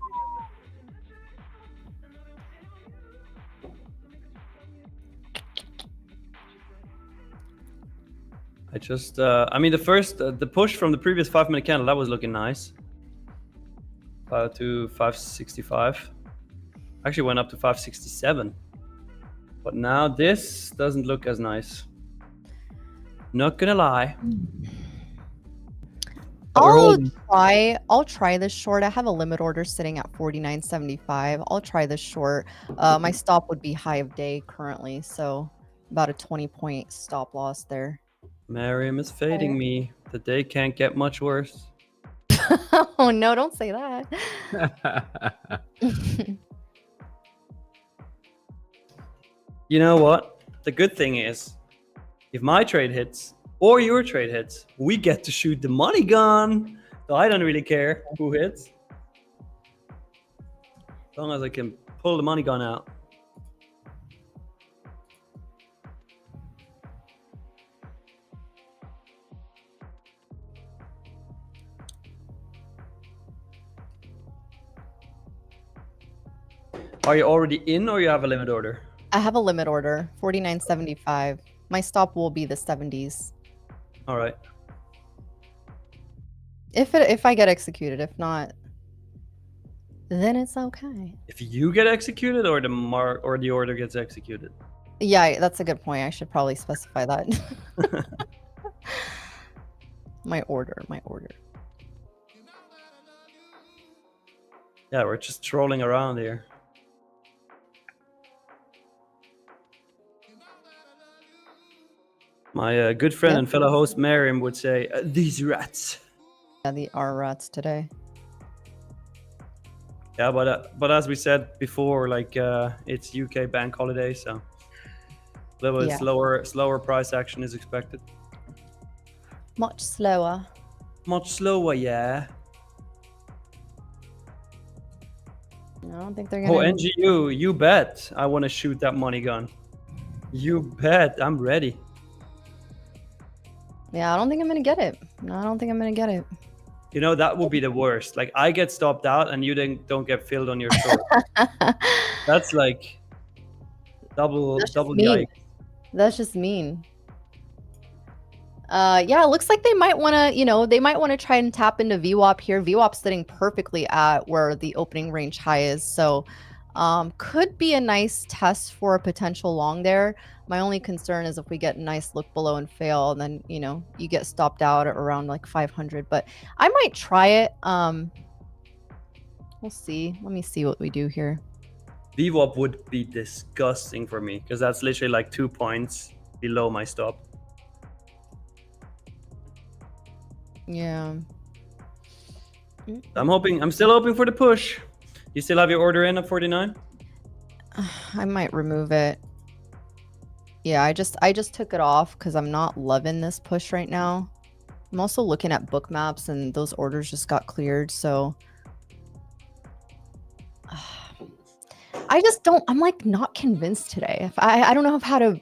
I mean, the push from the previous 5-minute candle, that was looking nice. To 565. Actually went up to 567. But now this doesn't look as nice. Not gonna lie. I'll try this short. I have a limit order sitting at 49.75. I'll try this short. My stop would be high of day currently, so about a 20-point stop loss there. Miriam is fading me. The day can't get much worse. Oh no, don't say that. You know what? The good thing is, if my trade hits or your trade hits, we get to shoot the money gun. So I don't really care who hits. As long as I can pull the money gun out. Are you already in or you have a limit order? I have a limit order, 49.75. My stop will be the 70s. All right. If I get executed, if not, then it's okay. If you get executed or the order gets executed? Yeah, that's a good point. I should probably specify that. My order. Yeah, we're just trolling around here. My good friend and fellow host Miriam would say, these rats. Yeah, the R rats today. Yeah, but as we said before, like it's UK bank holiday, so a little bit slower price action is expected. Much slower. Much slower, yeah. I don't think they're gonna. Oh, NGU, you bet. I want to shoot that money gun. You bet. I'm ready. Yeah, I don't think I'm gonna get it. No, I don't think I'm gonna get it. You know, that would be the worst. Like, I get stopped out and you don't get filled on your short. That's like double yikes. That's just mean. Yeah, it looks like they might want to, try and tap into VWAP here. VWAP's sitting perfectly at where the opening range high is. So could be a nice test for a potential long there. My only concern is if we get a nice look below and fail, and then, you get stopped out at around like 500. But I might try it. We'll see. Let me see what we do here. VWAP would be disgusting for me because that's literally like 2 points below my stop. Yeah. I'm still hoping for the push. You still have your order in at 49? I might remove it. Yeah, I just took it off because I'm not loving this push right now. I'm also looking at book maps and those orders just got cleared, so I'm like not convinced today. I don't know how to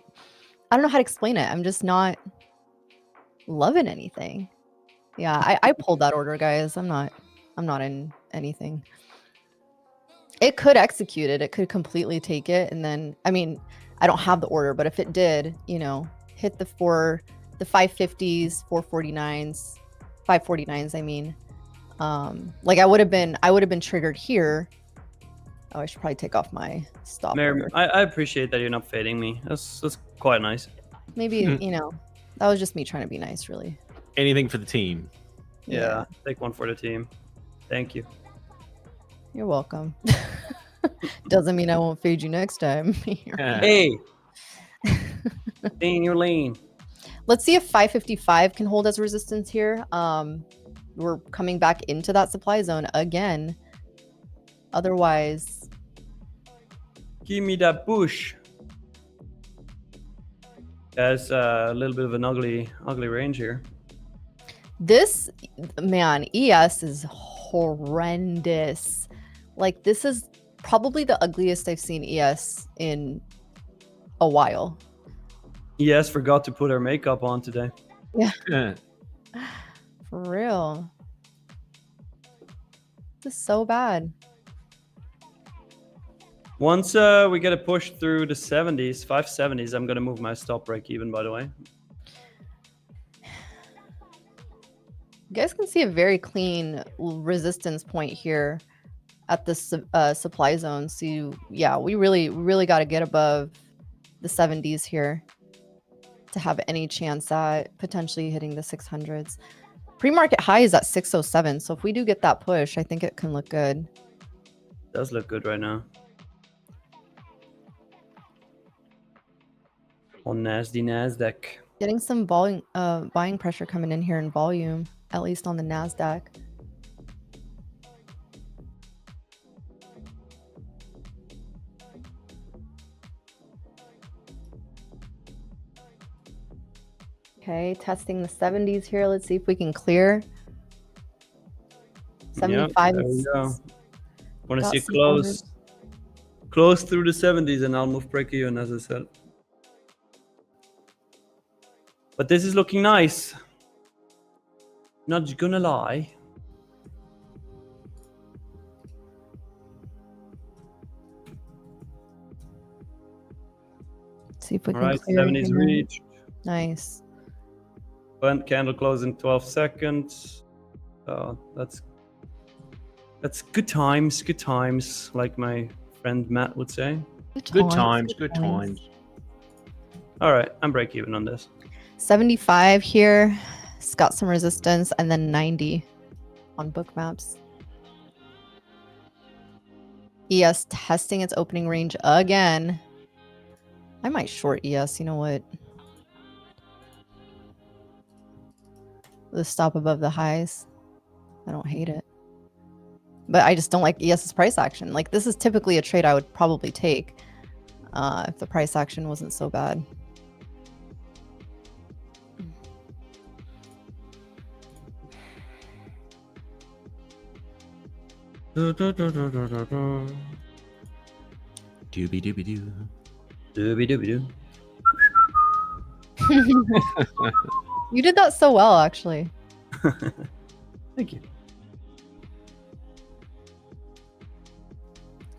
explain it. I'm just not loving anything. Yeah, I pulled that order, guys. I'm not in anything. It could execute it. It could completely take it. And then, I mean, I don't have the order, but if it did, you know, hit the 550s, 449s, 549s, I mean, like I would have been triggered here. Oh, I should probably take off my stop Mary, order. I appreciate that you're not fading me. That's quite nice. Maybe, you know, that was just me trying to be nice, really. Anything for the team. Yeah, take one for the team. Thank you. You're welcome. Doesn't mean I won't fade you next time. Hey, stay in your lane. Let's see if 555 can hold as resistance here. We're coming back into that supply zone again. Otherwise, give me that push. That's a little bit of an ugly range here. this, man, ES is horrendous. Like, this is probably the ugliest I've seen ES in a while. ES forgot to put her makeup on today. Yeah. For real. This is so bad. Once we get a push through the 70s, 570s, I'm going to move my stop break even, by the way. You guys can see a very clean resistance point here at this supply zone. So yeah, we really got to get above the 70s here to have any chance at potentially hitting the 600s. Pre-market high is at 607. So if we do get that push, I think it can look good. It does look good right now. On Nasdaq. Getting some volume, buying pressure coming in here in volume, at least on the Nasdaq. Okay, testing the 70s here. Let's see if we can clear. 75 there we go. Want to see it got close through the 70s, and I'll move break even, as I said. But this is looking nice. Not gonna lie. See if we can Alright, clear 70s here. reached. Nice. Candle close in 12 seconds. That's good times, like my friend Matt would say. Good times, good times. All right, I'm break even on this. 75 here. It's got some resistance, and then 90 on book maps. ES testing its opening range again. I might short ES. You know what? The stop above the highs. I don't hate it. But I just don't like ES's price action. Like, this is typically a trade I would probably take if the price action wasn't so bad. Doobie doobie doo. Doobie doobie doo. You did that so well, actually. Thank you.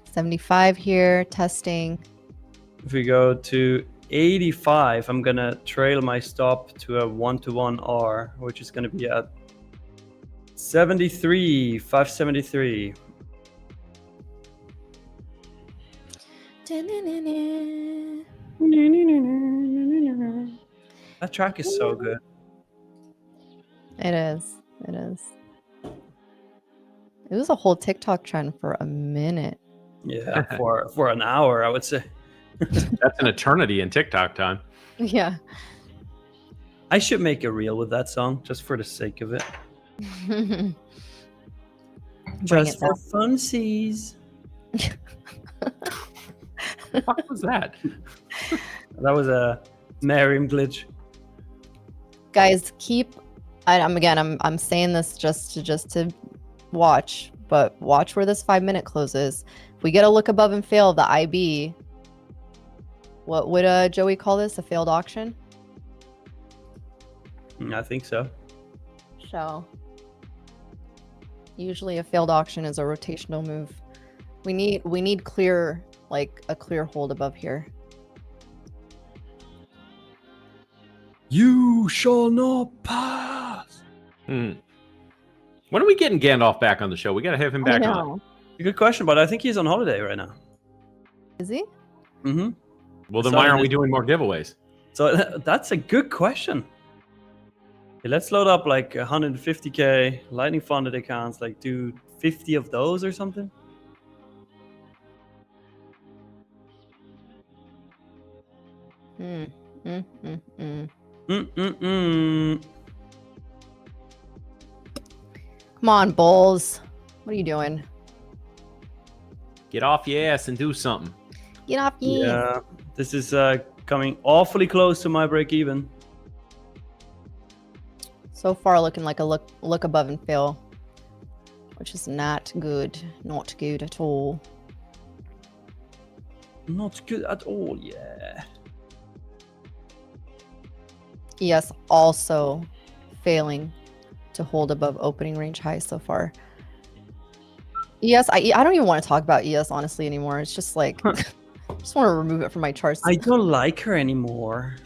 75 here, testing. If we go to 85, I'm gonna trail my stop to a 1-to-1 R, which is gonna be at 73, 573. That track is so good. It is. It is. It was a whole TikTok trend for a minute. Yeah, for an hour, I would say. That's an eternity in TikTok time. Yeah. I should make a reel with that song just for the sake of it. Just for funsies. What was that? That was a Merriam glitch. Guys, I'm saying this just to watch, but watch where this 5-minute closes. If we get a look above and fail the IB, what would Joey call this? A failed auction? I think so. So usually a failed auction is a rotational move. We need clear, like a clear hold above here. You shall not pass. When are we getting Gandalf back on the show? We got to have him back on. Good question, but I think he's on holiday right now. Is he? Mm-hmm. Well, then why aren't we doing more giveaways? So that's a good question. Okay, let's load up like 150K Lightning funded accounts, like do 50 of those or something. Come on, Bulls. What are you doing? Get off your ass and do something. Get off your ass. Yeah, this is coming awfully close to my break even. So far, looking like a look above and fail, which is not good. Not good at all. Not good at all, yeah. ES also failing to hold above opening range high so far. ES, I don't even want to talk about ES honestly anymore. It's just like, I just want to remove it from my charts. I don't like her anymore.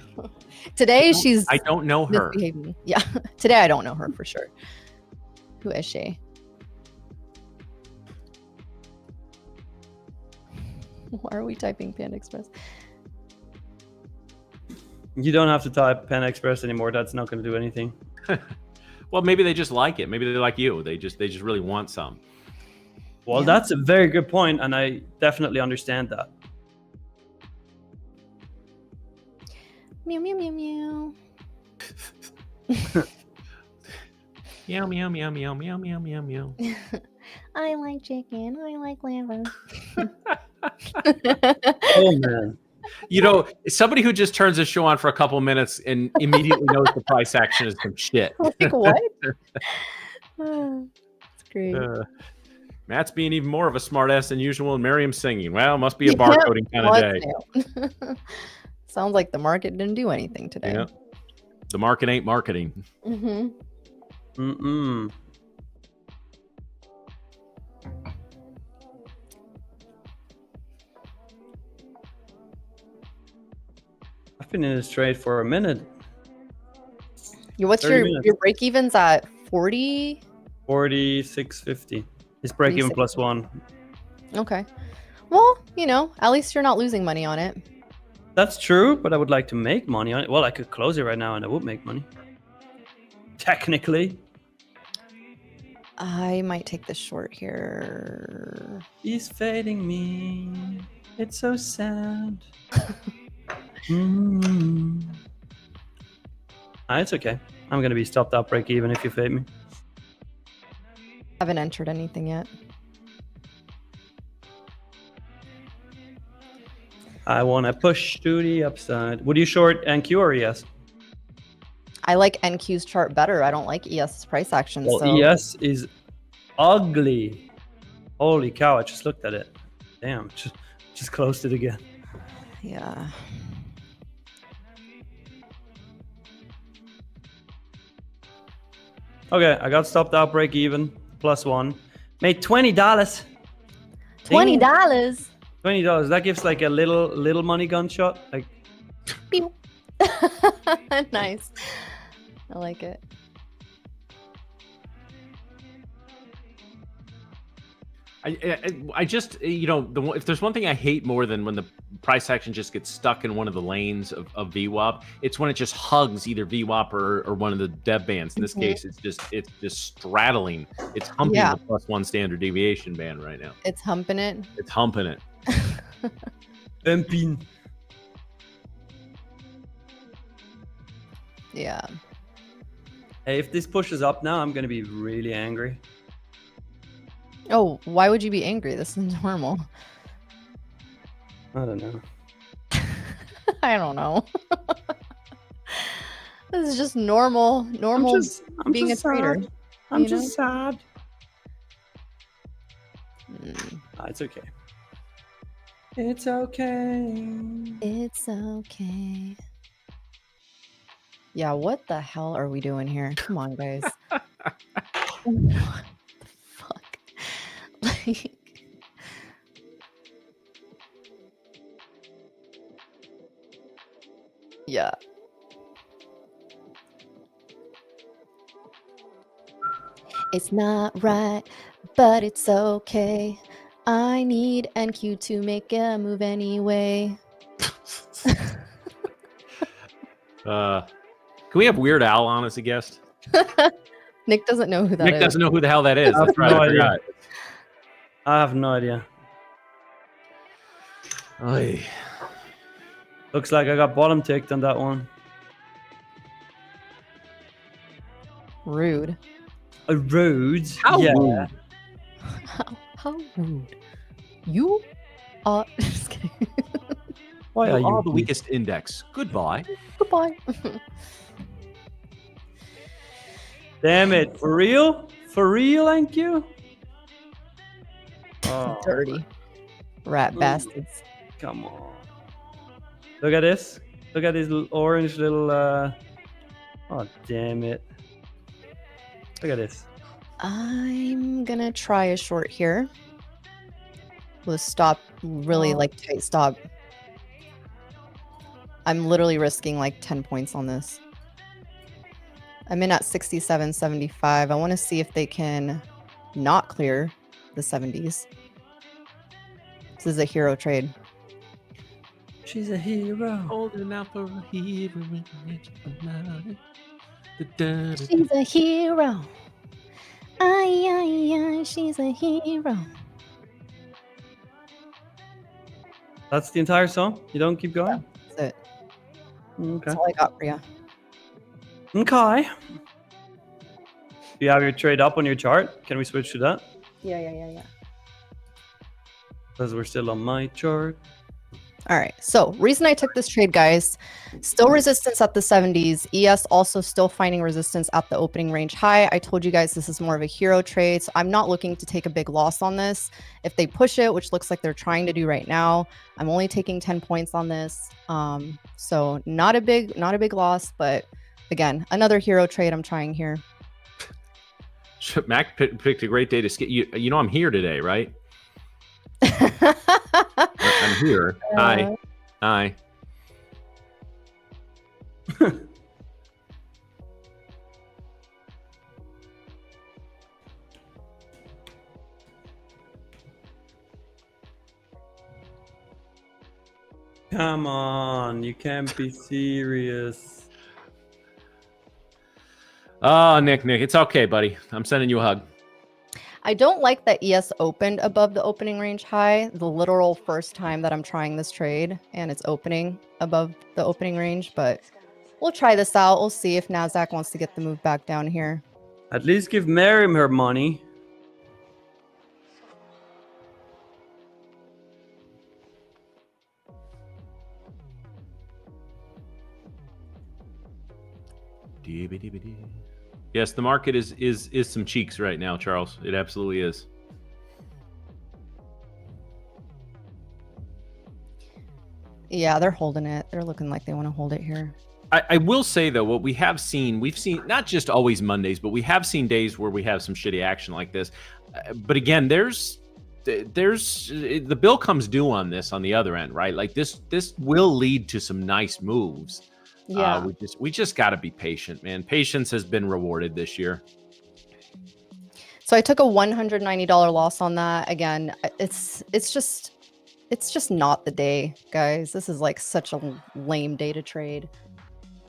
Today she's. I don't know her. Misbehaving. Yeah, today I don't know her for sure. Who is she? Why are we typing Panda Express? You don't have to type Pen Express anymore. That's not going to do anything. Well, maybe they just like it. Maybe they like you. They just really want some. Well, Yeah. that's a very good point, and I definitely understand that. Meow meow meow meow. Meow meow meow meow meow meow meow meow. I like chicken. I like liver. Oh man. You know, somebody who just turns the show on for a couple minutes and immediately knows the price action is some shit. Like what? It's great. Matt's being even more of a smartass than usual, and Miriam's singing. Well, must be a barcoding kind of day. Sounds like the market didn't do anything today. Yeah. The market ain't marketing. Mm-hmm. Mm-mm. I've been in this trade for a minute. What's 30 your minutes. break evens at 40? 46.50. It's break even 46. +1. Okay. Well, you know, at least you're not losing money on it. That's true, but I would like to make money on it. Well, I could close it right now and I would make money. Technically. I might take this short here. He's fading me. It's so sad. It's okay. I'm going to be stopped out break even if you fade me. Haven't entered anything yet. I want to push to the upside. Would you short NQ or ES? I like NQ's chart better. I don't like ES's price action. Well, so ES is ugly. Holy cow, I just looked at it. Damn, just closed it again. yeah. Okay, I got stopped out break even +1. Made $20. $20. $20. That gives like a little money gunshot. Like, Pew. Nice. I like it. I just, you know, if there's one thing I hate more than when the price action just gets stuck in one of the lanes of VWAP, it's when it just hugs either VWAP or one of the dev bands. In this case, it's just straddling. It's humping the +1 standard deviation band right now. It's humping it. It's humping it. Empin. Yeah. Hey, if this pushes up now, I'm gonna be really angry. Oh, why would you be angry? This is normal. I don't know. I don't know. This is just normal. Normal I'm being a just trader. sad. I'm you just sad. Mm. It's okay. It's okay. It's okay. Yeah, what the hell are we doing here? Come on, guys. What the fuck? Like, Yeah. It's not right, but it's okay. I need NQ to make a move anyway. Can we have Weird Al on as a guest? Nick doesn't know who that is. Nick doesn't know who the hell that is. I have That's right. no I idea. forgot. I have no idea. Oy. Looks like I got bottom ticked on that one. Rude. Rude. How yeah. rude. How rude. You are... Just kidding. Why are You you are the weakest index. Goodbye. Goodbye. Damn it. For real? For real, thank you? Oh, Dirty. Rat bastards. come on. Look at this. Look at this little orange little... Oh, damn it. Look at this. I'm gonna try a short here. With a stop, really like tight stop. I'm literally risking like 10 points on this. I'm in at 67.75. I want to see if they can not clear the 70s. This is a hero trade. She's a hero. Holding out for a hero. She's a hero. Ay, ay, ay, she's a hero. That's the entire song? You don't keep going? That's it. Okay. That's all I got for you. Okay. Do you have your trade up on your chart? Can we switch to that? Yeah. Because we're still on my chart. All right. So reason I took this trade, guys, still resistance at the 70s. ES also still finding resistance at the opening range high. I told you guys this is more of a hero trade. So I'm not looking to take a big loss on this. If they push it, which looks like they're trying to do right now, I'm only taking 10 points on this. So not a big loss, but again, another hero trade I'm trying here. Mac picked a great day to skip. You know I'm here today, right? I'm here. Hi. Hi. Come on, you can't be serious. Oh, Nick, it's okay, buddy. I'm sending you a hug. I don't like that ES opened above the opening range high, the literal first time that I'm trying this trade, and it's opening above the opening range, but we'll try this out. We'll see if Nasdaq wants to get the move back down here. At least give Miriam her money. Yes, the market is some cheeks right now, Charles. It absolutely is. Yeah, they're holding it. They're looking like they want to hold it here. I will say though, what we've seen not just always Mondays, but we have seen days where we have some shitty action like this. But again, there's the bill comes due on this on the other end, right? Like this will lead to some nice moves. Yeah. We just got to be patient, man. Patience has been rewarded this year. So I took a $190 loss on that. Again, it's just not the day, guys. This is like such a lame day to trade.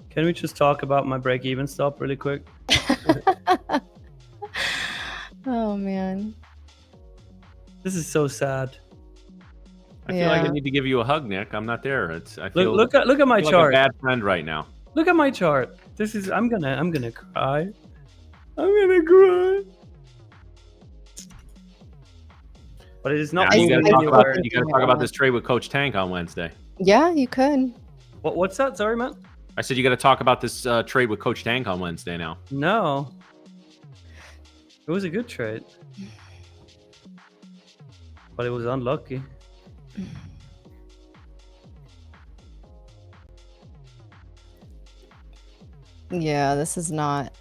Can we just talk about my break-even stop really quick? Oh man. This is so sad. I feel like I need to give you a hug, Nick. I'm not there. I feel Look at my chart. Like a bad friend right now. Look at my chart. This is I'm gonna cry. I'm gonna cry. But it is not. You got to talk about this trade with Coach Tank on Wednesday. Yeah, you could. What's that? Sorry, man. I said you got to talk about this trade with Coach Tank on Wednesday now. No. It was a good trade. But it was unlucky. Yeah, this is not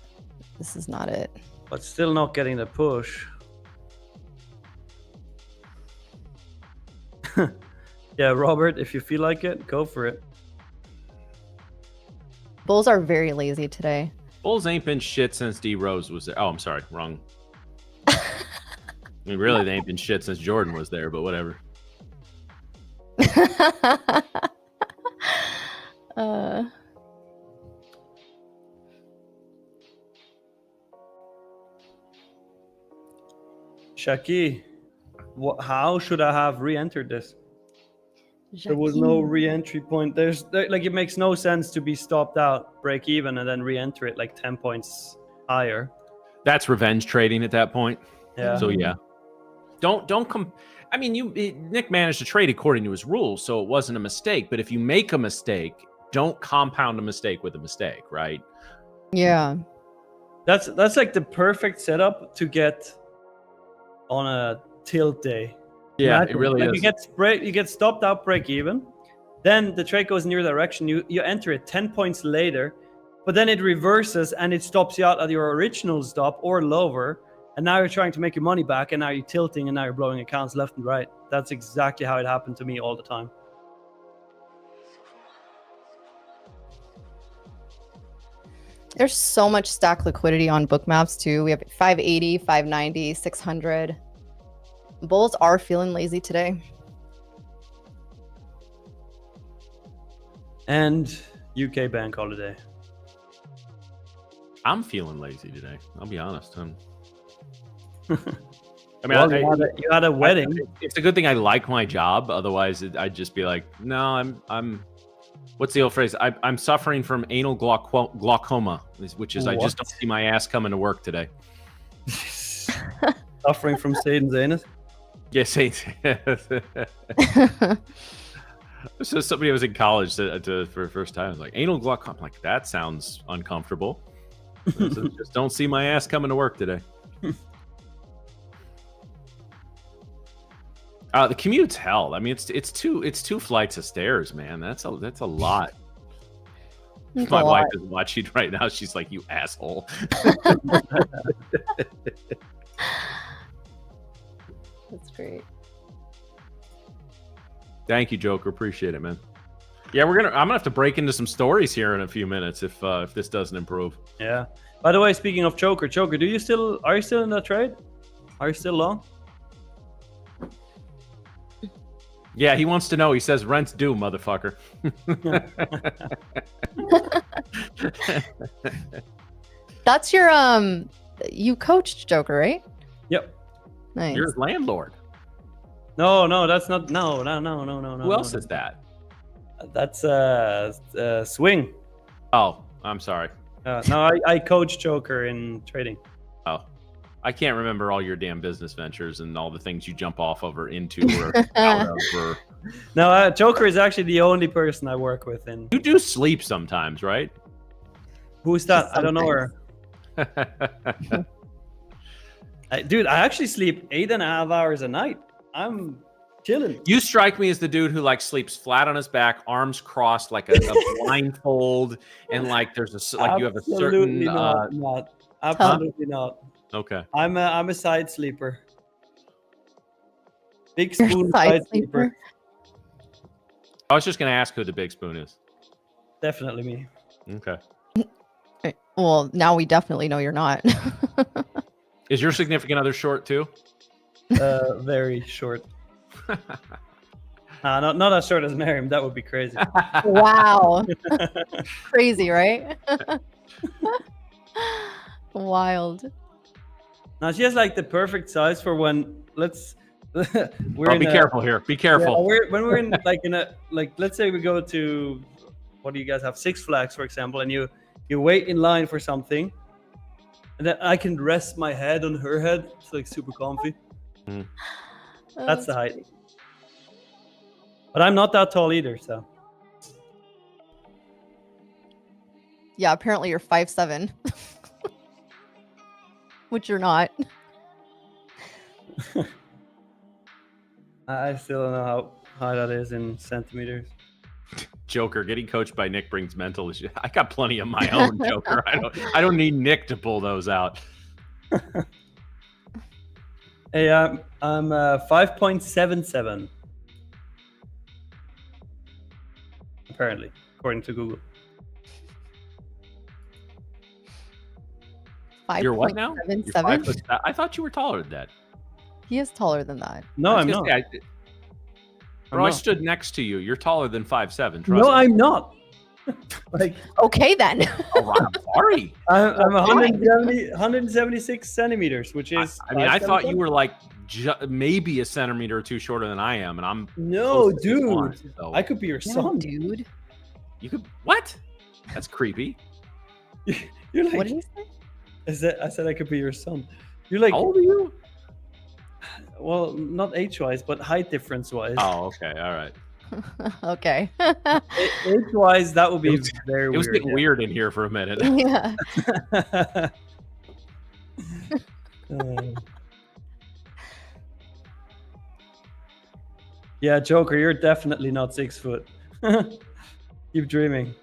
it. But still not getting the push. Yeah, Robert, if you feel like it, go for it. Bulls are very lazy today. Bulls ain't been shit since D Rose was there. Oh, I'm sorry, wrong. I mean, really, they ain't been shit since Jordan was there, but whatever. Shaki, how should I have re-entered this? There was no re-entry point. Like, it makes no sense to be stopped out, break even, and then re-enter it like 10 points higher. That's revenge trading at that point. Yeah. So yeah, don't come. I mean, Nick managed to trade according to his rules, so it wasn't a mistake. But if you make a mistake, don't compound a mistake with a mistake, right? Yeah. That's like the perfect setup to get on a tilt day. Yeah, Imagine, it really like, is. You get stopped out, break even. Then the trade goes in your direction. You enter it 10 points later, but then it reverses and it stops you out at your original stop or lower. And now you're trying to make your money back, and now you're tilting, and now you're blowing accounts left and right. That's exactly how it happened to me all the time. There's so much stack liquidity on book maps too. We have 580, 590, 600. Bulls are feeling lazy today. And UK bank holiday. I'm feeling lazy today. I'll be honest. I mean, Well, you had a wedding. It's a good thing I like my job. Otherwise, I'd just be like, no, I'm. What's the old phrase? I'm suffering from anal glaucoma, which is I just don't see my ass coming to work today. Suffering from Satan's anus. Yes, So somebody was in college for the first time. I was like, anal glaucoma. I'm like, that sounds uncomfortable. So just don't see my ass coming to work today. The commute's hell. I mean, it's two flights of stairs, man. That's a lot. That's My a wife lot. is watching right now. She's like, "You asshole." That's great. Thank you, Joker. Appreciate it, man. Yeah, I'm gonna have to break into some stories here in a few minutes if this doesn't improve. Yeah. By the way, speaking of Joker, are you still in that trade? Are you still long? Yeah, he wants to know. He says rent's due, motherfucker. That's your you coached Joker, right? Yep. Nice. You're his landlord. No, that's not. No. Who else is that? That's Swing. Oh, I'm sorry. No, I coach Joker in trading. Oh, I can't remember all your damn business ventures and all the things you jump off of or into or out of. Or... No, Joker is actually the only person I work with. In You do sleep sometimes, right? Who's that? I don't know her. Dude, I actually sleep 8.5 hours a night. I'm chilling. You strike me as the dude who like sleeps flat on his back, arms crossed, like a blindfold, and like there's a like you have a certain. Not. Absolutely not. Okay. I'm a side sleeper. Big spoon Side sleeper. I was just gonna ask who the big spoon is. Definitely me. Okay. Well, now we definitely know you're not. Is your significant other short too? Very short. Not as short as Miriam. That would be crazy. Wow. Crazy, right? Wild. Now she has like the perfect size for when Be careful here. Be careful. Yeah, when we're in let's say we go to, what do you guys have? Six Flags, for example, and you wait in line for something, and then I can rest my head on her head. It's like super comfy. Mm. That's the height. But I'm not that tall either, so. Yeah, apparently you're 5'7", which you're not. I still don't know how high that is in centimeters. Joker, getting coached by Nick brings mental issues. I got plenty of my own, Joker. I don't need Nick to pull those out. Hey, I'm 5.77. Apparently, according to Google. You're what now? You're 5.77. I thought you were taller than that. He is taller than that. No, I'm not. Bro, I stood next to you. You're taller than 5'7". No, I'm not. Like, okay then. Oh, I'm sorry. I'm 176 centimeters, which is. I mean, I thought you were like maybe a centimeter or two shorter than I am, and I'm. No, dude. 6'1", so. I could be your son, dude. You could what? That's creepy. You're like. What did you say? I said I could be your son. You're like. How old are you? Well, not age-wise, but height difference-wise. Oh, okay, all right. Okay. Age-wise, that would be very weird. It was getting weird in here for a minute. Yeah. Yeah, Joker, you're definitely not 6 foot. Keep dreaming.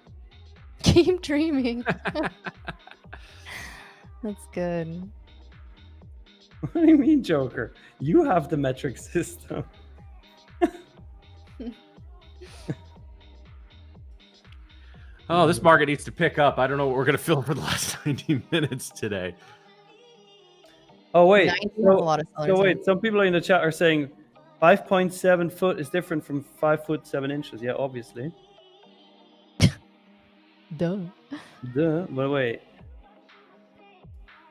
Keep dreaming. That's good. What do you mean, Joker? You have the metric system. Oh, this market needs to pick up. I don't know what we're going to film for the last 90 minutes today. Oh, wait. So wait, some people in the chat are saying 5.7 foot is different from 5 foot 7 inches. Yeah, obviously. Duh. But wait.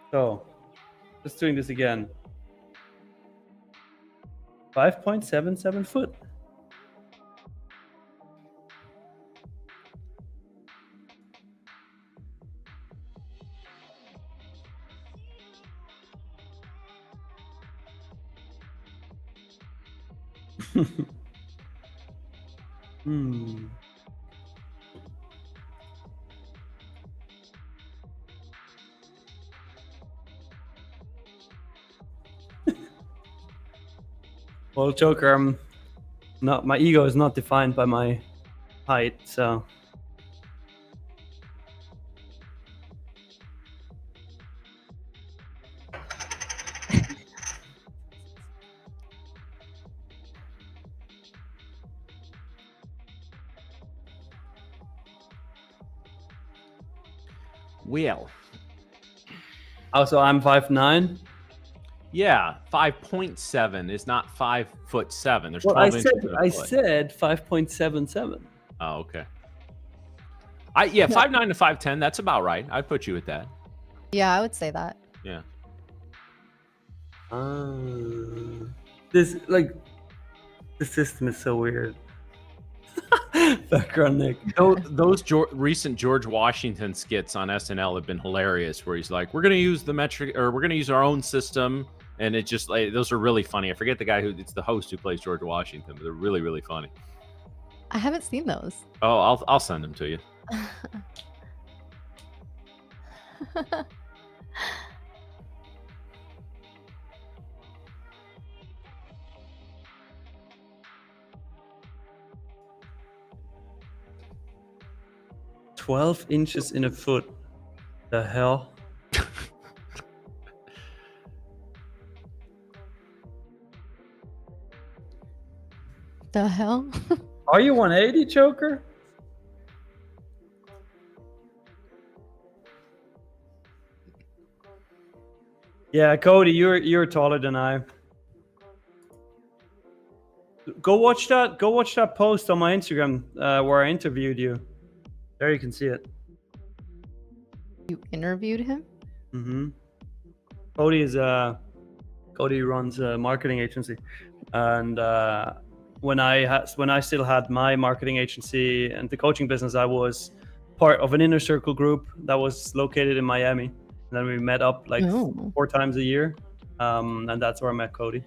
So, just doing this again. 5.77 foot. Well, Joker, my ego is not defined by my height, so. Well. Also, I'm 5'9". Yeah, 5.7 is not 5'7". There's 12 I inches. I said 5.77. Oh, okay. 5'9" to 5'10". That's about right. I'd put you at that. Yeah, I would say that. Yeah. The system is so weird. Background Nick. Those recent George Washington skits on SNL have been hilarious. Where he's like, "We're going to use the metric, or we're going to use our own system," and it just like those are really funny. I forget the guy it's the host who plays George Washington, but they're really, really funny. I haven't seen those. Oh, I'll send them to you. 12 inches in a foot. The hell? The hell? Are you 180, Joker? Yeah, Cody, you're taller than I. Go watch that post on my Instagram where I interviewed you. There you can see it. You interviewed him? Mm-hmm. Cody runs a marketing agency, and when I still had my marketing agency and the coaching business, I was part of an inner circle group that was located in Miami. And then we met up like 4 times a year, and that's where I met Cody.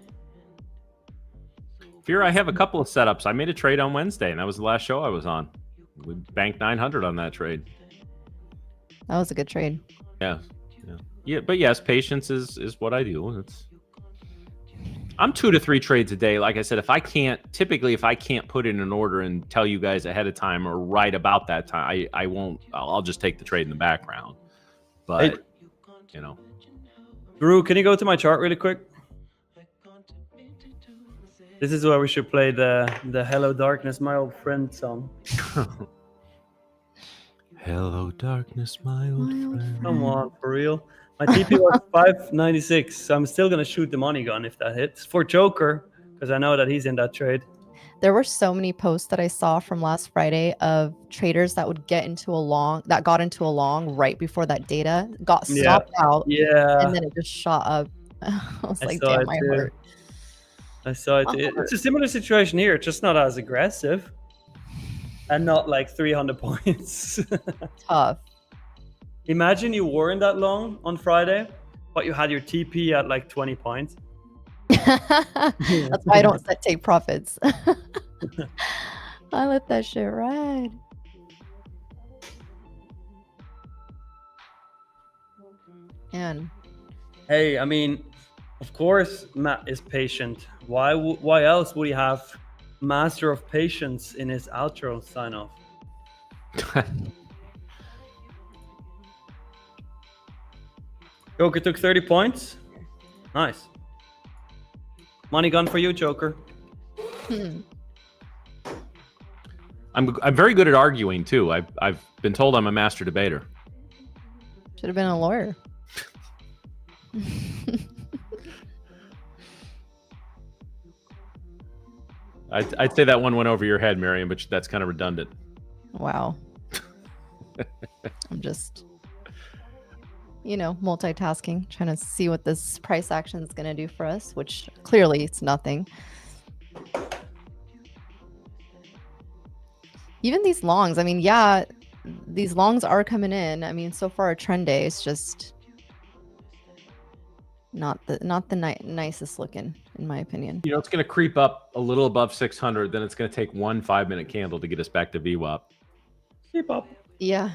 Fear, I have a couple of setups. I made a trade on Wednesday, and that was the last show I was on. We banked 900 on that trade. That was a good trade. Yeah. But yes, patience is what I do. I'm 2 to 3 trades a day. Like I said, if I can't put in an order and tell you guys ahead of time or right about that time, I won't. I'll just take the trade in the background. But Drew, can you go to my chart really quick? This is where we should play the Hello Darkness, My Old Friend song. Hello Darkness, my old friend. Come on, for real. My TP was 596. So I'm still gonna shoot the money gun if that hits for Joker because I know that he's in that trade. There were so many posts that I saw from last Friday of traders that would got into a long right before that data got stopped out. Yeah. And then it just shot up. I was like, saw damn, my heart. I saw it. It's a similar situation here, just not as aggressive. And not like 300 points. Tough. Imagine you weren't that long on Friday, but you had your TP at like 20 points. That's why I don't set take profits. I let that shit ride. And hey, I mean, of course, Matt is patient. Why else would he have Master of Patience in his outro sign off? Joker took 30 points. Nice. Money gun for you, Joker. I'm very good at arguing too. I've been told I'm a master debater. Should have been a lawyer. I'd say that one went over your head, Miriam, but that's kind of redundant. Wow. I'm just, multitasking, trying to see what this price action is going to do for us, which clearly it's nothing. Even these longs, I mean, yeah, these longs are coming in. I mean, so far a trend day is just not the nicest looking, in my opinion. It's going to creep up a little above 600. Then it's going to take one 5-minute candle to get us back to VWAP. Keep up. Yeah.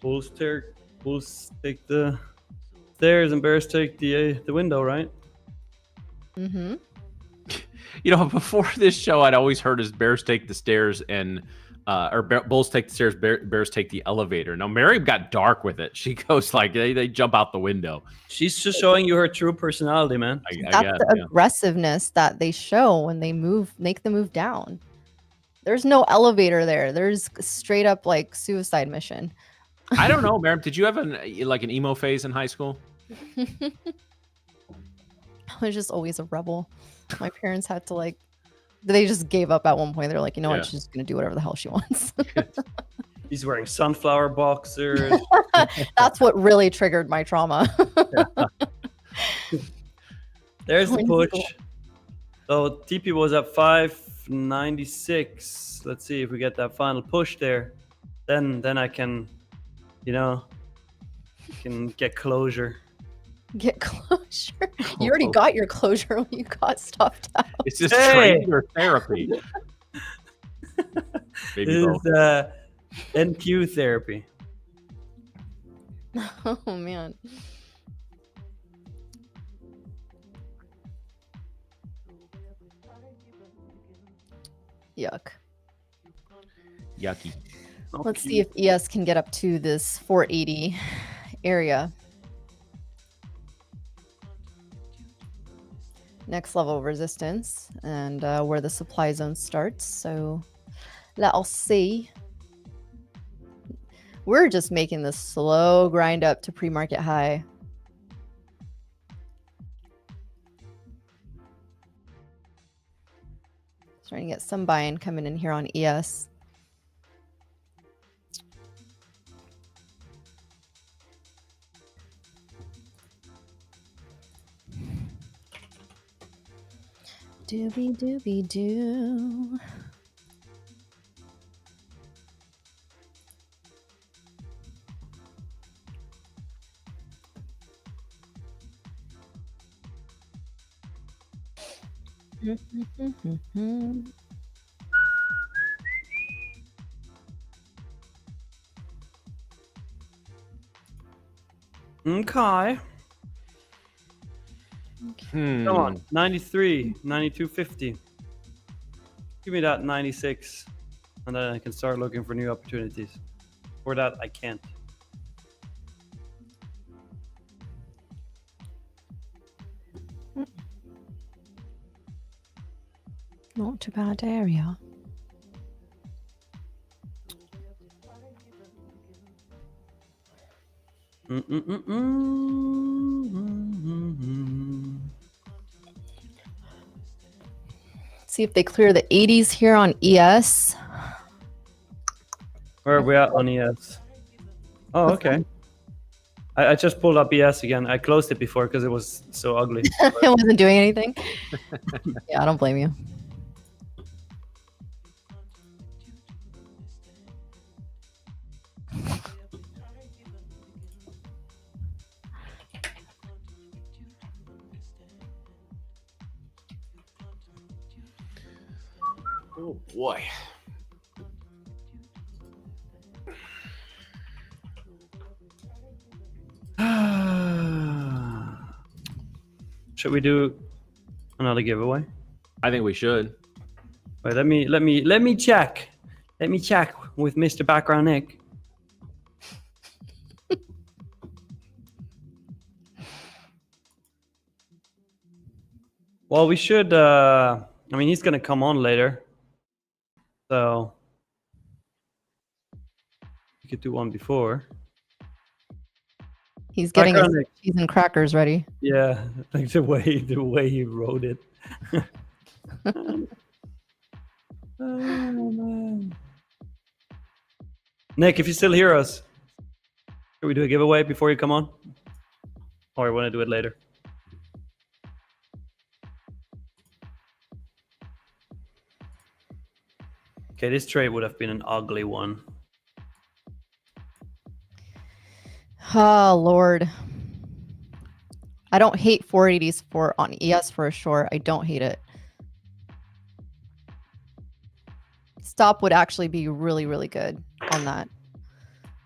Bulls take the stairs and bears take the window, right? Mm-hmm. Before this show, I'd always heard as bears take the stairs and bulls take the stairs, bears take the elevator. Now Miriam got dark with it. She goes like they jump out the window. She's just showing you her true personality, man. That's the aggressiveness that they show when they make the move down. There's no elevator there. There's straight up like suicide mission. I don't know, Miriam. Did you have an emo phase in high school? I was just always a rebel. My parents had to they just gave up at one point. They're like, what? She's just going to do whatever the hell she wants. He's wearing sunflower boxers. That's what really triggered my trauma. There's the push. So TP was at 596. Let's see if we get that final push there. Then I can, can get closure. Get closure? You already got your closure when you got stuffed out. It's just training or therapy. Maybe both. NQ therapy. Oh man. Yuck. Yucky. Let's see if ES can get up to this 480 area. Next level of resistance and where the supply zone starts. So let's see. We're just making this slow grind up to pre-market high. Starting to get some buy-in coming in here on ES. Doobie doobie doo. Okay. Come on, 93, 92.50. Give me that 96, and then I can start looking for new opportunities. For that, I can't. Not too bad area. See if they clear the 80s here on ES. Where are we at on ES? Oh, okay. I just pulled up ES again. I closed it before because it was so ugly. It wasn't doing anything. Yeah, I don't blame you. Oh boy. Should we do another giveaway? I think we should. Wait, let me check. Let me check with Mr. Background Nick. Well, we should. I mean, he's gonna come on later, so we could do one before. He's getting his Background Nick. cheese and crackers ready. Yeah, like the way he wrote it. Oh, man. Nick, if you still hear us, should we do a giveaway before you come on? Or you want to do it later? Okay, this trade would have been an ugly one. Oh, Lord. I don't hate 480s on ES for a short. I don't hate it. Stop would actually be really, really good on that.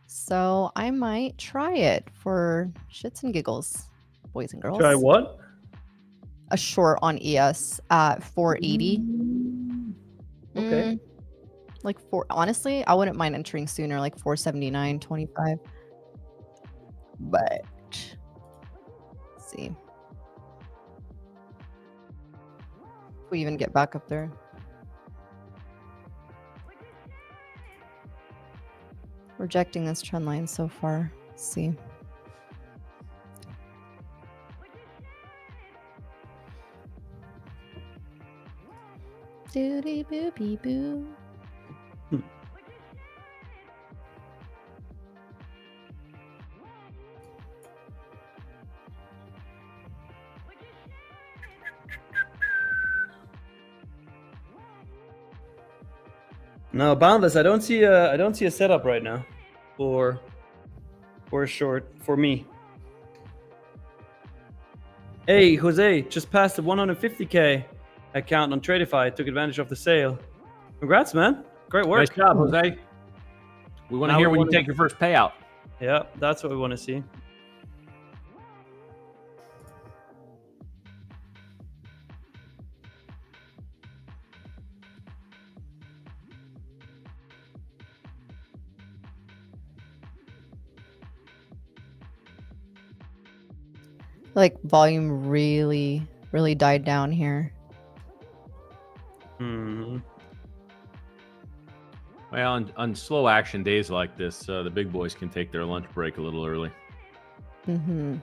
So I might try it for shits and giggles, boys and girls. Try what? A short on ES at 480. Okay. Honestly, I wouldn't mind entering sooner, like 479.25. But let's see. If we even get back up there. Rejecting this trend line so far. Let's see. Doody boo bee boo. No, Boundless. I don't see a setup right now for a short for me. Hey, Jose, just passed the 150K account on Tradeify. Took advantage of the sale. Congrats, man. Great work. Nice job, Jose. We want to hear when you take your first payout. Yeah, that's what we want to see. Like volume really, really died down here. Well, on slow action days like this, the big boys can take their lunch break a little early. Mm-hmm.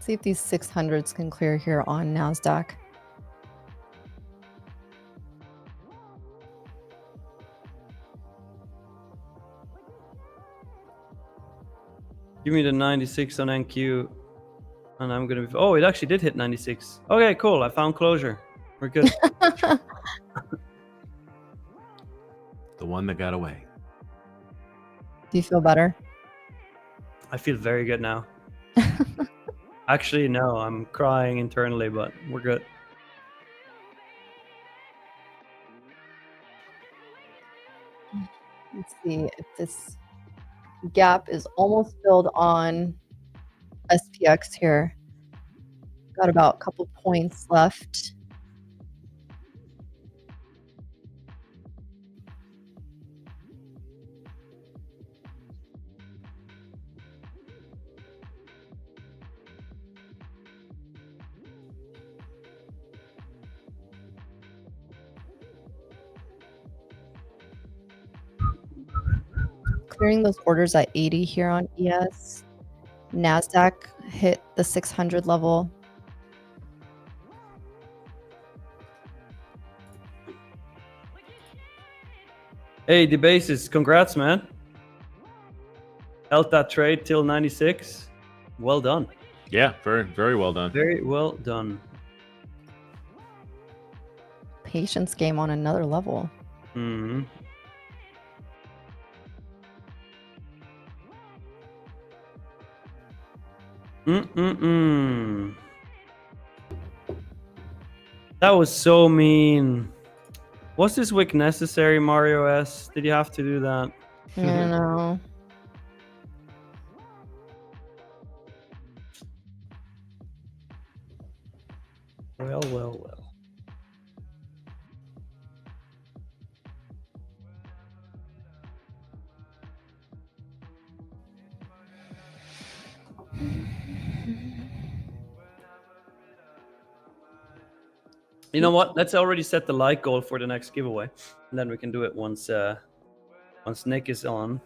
See if these 600s can clear here on Nasdaq. Give me the 96 on NQ, and I'm gonna be. Oh, it actually did hit 96. Okay, cool. I found closure. We're good. The one that got away. Do you feel better? I feel very good now. Actually, no, I'm crying internally, but we're good. Let's see if this gap is almost filled on SPX here. Got about a couple points left. clearing those orders at 80 here on ES. Nasdaq hit the 600 level. Hey, the basis, congrats, man. Held that trade till 96. Well done. Yeah, very, very well done. Very well done. Patience game on another level. Mm-hmm. That was so mean. Was this wick necessary, Mario S? Did you have to do that? I don't know. Well. You know what? Let's already set the like goal for the next giveaway, and then we can do it once Nick is on.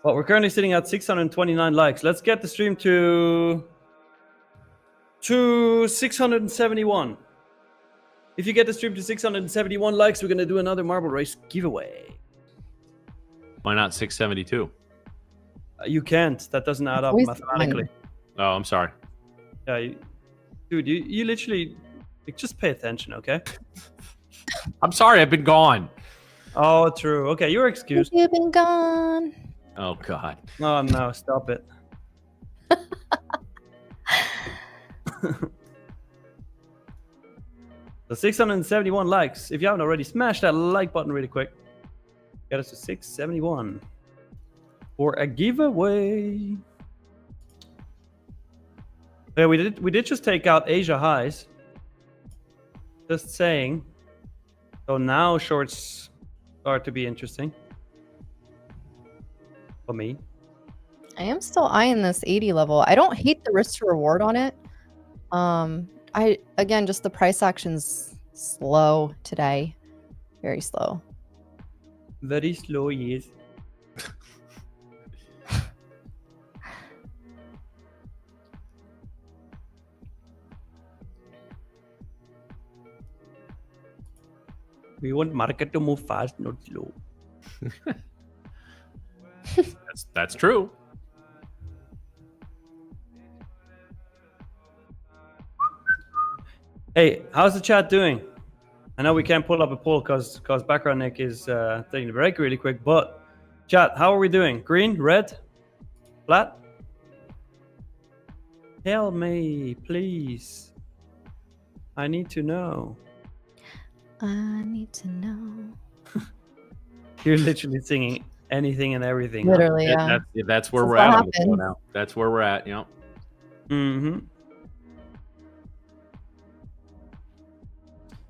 Well, we're currently sitting at 629 likes. Let's get the stream to 671. If you get the stream to 671 likes, we're gonna do another marble race giveaway. Why not 672? You can't. That doesn't add up mathematically. Oh, I'm sorry. Yeah, dude, you literally just pay attention, okay? I'm sorry, I've been gone. Oh, true. Okay, you're excused. You've been gone. Oh God. Oh no, stop it. So 671 likes. If you haven't already, smash that like button really quick. Get us to 671 for a giveaway. Yeah, we did just take out Asia highs. Just saying. So now shorts start to be interesting for me. I am still eyeing this 80 level. I don't hate the risk to reward on it. Again, just the price action's slow today. Very slow. Very slow, yes. We want market to move fast, not slow. That's true. Hey, how's the chat doing? I know we can't pull up a poll because background Nick is taking a break really quick, but chat, how are we doing? Green, red, flat? Tell me, please. I need to know. I need to know. You're literally singing anything and everything. Literally, yeah. That's where we're at on the show now. That's where we're at, you know. Mm-hmm.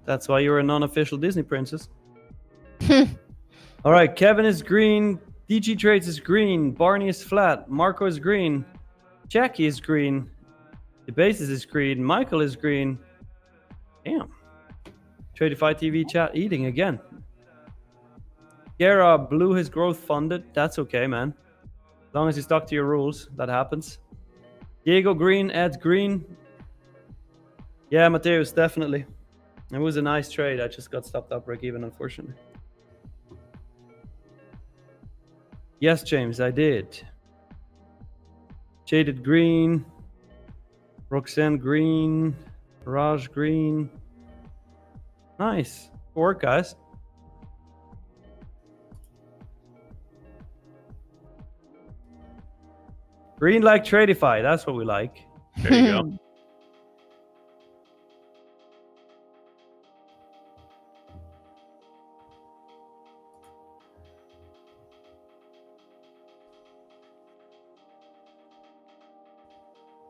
That's why you're a non-official Disney princess. All right, Kevin is green. DG Trades is green. Barney is flat. Marco is green. Jackie is green. The basis is green. Michael is green. Damn. Tradeify TV chat eating again. Gera blew his growth funded. That's okay, man. As long as you stuck to your rules, that happens. Diego green, Ed's green. Yeah, Mateus, definitely. It was a nice trade. I just got stopped up break even, unfortunately. Yes, James, I did. Jaded green. Roxanne green. Raj green. Nice. Good work, guys. Green like Tradeify. That's what we like. There you go.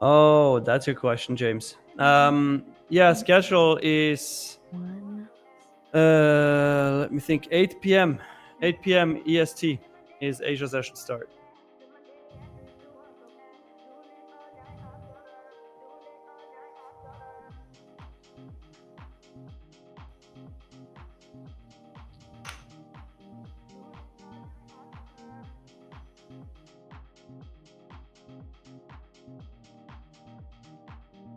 Oh, that's your question, James. Yeah, schedule is let me think, 8 p.m. 8 p.m. EST is Asia session start.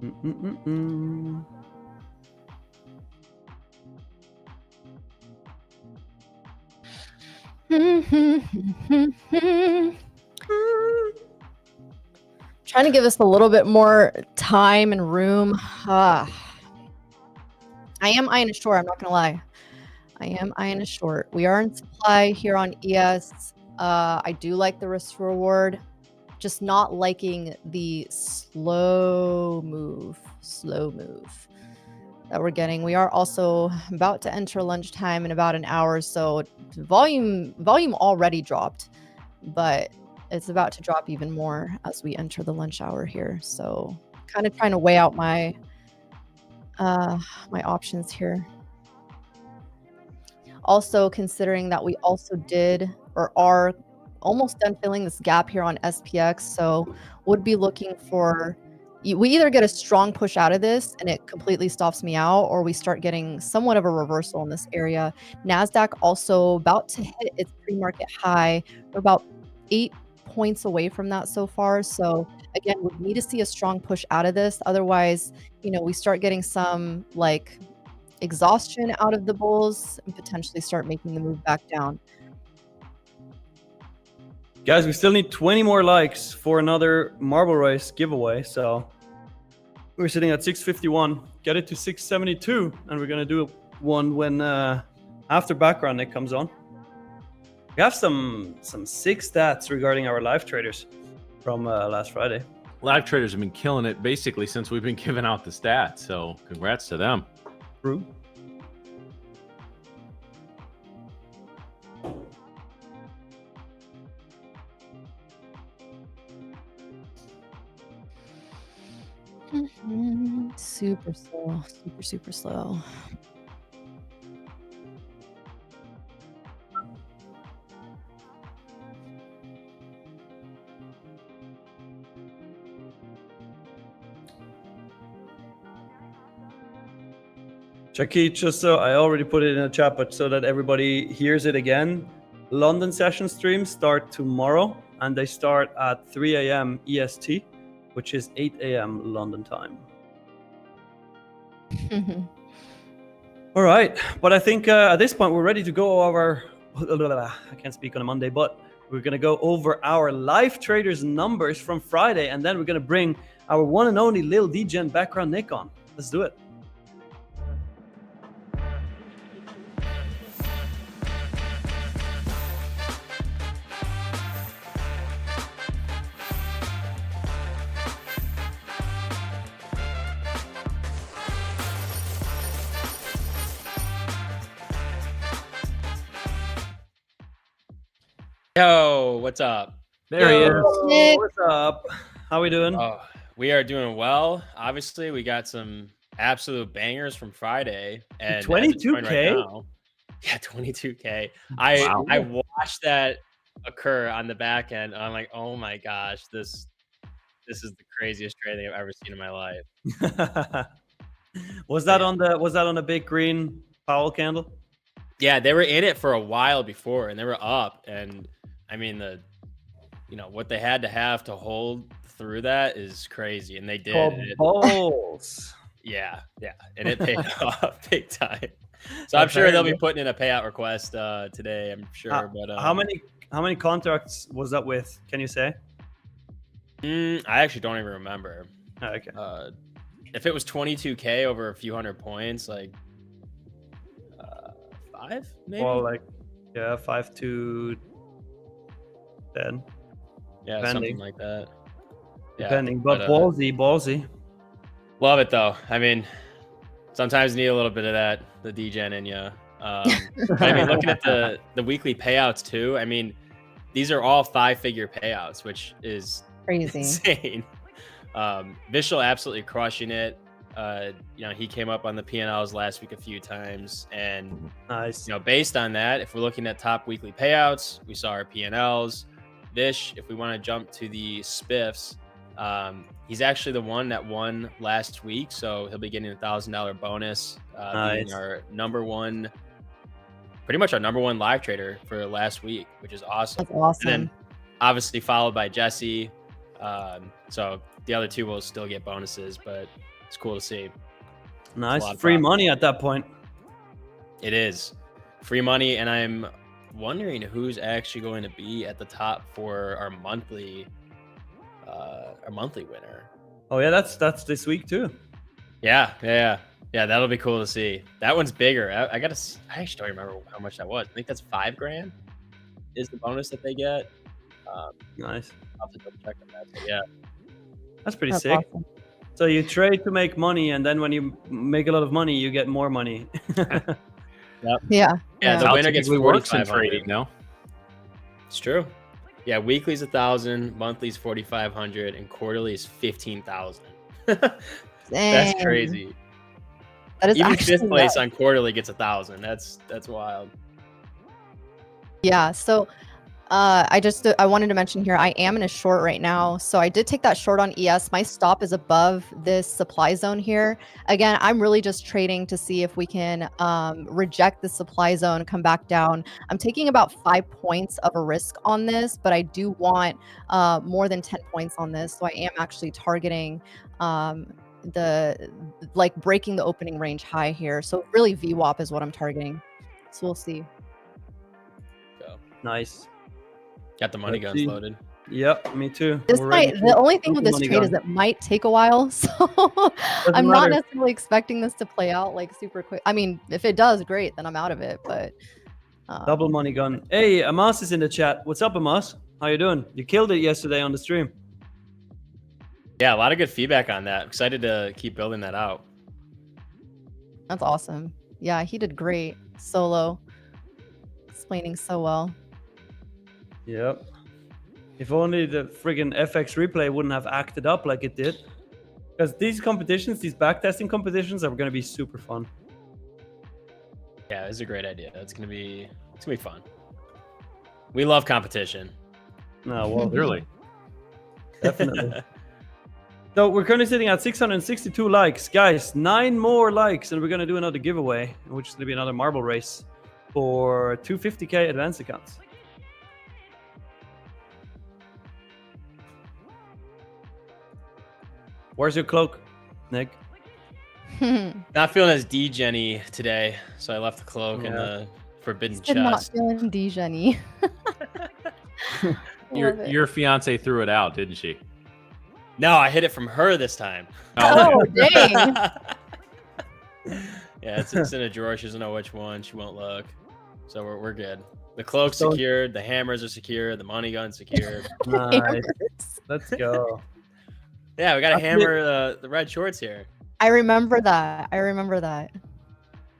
Trying to give us a little bit more time and room. I am eyeing a short. I'm not gonna lie. I am eyeing a short. We are in supply here on ES. I do like the risk reward, just not liking the slow move that we're getting. We are also about to enter lunchtime in about an hour, so volume already dropped, but it's about to drop even more as we enter the lunch hour here. So kind of trying to weigh out my my options here. Also considering that we also did or are almost done filling this gap here on SPX, so would be looking for, we either get a strong push out of this and it completely stops me out, or we start getting somewhat of a reversal in this area. Nasdaq also about to hit its pre-market high. We're about 8 points away from that so far. So again, we need to see a strong push out of this. Otherwise, you know, we start getting some like exhaustion out of the bulls and potentially start making the move back down. Guys, we still need 20 more likes for another Marble Race giveaway. So we're sitting at 651. Get it to 672, and we're gonna do one when after background Nick comes on. We have some sick stats regarding our live traders from last Friday. Live traders have been killing it basically since we've been giving out the stats. So congrats to them. True. Super slow, super slow. Chaki, just so I already put it in the chat, but so that everybody hears it again, London session streams start tomorrow, and they start at 3 a.m. EST, which is 8 a.m. London time. All right, but I think at this point we're ready to go over. I can't speak on a Monday, but we're gonna go over our live traders numbers from Friday, and then we're gonna bring our one and only Lil DGen background Nick on. Let's do it. Yo, what's up? There he is. Nick. What's up? How we doing? Oh, we are doing well. Obviously, we got some absolute bangers from Friday. And 22K? right now, yeah, 22K. I watched that occur on the back end. I'm like, oh my gosh, this is the craziest trading I've ever seen in my life. Was that on the big green Powell candle? Yeah, they were in it for a while before, and they were up. And I mean, what they had to have to hold through that is crazy, and they did. Balls. Yeah, and it paid off big time. So I'm sure they'll be putting in a payout request today. I'm sure. But how many contracts was that with? Can you say? I actually don't even remember. Oh, okay. If it was 22K over a few hundred points, like 5 maybe. Well, 5 to 10. Yeah, depending. Something like that. Yeah, depending, but ballsy. Love it though. I mean, sometimes you need a little bit of that, the DGen in you. I mean, looking at the weekly payouts too. I mean, these are all 5-figure payouts, which is Crazy. insane. Vishal absolutely crushing it. He came up on the P&Ls last week a few times, and nice. Based on that, if we're looking at top weekly payouts, we saw our P&Ls. Vish, if we want to jump to the spiffs, he's actually the one that won last week, so he'll be getting a $1,000 bonus. Nice. Being pretty much our number one live trader for last week, which is awesome. That's awesome. And then obviously followed by Jesse. So the other two will still get bonuses, but it's cool to see. Nice. Free money at that point. It is free money, and I'm wondering who's actually going to be at the top for our monthly winner. Oh yeah, that's this week too. Yeah. That'll be cool to see. That one's bigger. I actually don't remember how much that was. I think that's $5,000 is the bonus that they get. Nice. I'll have to double check on that. But yeah, that's pretty sick. Awesome. So you trade to make money, and then when you make a lot of money, you get more money. Yep. Yeah. The winner gets works in trading. No, it's true. Yeah, weekly's 1,000, monthly's 4,500, and quarterly is 15,000. That's crazy. That is even fifth place on quarterly gets 1,000. That's wild. Yeah. So I wanted to mention here, I am in a short right now. So I did take that short on ES. My stop is above this supply zone here. Again, I'm really just trading to see if we can reject the supply zone, come back down. I'm taking about 5 points of a risk on this, but I do want more than 10 points on this. So I am actually targeting breaking the opening range high here. So really VWAP is what I'm targeting. So we'll see. Nice. Got the money guns loaded. Yep, me too. The only thing with this trade is it might take a while, so I'm not necessarily expecting this to play out like super quick. I mean, if it does, great, then I'm out of it. But double money gun. Hey, Amos is in the chat. What's up, Amos? How you doing? You killed it yesterday on the stream. Yeah, a lot of good feedback on that. Excited to keep building that out. That's awesome. Yeah, he did great solo, explaining so well. Yep. If only the friggin' FX replay wouldn't have acted up like it did. Because these competitions, these backtesting competitions are going to be super fun. Yeah, it's a great idea. It's gonna be fun. We love competition. No, well, really. Definitely. So we're currently sitting at 662 likes. Guys, 9 more likes and we're going to do another giveaway, which is going to be another marble race for 250k advanced accounts. Where's your cloak, Nick? Not feeling as D-Jenny today, so I left the cloak in the forbidden chest. Not feeling D-Jenny. Your fiance threw it out, didn't she? No, I hid it from her this time. Oh, dang. Yeah, it's in a drawer. She doesn't know which one. She won't look. So we're good. The cloak's secured. The hammers are secured. The money gun's secured. Nice. Let's go. Yeah, we got to hammer the red shorts here. I remember that.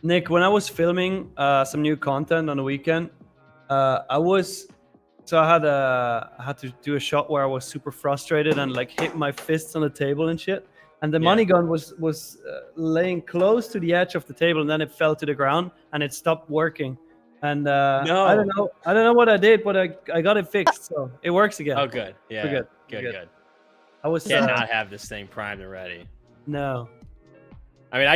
Nick, when I was filming some new content on the weekend, I had to do a shot where I was super frustrated and like hit my fists on the table and shit. And the money gun was laying close to the edge of the table, and then it fell to the ground and it stopped working. And I don't know what I did, but I got it fixed, so it works again. Oh, good. Yeah, good. Good. I was not have this thing primed and ready. No. I mean,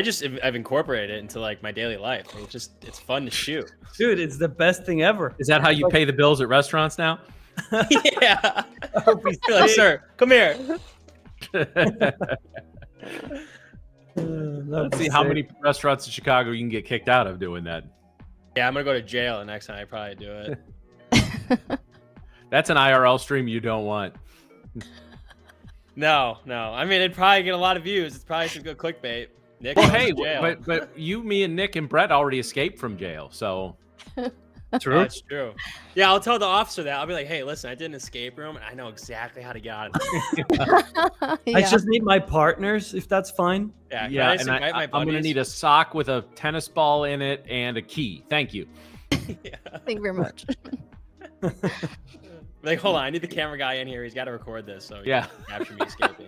I've incorporated it into like my daily life. It's fun to shoot. Dude, it's the best thing ever. Is that how you pay the bills at restaurants now? Yeah. Like, sir, come here. Let's see how many restaurants in Chicago you can get kicked out of doing that. Yeah, I'm gonna go to jail the next time I probably do it. That's an IRL stream you don't want. No. I mean, it'd probably get a lot of views. It's probably some good clickbait. Nick, well, hey, but you, me, and Nick and Brett already escaped from jail, so. True. That's true. Yeah, I'll tell the officer that. I'll be like, hey, listen, I did an escape room, and I know exactly how to get out of there. I just need my partners, if that's fine. Yeah, and I'm going to need a sock with a tennis ball in it and a key. Thank you. Yeah. Thank you very much. Like, hold on, I need the camera guy in here. He's got to record this, so he can capture me escaping.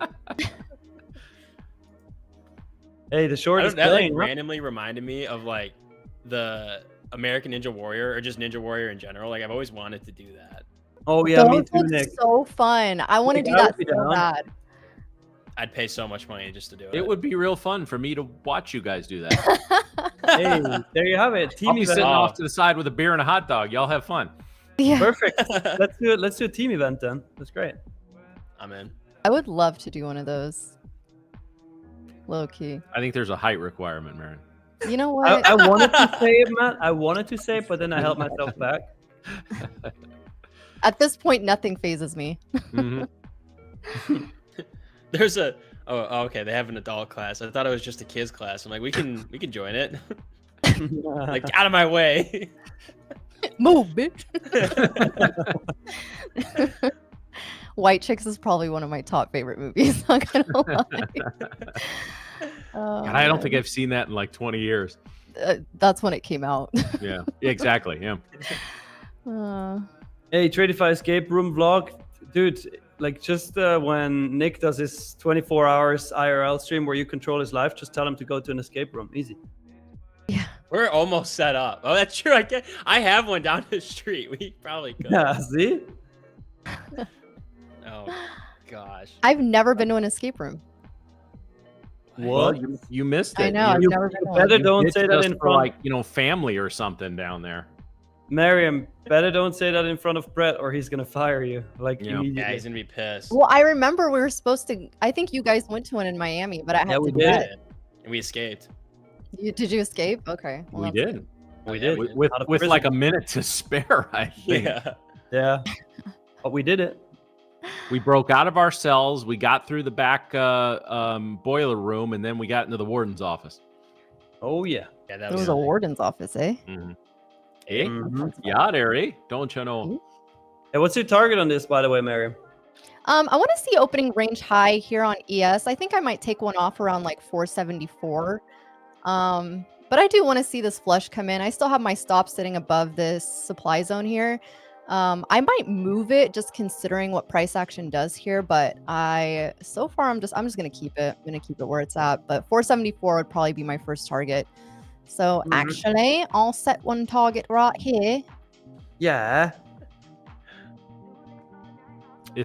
Hey, the short is that like randomly reminded me of like the American Ninja Warrior or just Ninja Warrior in general. Like I've always wanted to do that. Oh yeah, me too, Nick. So fun. I want to do that so bad. I'd pay so much money just to do it. It would be real fun for me to watch you guys do that. Hey, there you have it. I'll be sitting off to the side with a beer and a hot dog. Y'all have fun. Yeah. Perfect. Let's do it. Let's do a team event then. That's great. I'm in. I would love to do one of those. Low key. I think there's a height requirement, Marion. You know what? I wanted to say it, Matt. I wanted to say it, but then I held myself back. At this point, nothing phases me. Mm-hmm. There's a okay, they have an adult class. I thought it was just a kids class. I'm like, we can join it. Like, get out of my way. Move, bitch. White Chicks is probably one of my top favorite movies. Not gonna lie. God, I don't think I've seen that in like 20 years. That's when it came out. Yeah, exactly. Yeah. Hey, Tradeify escape room vlog, dude. Like just when Nick does his 24 hours IRL stream where you control his life, just tell him to go to an escape room. Easy. Yeah. We're almost set up. Oh, that's true. I have one down the street. We probably could. Yeah, see? Oh gosh. I've never been to an escape room. What? Well, you missed it. I know. I've You never been to better one. don't say that just in for front. like, you know, family or something down there. Miriam, better don't say that in front of Brett or he's gonna fire you. Like Yeah. immediately. Yeah, he's gonna be pissed. Well, I remember we were supposed to. I think you guys went to one in Miami, but I had Yeah, to we do did. that. And we escaped. Did you escape? Okay. Well, We that's did. Oh, We yeah, did. With Out of with prison. like a minute to spare, I think. Yeah. Yeah. But we did it. We broke out of our cells. We got through the back boiler room, and then we got into the warden's office. Oh yeah. Yeah, that It was was a warden's office, eh? Hey, Mhm. yeah, there, eh? Don't you know? Hey, what's your target on this, by the way, Miriam? I want to see opening range high here on ES. I think I might take one off around like 474. But I do want to see this flush come in. I still have my stop sitting above this supply zone here. I might move it just considering what price action does here, but so far I'm just gonna keep it. I'm gonna keep it where it's at. But 474 would probably be my first target. So actually, I'll set one target right here. Yeah.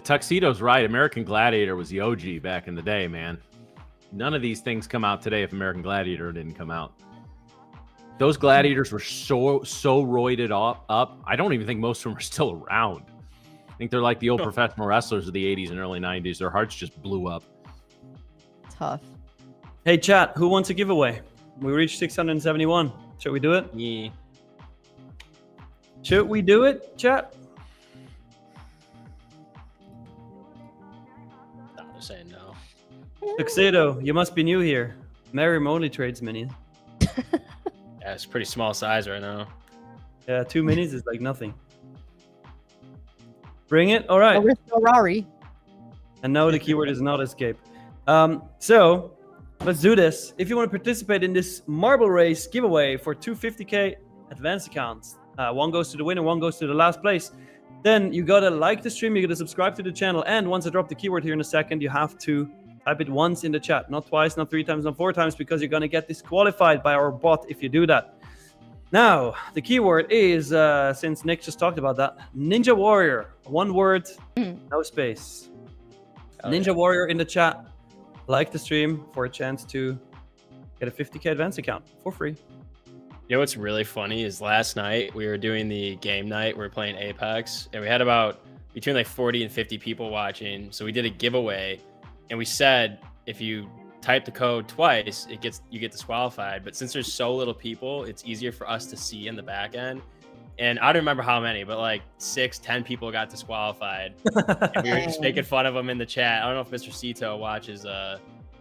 Tuxedo's right. American Gladiator was the OG back in the day, man. None of these things come out today if American Gladiator didn't come out. Those gladiators were so roided up. I don't even think most of them are still around. I think they're like the old professional wrestlers of the 80s and early 90s. Their hearts just blew up. Tough. Hey, chat, who wants a giveaway? We reached 671. Should we do it? Yeah. Should we do it, chat? No, they're saying no. Tuxedo, you must be new here. Miriam only trades minis. Yeah, it's pretty small size right now. Yeah, 2 minis is like nothing. Bring it. All right. Ferrari. And no, the keyword is not escape. So let's do this. If you want to participate in this marble race giveaway for 250k advanced accounts, one goes to the winner, one goes to the last place. Then you gotta like the stream, you gotta subscribe to the channel, and once I drop the keyword here in a second, you have to type it once in the chat, not twice, not 3 times, not 4 times, because you're gonna get disqualified by our bot if you do that. Now, the keyword is, since Nick just talked about that, Ninja Warrior. 1 word, no space. Ninja Warrior in the chat. Like the stream for a chance to get a 50k advance account for free. You know what's really funny is last night we were doing the game night. We were playing Apex, and we had about between like 40 and 50 people watching. So we did a giveaway, and we said if you type the code twice, you get disqualified. But since there's so little people, it's easier for us to see in the back end. And I don't remember how many, but like 6-10 people got disqualified. And we were just making fun of them in the chat. I don't know if Mr. Cito watches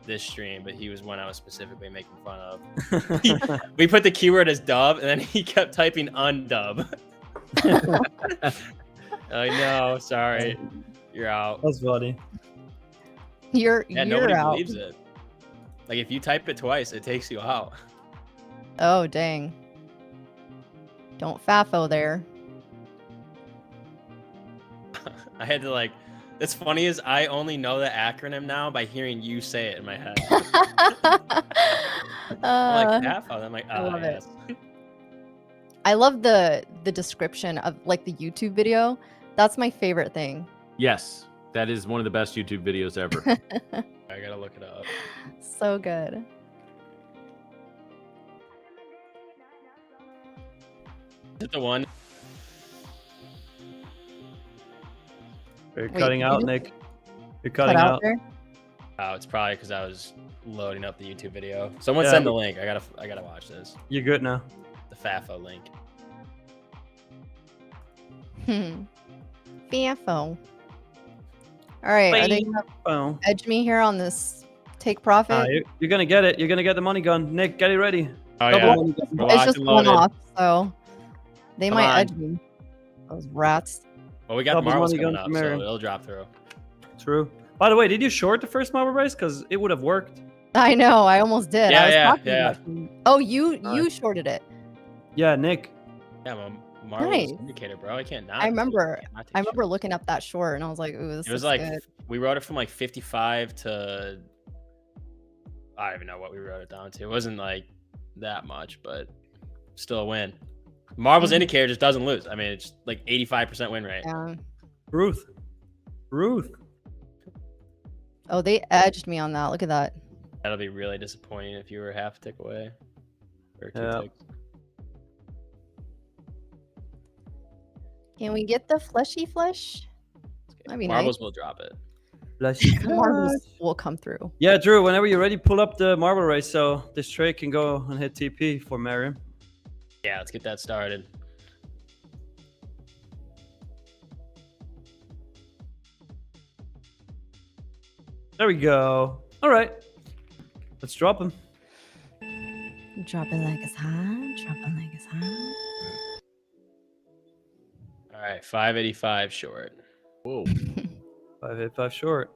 this stream, but he was one I was specifically making fun of. We put the keyword as dub, and then he kept typing undub. Like, no, sorry, you're out. That's funny. You're Nobody out. believes it. Like if you type it twice, it takes you out. Oh dang. Don't FAFO there. I had to like. That's funny is I only know the acronym now by hearing you say it in my head. I'm like FAFO. I'm like, I love it. yes. I love the description of like the YouTube video. That's my favorite thing. Yes, that is one of the best YouTube videos ever. I gotta look it up. So good. Is it the one? You're Wait, cutting you out, just Nick. You're Cut cutting out out. there. Oh, it's probably because I was loading up the YouTube video. Someone send the link. I gotta watch this. You're good now. The FAFO link. FAFO. All right. Are they gonna edge me here on this take profit? You're gonna get it. You're gonna get the money gun. Nick, get it ready. Oh, yeah. It's just one off, so they might edge me. Those rats. Well, we got the marbles coming up, so it'll drop through. True. By the way, did you short the first marble race? Because it would have worked. I know. I almost did. Yeah. Oh, you shorted it. Yeah, Nick. Yeah, well, marbles indicator, bro. I can't not. I remember looking up that short, and I was like, "Ooh, this." It was like good. We wrote it from like 55 to. I don't even know what we wrote it down to. It wasn't like that much, but still a win. Marbles indicator just doesn't lose. I mean, it's like 85% win rate. Yeah. Ruth. Oh, they edged me on that. Look at that. That'll be really disappointing if you were half a tick away. Or 2 ticks. Can we get the fleshy flesh? I mean, marbles will drop it. Marbles will come through. Yeah, Drew, whenever you're ready, pull up the marble race so this trade can go and hit TP for Mariam. Yeah, let's get that started. There we go. All right. Let's drop him. Drop it like it's hot. Drop it like it's hot. All right, 585 short. Whoa. 585 short.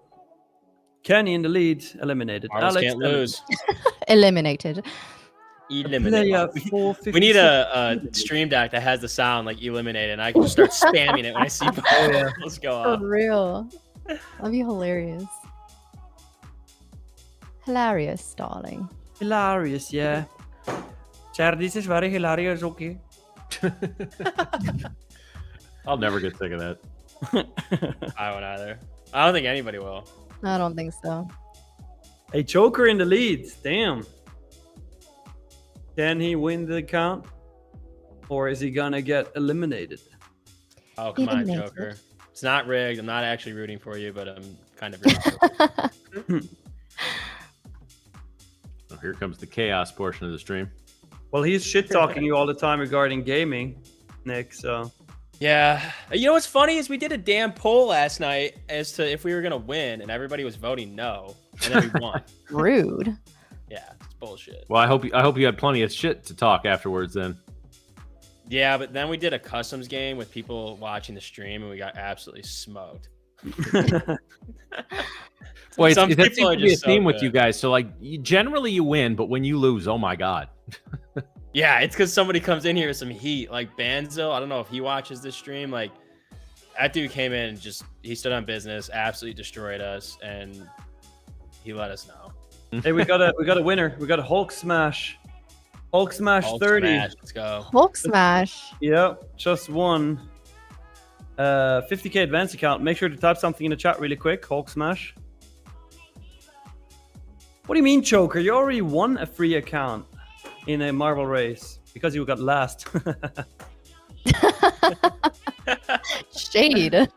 Kenny in the lead. Eliminated. Marbles can't lose. Eliminated. Eliminated. We need a stream deck that has the sound like eliminated, and I can just start spamming it when I see marbles go off. For real. That'd be hilarious. Hilarious, darling. Hilarious, yeah. Sir, this is very hilarious, okay? I'll never get sick of that. I won't either. I don't think anybody will. I don't think so. A Joker in the lead. Damn. Can he win the count? Or is he gonna get eliminated? Oh, come on, Joker. It's not rigged. I'm not actually rooting for you, but I'm kind of rooting for you. Oh, here comes the chaos portion of the stream. Well, he's shit-talking you all the time regarding gaming, Nick, so... Yeah. You know what's funny is we did a damn poll last night as to if we were going to win, and everybody was voting no, and then we won. Rude. Yeah, it's bullshit. Well, I hope you had plenty of shit to talk afterwards then. Yeah, but then we did a customs game with people watching the stream, and we got absolutely smoked. Well, it seems to be a theme with you guys. So, like, generally you win, but when you lose, oh my god. Yeah, it's because somebody comes in here with some heat. Like Banzo, I don't know if he watches this stream. Like, that dude came in and he stood on business, absolutely destroyed us, and he let us know. Hey, we got a winner. We got a Hulk Smash. Hulk Smash 30. Smash. Let's go. Hulk Smash. Yep, just won. 50k advance account. Make sure to type something in the chat really quick. Hulk Smash. What do you mean, Choker? You already won a free account in a marble race because you got last. Shade.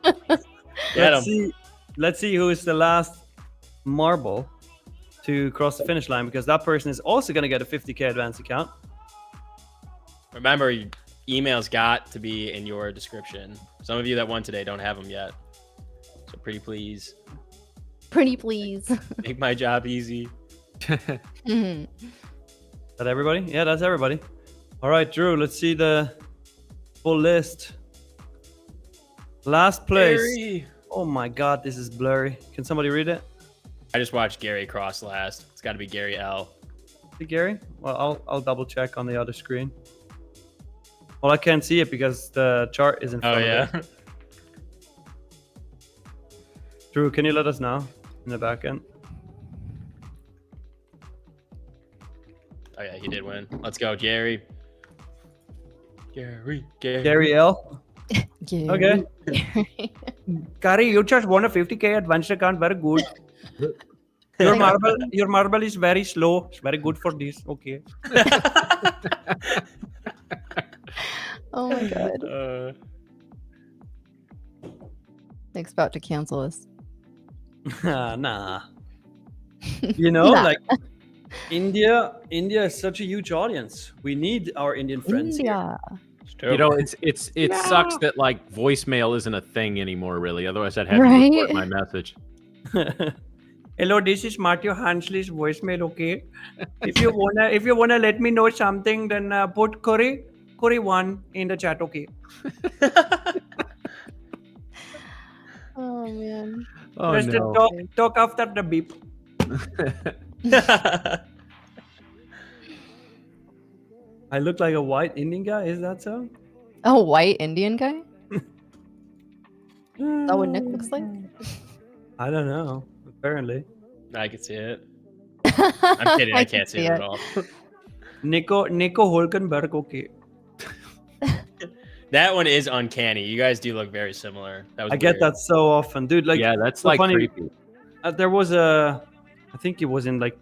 Let's see who is the last marble to cross the finish line, because that person is also going to get a 50k advance account. Remember, emails got to be in your description. Some of you that won today don't have them yet. So pretty please. Pretty please. Make my job easy. Mm-hmm. That everybody? Yeah, that's everybody. All right, Drew, let's see the full list. Last place. Gary. Oh my god, this is blurry. Can somebody read it? I just watched Gary cross last. It's got to be Gary L. Is it Gary? Well, I'll double check on the other screen. Well, I can't see it because the chart is in front of it. Drew, can you let us know in the back end? Oh yeah, he did win. Let's go, Gary. Gary L. Okay. Gary, you just won a 50k advance account. Very good. Your marble is very slow. It's very good for this. Okay. Oh my god. Nick's about to cancel us. Nah. You know, Yeah. like India is such a huge audience. We need our Indian friends here. India. You know, it sucks that like voicemail isn't a thing anymore, really. Otherwise, I'd have you Right? record my message. Hello, this is Matthew Hansley's voicemail. Okay, if you wanna let me know something, then put curry 1 in the chat. Okay. Oh man. Oh Just no. talk after the beep. I look like a white Indian guy. Is that so? A white Indian guy? Is that what Nick looks like? I don't know. Apparently, I can see it. I'm kidding. I can't see it at all. Nico Hulkenberg. Okay. That one is uncanny. You guys do look very similar. That was I get weird. that so often, dude. Like, Yeah, that's so like funny. creepy. There was I think it was in like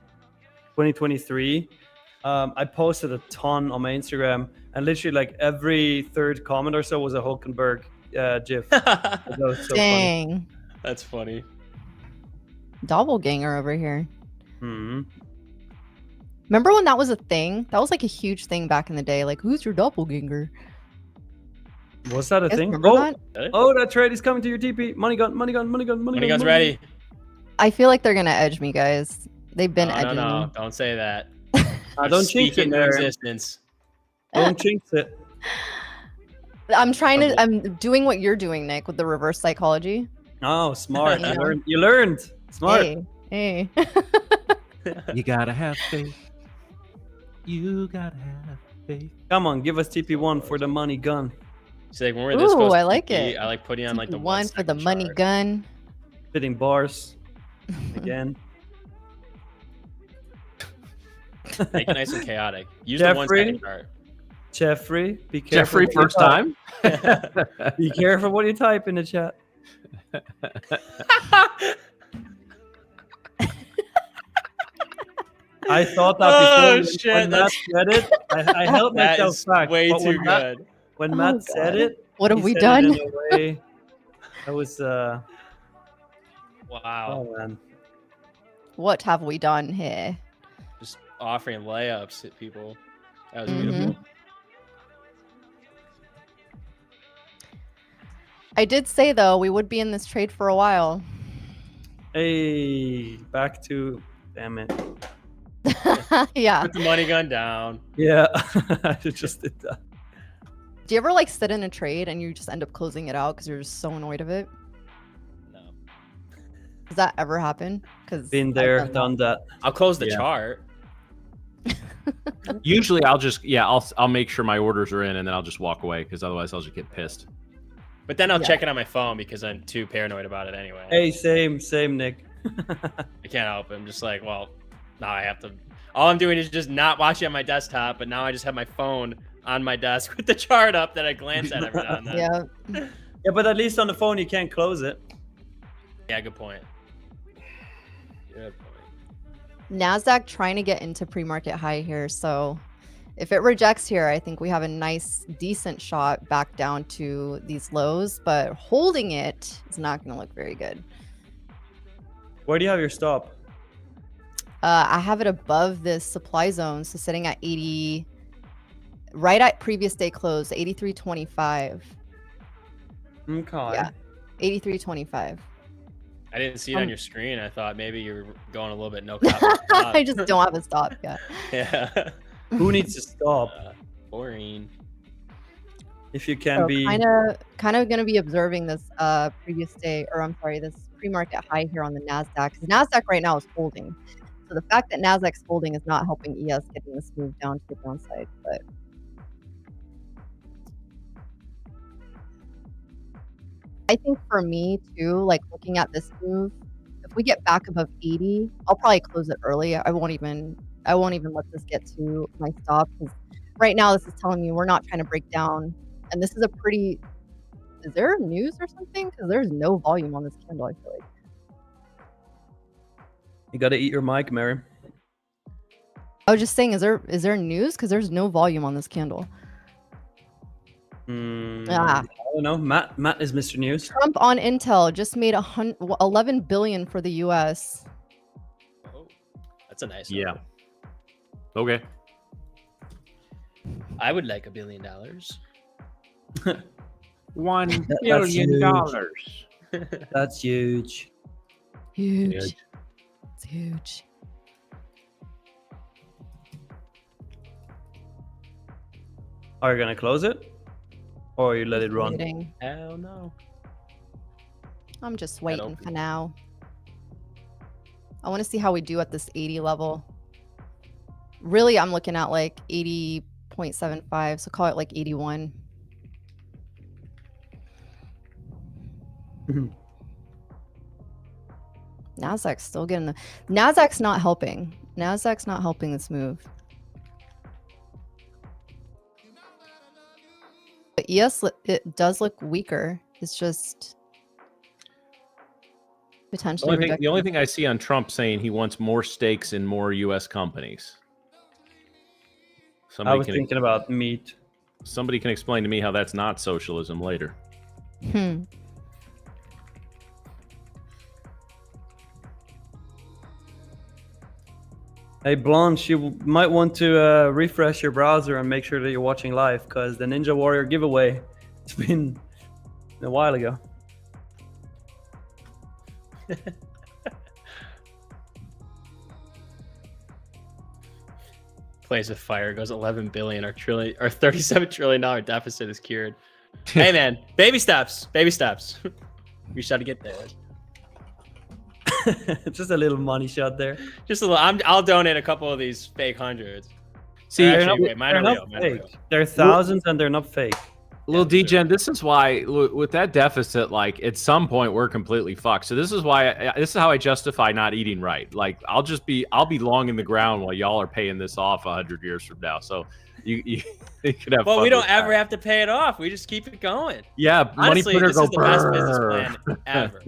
2023. I posted a ton on my Instagram, and literally like every third comment or so was a Hulkenberg GIF. That was so funny. Dang. That's funny. Doppelganger over here. Mhm. Remember when that was a thing? That was like a huge thing back in the day. Like, who's your doppelganger? Was that a You guys thing? remember that? Oh, that trade is coming to your TP. Money gun. Money gun's ready. I feel like they're gonna edge me, guys. They've been No, edging no, me. don't say that. Don't jinx Speak it, into Mary. existence. Don't jinx it. I'm doing what you're doing, Nick, with the reverse psychology. Oh, smart. Yeah. You learned. Smart. Hey. You gotta have faith. You gotta have faith. Come on, give us TP1 for the money gun. She's like, when we're this Ooh, close I to like 50, it. I like putting on like the one for the 1 second money chart. gun. Fitting bars again. Make it nice and chaotic. Use the 1 second chart. Jeffrey, be careful. Jeffrey, what you first type. time. Be careful what you type in the chat. I thought that Oh, before shit, when Matt said it. I held That myself is back. way but too good. When Oh, Matt said God. it, What have he we said done? it in a way that was Wow. oh man. What have we done here? Just offering layups at people. That was Mhm. beautiful. I did say though we would be in this trade for a while. Hey, back to damn it. Yeah. Put the money gun down. Yeah, I just did that. Do you ever like sit in a trade and you just end up closing it out because you're just so annoyed of it? No. Does that ever happen? Because Been there, done that. I'll close the Yeah. chart. Usually, I'll make sure my orders are in, and then I'll just walk away because otherwise I'll just get pissed. But then I'll Yeah. check it on my phone because I'm too paranoid about it anyway. Hey, same, Nick. I can't help it. I'm just like, well, now I have to. All I'm doing is just not watching on my desktop, but now I just have my phone on my desk with the chart up that I glance at every now and then. Yeah. Yeah, but at least on the phone you can't close it. Yeah, good point. Good point. Nasdaq trying to get into pre-market high here, so if it rejects here, I think we have a nice, decent shot back down to these lows, but holding it is not going to look very good. Where do you have your stop? I have it above this supply zone, so sitting at 80, right at previous day close, 83.25. Okay. Yeah, 83.25. I didn't see it on your screen. I thought maybe you were going a little bit no cop. I just don't have a stop yet. Yeah. Who needs to stop? Boring. If you can So be kind of going to be observing this previous day, or I'm sorry, this pre-market high here on the Nasdaq. Because Nasdaq right now is holding. So the fact that Nasdaq's holding is not helping ES getting this move down to the downside. But I think for me too, like looking at this move, if we get back above 80, I'll probably close it early. I won't even let this get to my stop, because right now this is telling me we're not trying to break down. And this is a pretty, is there news or something? Because there's no volume on this candle, I feel like. you gotta eat your mic, Mary. I was just saying, is there news? Because there's no volume on this candle. I don't know. Matt is Mr. News. Trump on Intel just made 11 billion for the US. Oh. That's a nice Yeah. number. Okay. I would like $1 billion. $1 That's billion. That's huge. Huge. Huge. It's huge. Are you gonna close it, or you let it run? Waiting. Hell no. I'm just That waiting open. for now. I want to see how we do at this 80 level. Really, I'm looking at like 80.75, so call it like 81. Nasdaq's still getting the Nasdaq's not helping. Nasdaq's not helping this move. But yes, it does look weaker. It's just potentially The only thing I see on Trump saying he wants more stakes in more U.S. companies. I was thinking about meat. Somebody can explain to me how that's not socialism later. Hey, Blanche, you might want to refresh your browser and make sure that you're watching live, because the Ninja Warrior giveaway, it's been a while ago. Plays with fire, goes 11 billion. Our $37 trillion deficit is cured. Hey man, baby steps, baby steps. We should get there. Just a little money shot there. Just a little. I'll donate a couple of these fake hundreds. See, Actually, wait, mine they're are not real. Mine are fake. real. They're thousands and they're not fake. Little Yeah, DGen, this is why with that deficit, like at some point we're completely fucked. So this is why this is how I justify not eating right. Like I'll be long in the ground while y'all are paying this off 100 years from now. So you could have. Well, fun we don't with ever that. have to pay it off. We just keep it going. Yeah, Honestly, money printer this go is the best business brrr. plan ever.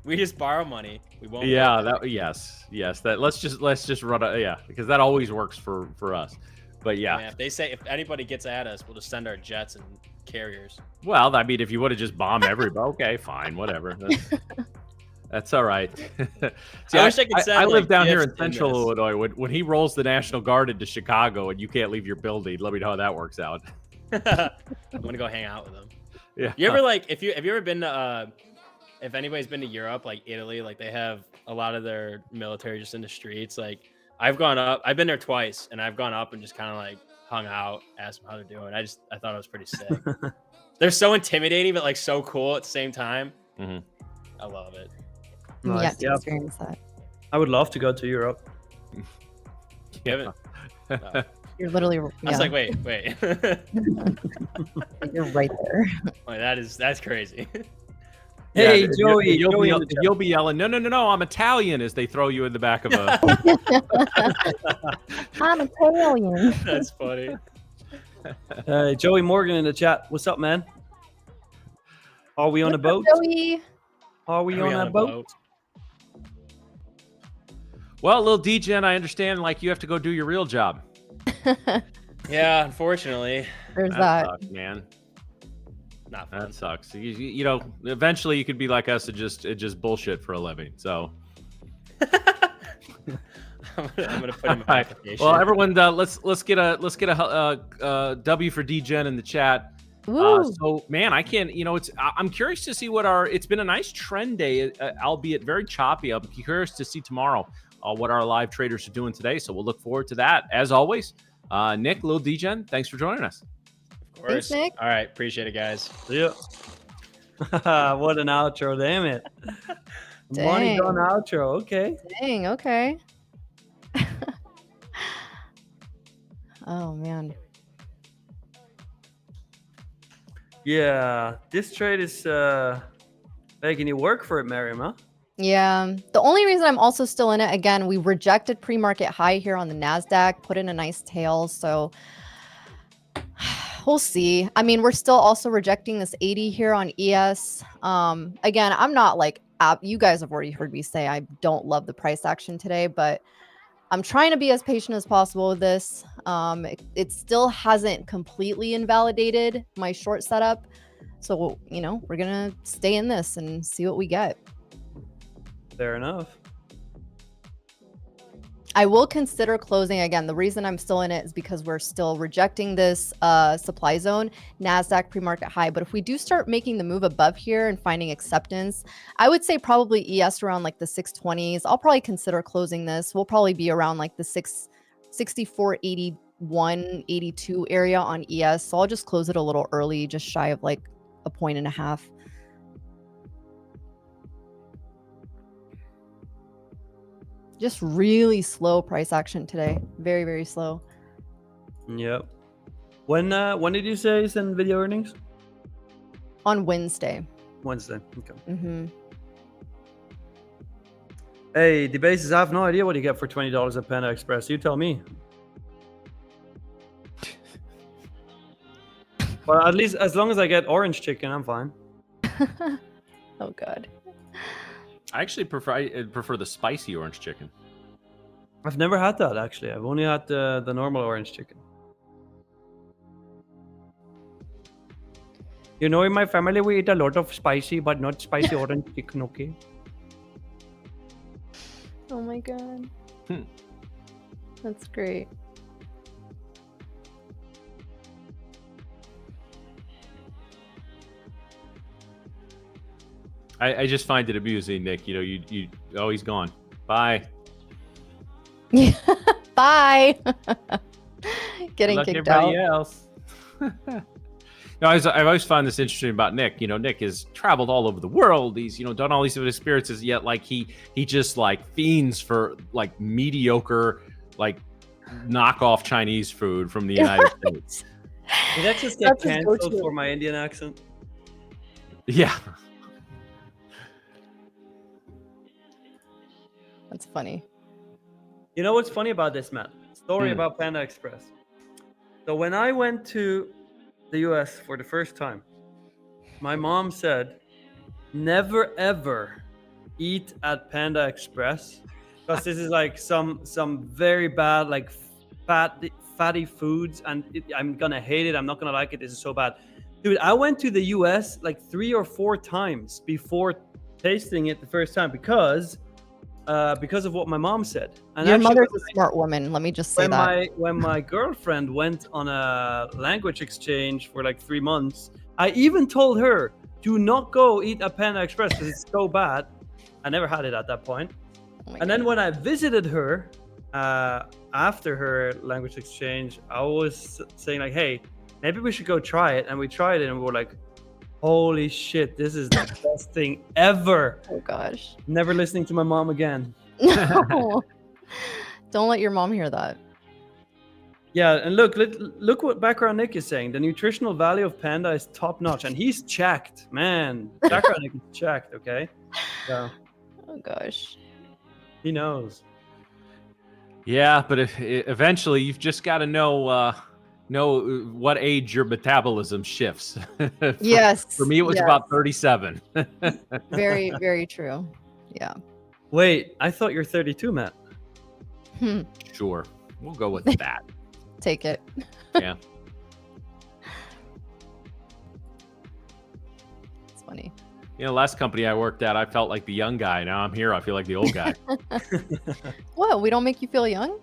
We just borrow money. We won't. Yeah, that yes. That let's just run because that always works for us. But yeah. Man, if they say if anybody gets at us, we'll just send our jets and carriers. Well, I mean, if you would have just bombed everybody, okay, fine, whatever. That's all right. See, I wish I could send, I live like, down here in gifts in Central this. Illinois. When he rolls the National Guard into Chicago and you can't leave your building, let me know how that works out. I'm gonna go hang out with them. Yeah. You ever have you ever been to if anybody's been to Europe, like Italy, like they have a lot of their military just in the streets. Like I've been there twice, and I've gone up and just kind of like hung out, asked them how they're doing. I thought it was pretty sick. They're so intimidating, but like so cool at the same time. Mm-hmm. I love it. Nice. Yeah, to experience that. I would love to go to Europe. Yeah. You're literally. I was Yeah, like, wait. you're right there. Like, that's crazy. Hey, Yeah, Joey, you'll be yelling, no, I'm Italian, as they throw you in the back of a. I'm Italian. That's funny. Joey Morgan in the chat. What's up, man? Are we on a boat? Joey. Are we on a boat? Well, little DGen, I understand. Like you have to go do your real job. Yeah, unfortunately, There's that. Sucks, man. not fun. That sucks. You know, eventually you could be like us and just bullshit for a living. So. I'm gonna put in my Alright. application. Well, everyone, let's get a W for DGen in the chat. Woo. So, man, I can't. You know, I'm curious to see what it's been a nice trend day, albeit very choppy. I'm curious to see tomorrow what our live traders are doing today. So we'll look forward to that as always. Nick, Lil DGen, thanks for joining us. Of course. Thanks, Nick. All right, appreciate it, guys. Yeah. What an outro, damn it. Money Dang. gone outro. Okay. Dang, okay. Oh, man. Yeah, this trade is making you work for it, Miriam, huh? Yeah. The only reason I'm also still in it, again, we rejected pre-market high here on the Nasdaq, put in a nice tail. So we'll see. I mean, we're still also rejecting this 80 here on ES. Again, I'm not like, you guys have already heard me say I don't love the price action today, but I'm trying to be as patient as possible with this. It still hasn't completely invalidated my short setup. So, you know, we're going to stay in this and see what we get. Fair enough. I will consider closing again. The reason I'm still in it is because we're still rejecting this supply zone, Nasdaq pre-market high. But if we do start making the move above here and finding acceptance, I would say probably ES around like the 620s. I'll probably consider closing this. We'll probably be around like the 664.81, 82 area on ES. So I'll just close it a little early, just shy of like 1.5 points. Just really slow price action today. Very, very slow. Yep. When did you say send video earnings? On Wednesday. Wednesday. Okay. Mm-hmm. Hey, the bases, I have no idea what you get for $20 at Panda Express. You tell me. Well, at least as long as I get orange chicken, I'm fine. Oh God. I actually prefer the spicy orange chicken. I've never had that actually. I've only had the normal orange chicken. You know, in my family we eat a lot of spicy, but not spicy orange chicken. Okay. Oh my God. That's great. I just find it amusing, Nick. You know, you oh, he's gone. Bye. Yeah. Bye. Getting Like kicked everybody out. else. No, I've always found this interesting about Nick. You know, Nick has traveled all over the world. He's, you know, done all these experiences, yet like he just like fiends for like mediocre, like knockoff Chinese food from the United States. Did that just get canceled for my Indian accent? Yeah. That's funny. You know what's funny about this, Matt? Story about Panda Express. So when I went to the US for the first time, my mom said, never ever eat at Panda Express because this is like some very bad, like fatty foods, and I'm gonna hate it. I'm not gonna like it. This is so bad. Dude, I went to the US like 3 or 4 times before tasting it the first time because of what my mom said. And your actually, mother's a smart woman. Let me just say that. When my girlfriend went on a language exchange for like 3 months, I even told her, do not go eat at Panda Express because it's so bad. I never had it at that point. Oh and then when I visited her after her language exchange, I was saying like, hey, maybe we should go try it. And we tried it and we were like, holy shit, this is the best thing ever. Oh gosh. Never listening to my mom again. No. Don't let your mom hear that. Yeah, and look what background Nick is saying. The nutritional value of Panda is top notch, and he's checked, man. Background Nick is checked, okay? So Oh gosh. he knows. Yeah, but eventually you've just got to know what age your metabolism shifts. Yes. For me, it was about 37. Very, very true. Yeah. Wait, I thought you're 32, Matt. Sure. We'll go with that. Take it. Yeah. It's funny. You know, last company I worked at, I felt like the young guy. Now I'm here, I feel like the old guy. What? We don't make you feel young?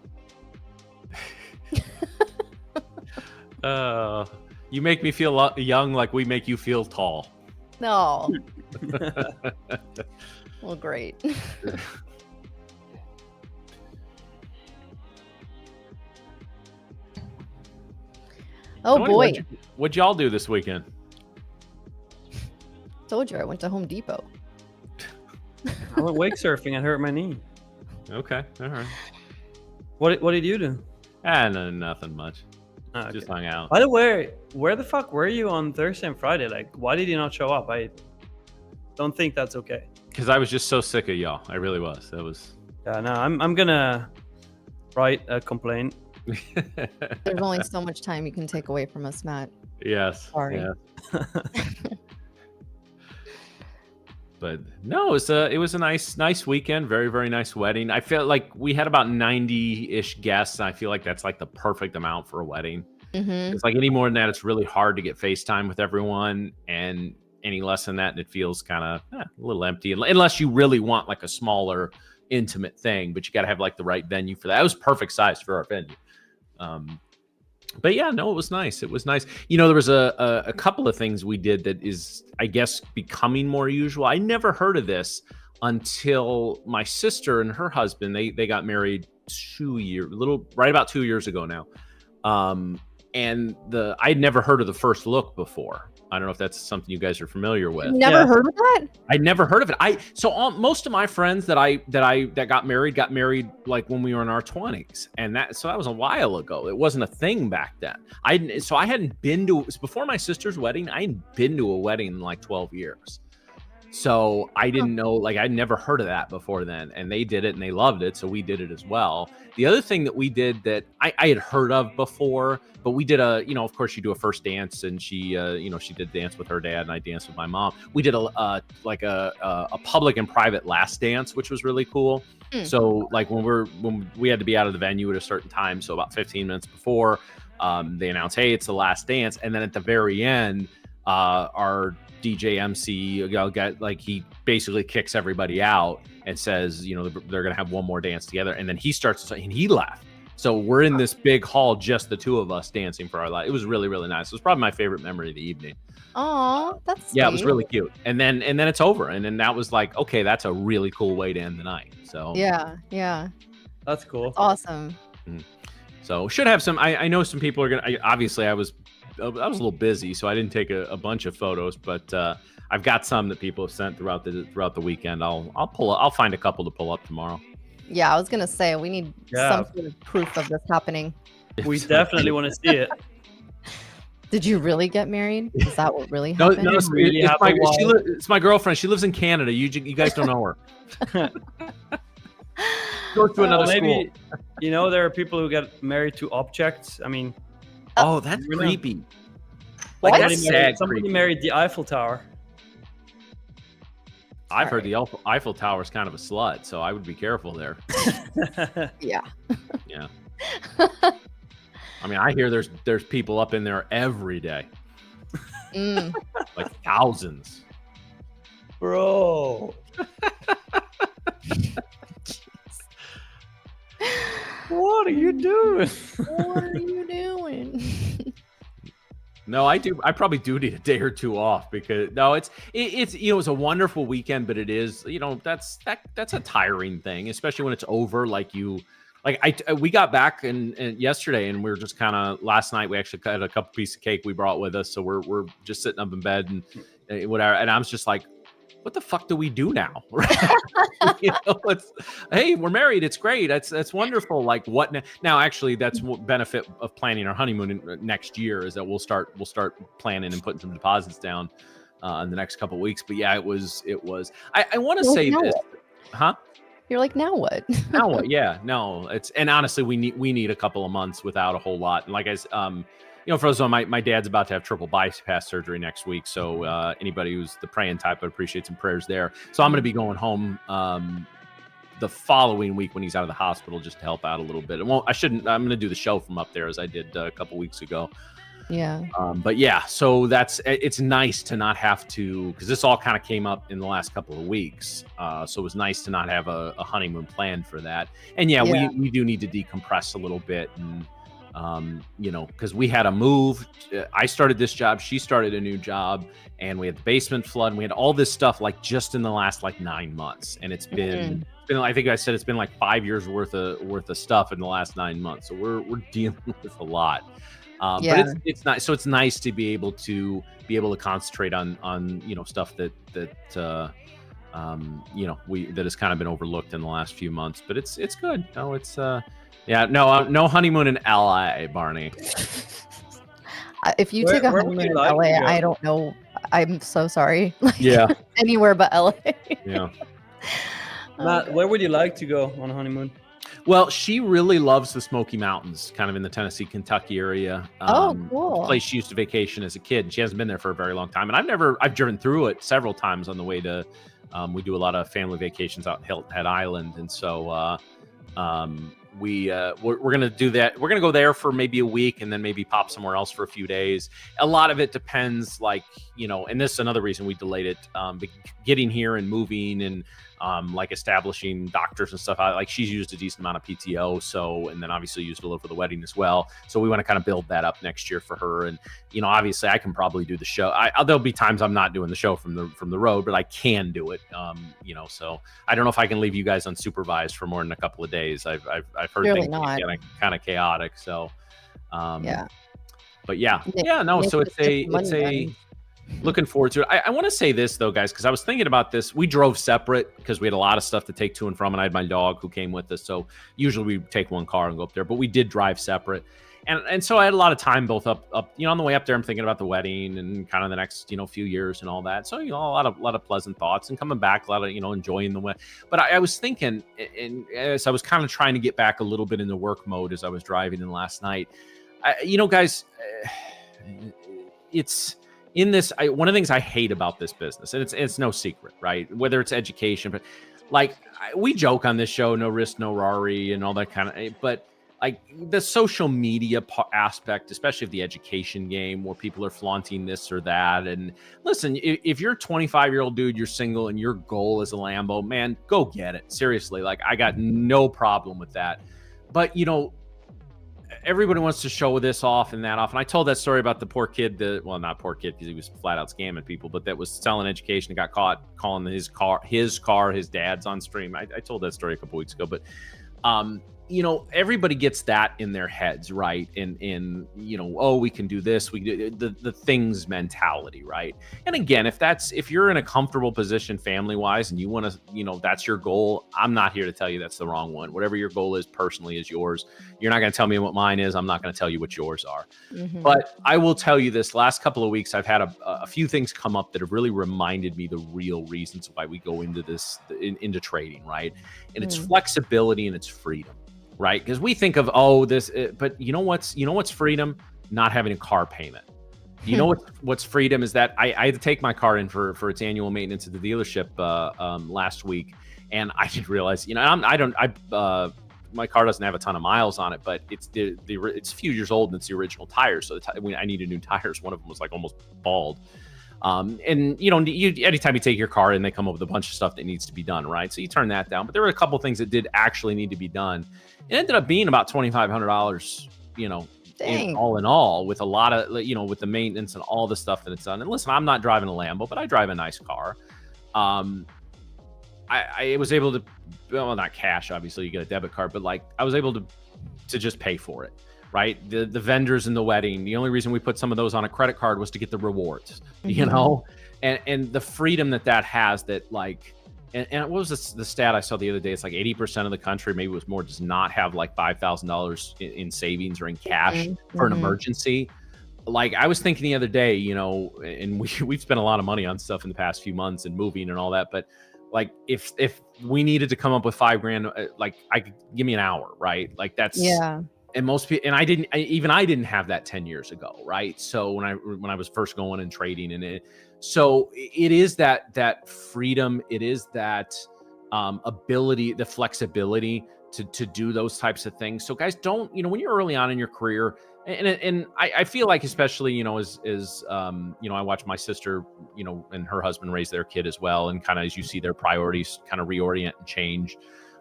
You make me feel young like we make you feel tall. No. Well, great. Oh boy. What'd y'all do this weekend? Told you I went to Home Depot. I went wake surfing and hurt my knee. Okay, all right. What did you do? No, nothing much. Okay. Just hung out. By the way, where the fuck were you on Thursday and Friday? Like, why did you not show up? I don't think that's okay. Because I was just so sick of y'all. I really was. That was. Yeah, no, I'm gonna write a complaint. There's only so much time you can take away from us, Matt. Yes. Sorry. Yeah. But no, it was a nice weekend. Very, very nice wedding. I feel like we had about 90-ish guests. I feel like that's like the perfect amount for a wedding. Mm-hmm. It's like any more than that, it's really hard to get FaceTime with everyone, and any less than that, and it feels kind of a little empty. Unless you really want like a smaller intimate thing, but you got to have like the right venue for that. It was perfect size for our venue. But yeah, no, it was nice. It was nice. You know, there was a couple of things we did that is, I guess, becoming more usual. I never heard of this until my sister and her husband, they got married right about 2 years ago now. And I'd never heard of the first look before. I don't know if that's something you guys are familiar with. Never heard of that? I'd never heard of it. Most of my friends that got married like when we were in our 20s, and that was a while ago. It wasn't a thing back then. I hadn't been to, before my sister's wedding, I hadn't been to a wedding in like 12 years. So I didn't know, like, I'd never heard of that before then, and they did it and they loved it. So we did it as well. The other thing that we did that I had heard of before, but we did of course you do a first dance, and she did dance with her dad and I danced with my mom. We did a public and private last dance, which was really cool. So like when we had to be out of the venue at a certain time, so about 15 minutes before, they announced, hey, it's the last dance. And then at the very end, our DJ MC, he basically kicks everybody out and says, they're going to have one more dance together. And then he starts, and he left. So we're in this big hall, just the two of us dancing for our life. It was really, really nice. It was probably my favorite memory of the evening. Oh, that's sweet. Yeah, it was really cute. And then it's over. And then that was like, okay, that's a really cool way to end the night. So yeah. That's cool. That's awesome. So should have some, I know some people are going to, obviously I was a little busy, so I didn't take a bunch of photos, but I've got some that people have sent throughout the weekend. I'll find a couple to pull up tomorrow. Yeah, I was gonna say we need some sort of proof of this happening. We definitely want to see it. Did you really get married? Is that what really happened? No, it's my girlfriend. She lives in Canada. You guys don't know her. Go to another school. There are people who get married to objects. I mean, oh, that's creepy. What? Like somebody married the Eiffel Tower. I've heard the Eiffel Tower is kind of a slut, so I would be careful there. Yeah. Yeah. I mean, I hear there's people up in there every day. Like thousands. Bro. What are you doing? What are you doing? No, I do. I probably do need a day or two off because it's a wonderful weekend, but it is, that's a tiring thing, especially when it's over. We got back and yesterday, and we were just kind of, last night we actually cut a couple pieces of cake we brought with us, so we're just sitting up in bed and whatever, and I was just like, what the fuck do we do now? Hey, we're married. It's great. That's wonderful. Like, what now? Actually, that's what benefit of planning our honeymoon next year is that we'll start planning and putting some deposits down in the next couple of weeks. But yeah, it was. I want to say this, huh? You're like, now what? Now what? Yeah, no. And honestly, we need a couple of months without a whole lot. And like for those of my dad's about to have triple bypass surgery next week. So anybody who's the praying type would appreciate some prayers there. So I'm going to be going home the following week when he's out of the hospital just to help out a little bit. I'm going to do the show from up there as I did a couple weeks ago. Yeah. But yeah, so it's nice to not have to, because this all kind of came up in the last couple of weeks. So it was nice to not have a honeymoon planned for that. And yeah. We do need to decompress a little bit and, because we had a move. I started this job, she started a new job, and we had the basement flood, and we had all this stuff like just in the last 9 months. And it's been I think I said it's been like 5 years worth of stuff in the last 9 months. So we're dealing with a lot. But it's nice. So it's nice to be able to concentrate on stuff that that has kind of been overlooked in the last few months. But it's good. No, it's no honeymoon in LA, Barney. If you take a honeymoon in LA, I don't know. I'm so sorry. Anywhere but LA. Yeah. Matt, where would you like to go on a honeymoon? Well, she really loves the Smoky Mountains, kind of in the Tennessee, Kentucky area. Cool. Place she used to vacation as a kid, and she hasn't been there for a very long time. And I've driven through it several times on the way to. We do a lot of family vacations out in Hilton Head Island, and so we're going to do that. We're going to go there for maybe a week and then maybe pop somewhere else for a few days. A lot of it depends, and this is another reason we delayed it, getting here and moving and like establishing doctors and stuff. Like she's used a decent amount of PTO, so, and then obviously used a little for the wedding as well. So we want to kind of build that up next year for her. And obviously I can probably do the show. There'll be times I'm not doing the show from the road, but I can do it. So I don't know if I can leave you guys unsupervised for more than a couple of days. I've heard Clearly things not. getting kind of chaotic. So but Nick, so it's looking forward to it. I want to say this though, guys, because I was thinking about this. We drove separate because we had a lot of stuff to take to and from, and I had my dog who came with us. So usually we take one car and go up there, but we did drive separate. And so I had a lot of time both up, on the way up there. I'm thinking about the wedding and kind of the next, few years and all that. So, a lot of pleasant thoughts, and coming back, a lot of, enjoying the way. But I was thinking, and as I was kind of trying to get back a little bit into work mode as I was driving in last night, guys, it's in this. One of the things I hate about this business, and it's no secret, right? Whether it's education, but we joke on this show, no risk, no Rari, and all that kind of, but like the social media aspect, especially of the education game, where people are flaunting this or that. And listen, if you're a 25-year-old dude, you're single, and your goal is a Lambo, man, go get it. Seriously, I got no problem with that. But everybody wants to show this off and that off. And I told that story about the poor kid, not poor kid because he was flat out scamming people, but that was selling education and got caught calling his car his dad's on stream. I told that story a couple weeks ago, but everybody gets that in their heads, right? And oh, we can do this, we do the things mentality, right? And again, if you're in a comfortable position family wise and you want to, that's your goal, I'm not here to tell you that's the wrong one. Whatever your goal is personally is yours. You're not going to tell me what mine is. I'm not going to tell you what yours are. Mm-hmm. But I will tell you this: last couple of weeks, I've had a few things come up that have really reminded me the real reasons why we go into this, into trading, right? And it's flexibility and it's freedom. Right, because we think of but you know what's freedom? Not having a car payment. You know what's freedom is that I had to take my car in for its annual maintenance at the dealership last week, and I didn't realize my car doesn't have a ton of miles on it, but it's it's a few years old and it's the original tires, so I needed new tires. One of them was like almost bald. And anytime you take your car in, they come up with a bunch of stuff that needs to be done, right? So you turn that down. But there were a couple of things that did actually need to be done. It ended up being about $2,500, all in all, with a lot of, with the maintenance and all the stuff that it's done. And listen, I'm not driving a Lambo, but I drive a nice car. I was able to, not cash, obviously you get a debit card, but I was able to just pay for it. Right. The vendors in the wedding, the only reason we put some of those on a credit card was to get the rewards, and the freedom that has, that and what was the stat I saw the other day? It's 80% of the country, maybe it was more, does not have $5,000 in savings or in cash for an emergency. I was thinking the other day, and we've spent a lot of money on stuff in the past few months and moving and all that. But if we needed to come up with $5,000, I could give me an hour, right? That's, yeah. And most people, and I didn't have that 10 years ago, right? So when I was first going and trading, and it is that freedom, it is that ability, the flexibility to do those types of things. So guys, don't, when you're early on in your career, and I feel like, especially, as I watch my sister, and her husband raise their kid as well, and kind of as you see their priorities kind of reorient and change.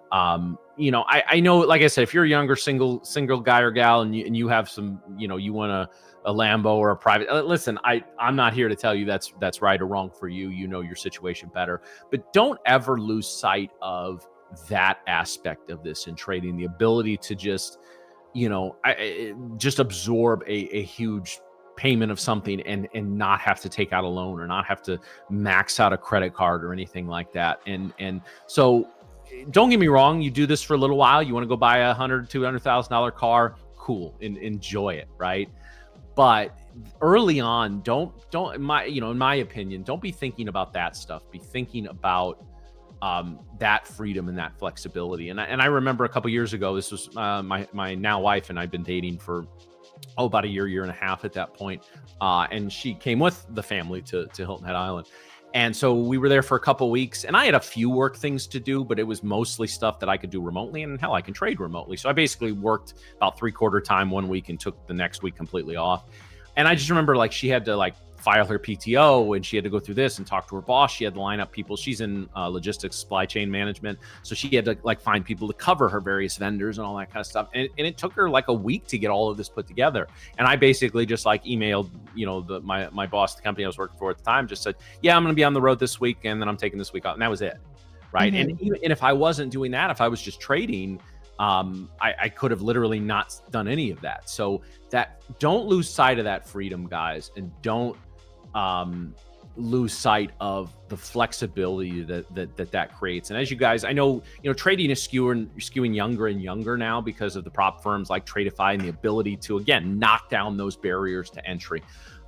I know, like I said, if you're a younger single guy or gal and you have some, you want a Lambo or a private, listen, I'm not here to tell you that's right or wrong for you. You know your situation better, but don't ever lose sight of that aspect of this in trading, the ability to just, just absorb a huge payment of something and not have to take out a loan or not have to max out a credit card or anything like that. And so, don't get me wrong, you do this for a little while, you want to go buy a $200,000 car, cool, and enjoy it, right? But early on, don't in my opinion, don't be thinking about that stuff. Be thinking about that freedom and that flexibility. And I remember a couple years ago, this was my now wife and I've been dating for about a year and a half at that point, and she came with the family to Hilton Head Island. And so we were there for a couple weeks, and I had a few work things to do, but it was mostly stuff that I could do remotely, and hell, I can trade remotely. So I basically worked about 3/4 time one week and took the next week completely off. And I just remember she had to file her PTO, and she had to go through this and talk to her boss. She had to line up people. She's in logistics, supply chain management, so she had to like find people to cover her various vendors and all that kind of stuff. And it took her like a week to get all of this put together. And I basically just like emailed, my boss, the company I was working for at the time, just said, yeah, I'm going to be on the road this week, and then I'm taking this week off, and that was it, right? And if I wasn't doing that, if I was just trading, I could have literally not done any of that. So that, don't lose sight of that freedom, guys, and don't lose sight of the flexibility that creates. And as you guys, I know, trading is skewing younger and younger now because of the prop firms like Tradeify and the ability to, again, knock down those barriers to entry.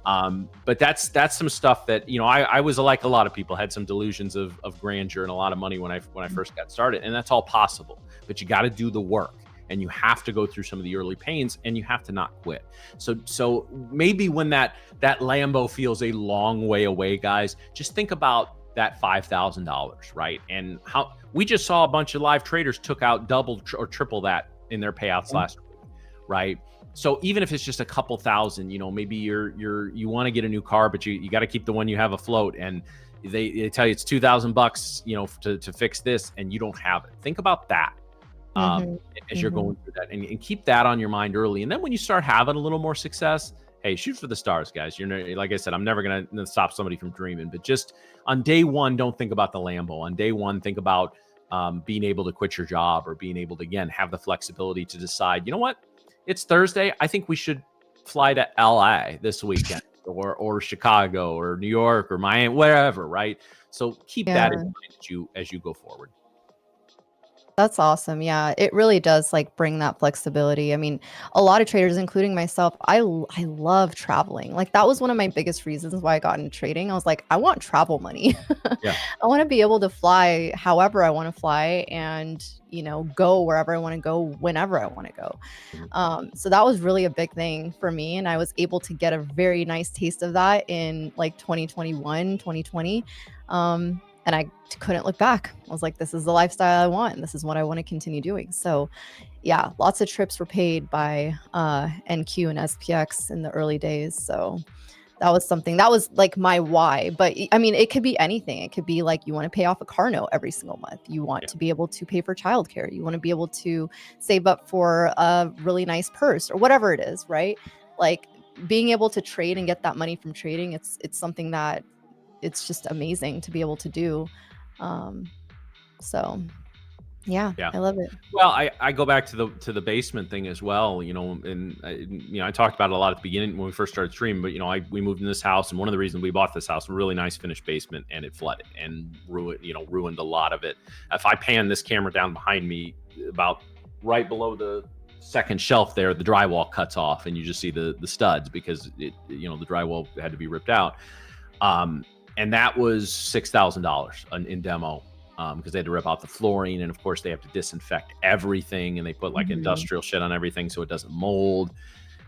But that's some stuff that, I was like a lot of people, had some delusions of grandeur and a lot of money when I first got started, and that's all possible, but you got to do the work, and you have to go through some of the early pains, and you have to not quit. So maybe when that Lambo feels a long way away, guys, just think about that $5,000, right? And how we just saw a bunch of live traders took out double or triple that in their payouts last week, right? So even if it's just a couple thousand, maybe you want to get a new car, but you got to keep the one you have afloat, and they tell you it's $2,000, to fix this, and you don't have it. Think about that as you're going through that, and keep that on your mind early. And then when you start having a little more success, hey, shoot for the stars, guys. Like I said, I'm never gonna stop somebody from dreaming, but just on day one, don't think about the Lambo. On day one, think about being able to quit your job, or being able to, again, have the flexibility to decide, you know what? It's Thursday. I think we should fly to LA this weekend, or Chicago, or New York, or Miami, wherever, right? So keep that in mind as you go forward. That's awesome. Yeah, it really does like bring that flexibility. I mean, a lot of traders, including myself, I love traveling. Like that was one of my biggest reasons why I got into trading. I was like, I want travel money. Yeah. I want to be able to fly however I want to fly, and go wherever I want to go whenever I want to go. So that was really a big thing for me, and I was able to get a very nice taste of that in like 2021, 2020. And I couldn't look back. I was like, this is the lifestyle I want, and this is what I want to continue doing. So yeah, lots of trips were paid by NQ and SPX in the early days. So that was something that was like my why. But I mean, it could be anything. It could be like you want to pay off a car note every single month. You want to be able to pay for childcare. You want to be able to save up for a really nice purse, or whatever it is, right? Like being able to trade and get that money from trading, it's something that it's just amazing to be able to do. So yeah, I love it. Well, I go back to the basement thing as well, and I talked about it a lot at the beginning when we first started streaming, but we moved in this house, and one of the reasons we bought this house, a really nice finished basement, and it flooded and ruined a lot of it. If I pan this camera down behind me, about right below the second shelf there, the drywall cuts off, and you just see the studs, because the drywall had to be ripped out. And that was $6,000 in demo, because they had to rip out the flooring, and of course they have to disinfect everything, and they put like industrial shit on everything so it doesn't mold,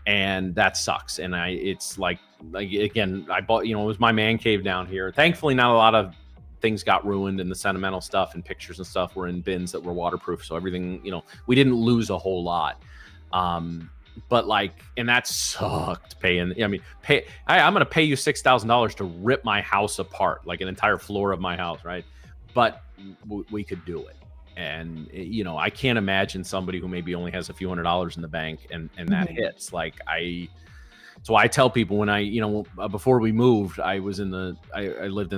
and that sucks. And it's like again, I bought, it was my man cave down here. Thankfully, not a lot of things got ruined, and the sentimental stuff and pictures and stuff were in bins that were waterproof, so everything, we didn't lose a whole lot. But and that sucked paying. I'm going to pay you $6,000 to rip my house apart, like an entire floor of my house, right? But we could do it. And, I can't imagine somebody who maybe only has a few $100s in the bank and that hits. So I tell people when before we moved, I lived in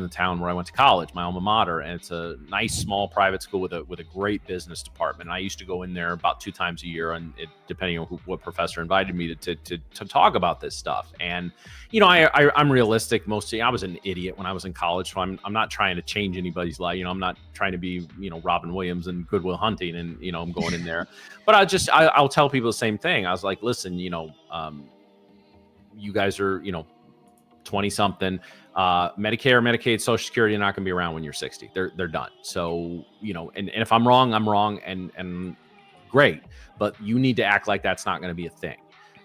the town where I went to college, my alma mater, and it's a nice small private school with a great business department. I used to go in there about 2 times a year, and depending on what professor invited me to talk about this stuff. And I'm realistic. Mostly, I was an idiot when I was in college, so I'm not trying to change anybody's life. I'm not trying to be Robin Williams and Good Will Hunting, and I'm going in there. But I'll tell people the same thing. I was like, listen, you guys are, 20 something, Medicare, Medicaid, Social Security are not going to be around when you're 60. They're done. So, and if I'm wrong, I'm wrong, and great, but you need to act like that's not going to be a thing.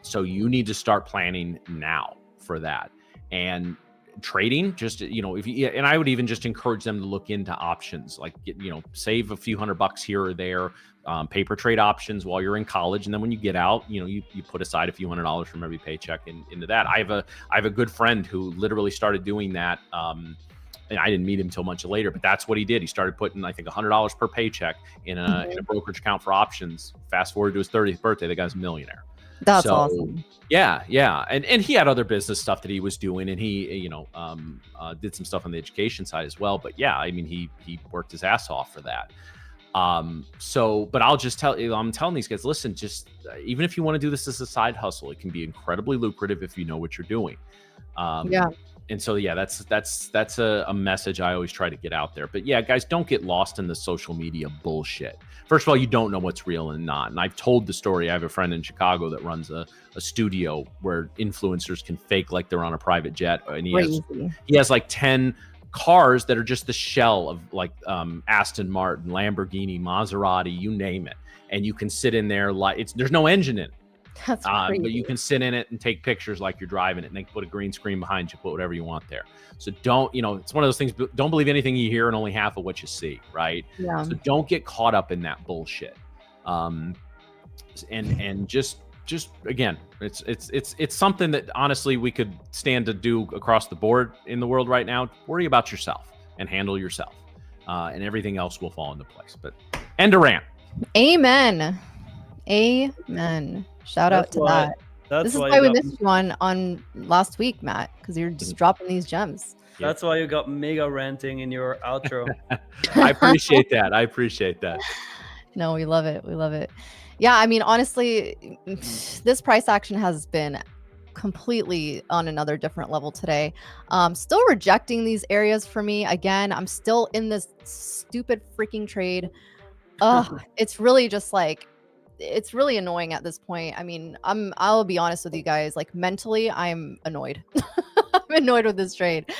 So you need to start planning now for that. And trading, just, if you, and I would even just encourage them to look into options, like, save a few $100 here or there, paper trade options while you're in college. And then when you get out, you put aside a few $100 from every paycheck into that. I have a good friend who literally started doing that. And I didn't meet him until much later, but that's what he did. He started putting, I think, $100 per paycheck in a brokerage account for options. Fast forward to his 30th birthday, the guy's a millionaire. That's awesome. Yeah. And he had other business stuff that he was doing, and he, did some stuff on the education side as well. But yeah, I mean, he worked his ass off for that. But I'll just tell you, I'm telling these guys, listen, just even if you want to do this as a side hustle, it can be incredibly lucrative if you know what you're doing. And so, yeah, that's a message I always try to get out there. But yeah, guys, don't get lost in the social media bullshit. First of all, you don't know what's real and not. And I've told the story. I have a friend in Chicago that runs a studio where influencers can fake like they're on a private jet. And he has like 10 cars that are just the shell of like Aston Martin, Lamborghini, Maserati, you name it. And you can sit in there like there's no engine in it. That's crazy. But you can sit in it and take pictures like you're driving it, and they can put a green screen behind you, put whatever you want there. So don't, it's one of those things, don't believe anything you hear and only half of what you see, right? Yeah. So don't get caught up in that bullshit. And just again, it's something that honestly we could stand to do across the board in the world right now. Worry about yourself and handle yourself, and everything else will fall into place. But end of rant. Amen. Shout out to that. This is why we missed you on last week, Matt, because you're just dropping these gems. That's why you got mega ranting in your outro. I appreciate that. No, we love it. Yeah, I mean, honestly, this price action has been completely on another different level today. Still rejecting these areas for me. Again, I'm still in this stupid freaking trade. It's really just like, it's really annoying at this point. I mean, I'll be honest with you guys, like mentally, I'm annoyed. I'm annoyed with this trade.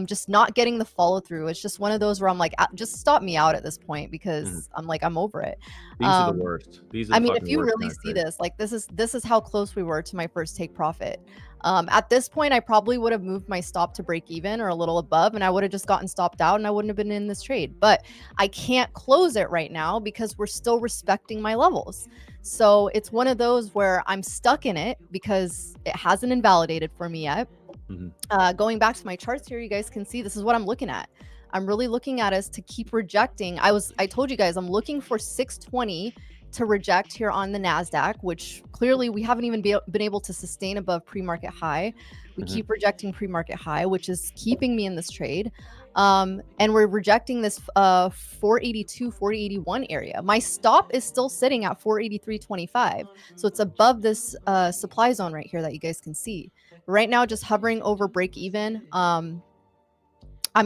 Just not getting the follow through. It's just one of those where I'm like, just stop me out at this point, because I'm like, I'm over it. These are the worst. I mean, if you really see this, like this is how close we were to my first take profit. At this point, I probably would have moved my stop to break even or a little above, and I would have just gotten stopped out and I wouldn't have been in this trade. But I can't close it right now because we're still respecting my levels. So it's one of those where I'm stuck in it because it hasn't invalidated for me yet. Going back to my charts here, you guys can see this is what I'm looking at. I'm really looking at us to keep rejecting. I told you guys I'm looking for 620 to reject here on the Nasdaq, which clearly we haven't even been able to sustain above pre-market high. We keep rejecting pre-market high, which is keeping me in this trade. And we're rejecting this 482, 481 area. My stop is still sitting at 483.25. So it's above this supply zone right here that you guys can see. Right now, just hovering over break even. I'm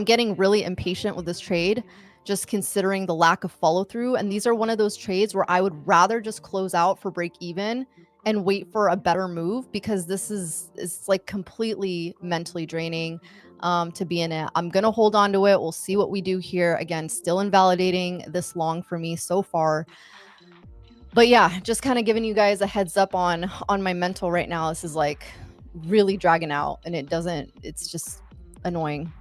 getting really impatient with this trade, just considering the lack of follow through. And these are one of those trades where I would rather just close out for break even and wait for a better move, because this is like completely mentally draining to be in it. I'm going to hold on to it. We'll see what we do here. Again, still invalidating this long for me so far. But yeah, just kind of giving you guys a heads up on my mental right now. This is like really dragging out, and it's just annoying.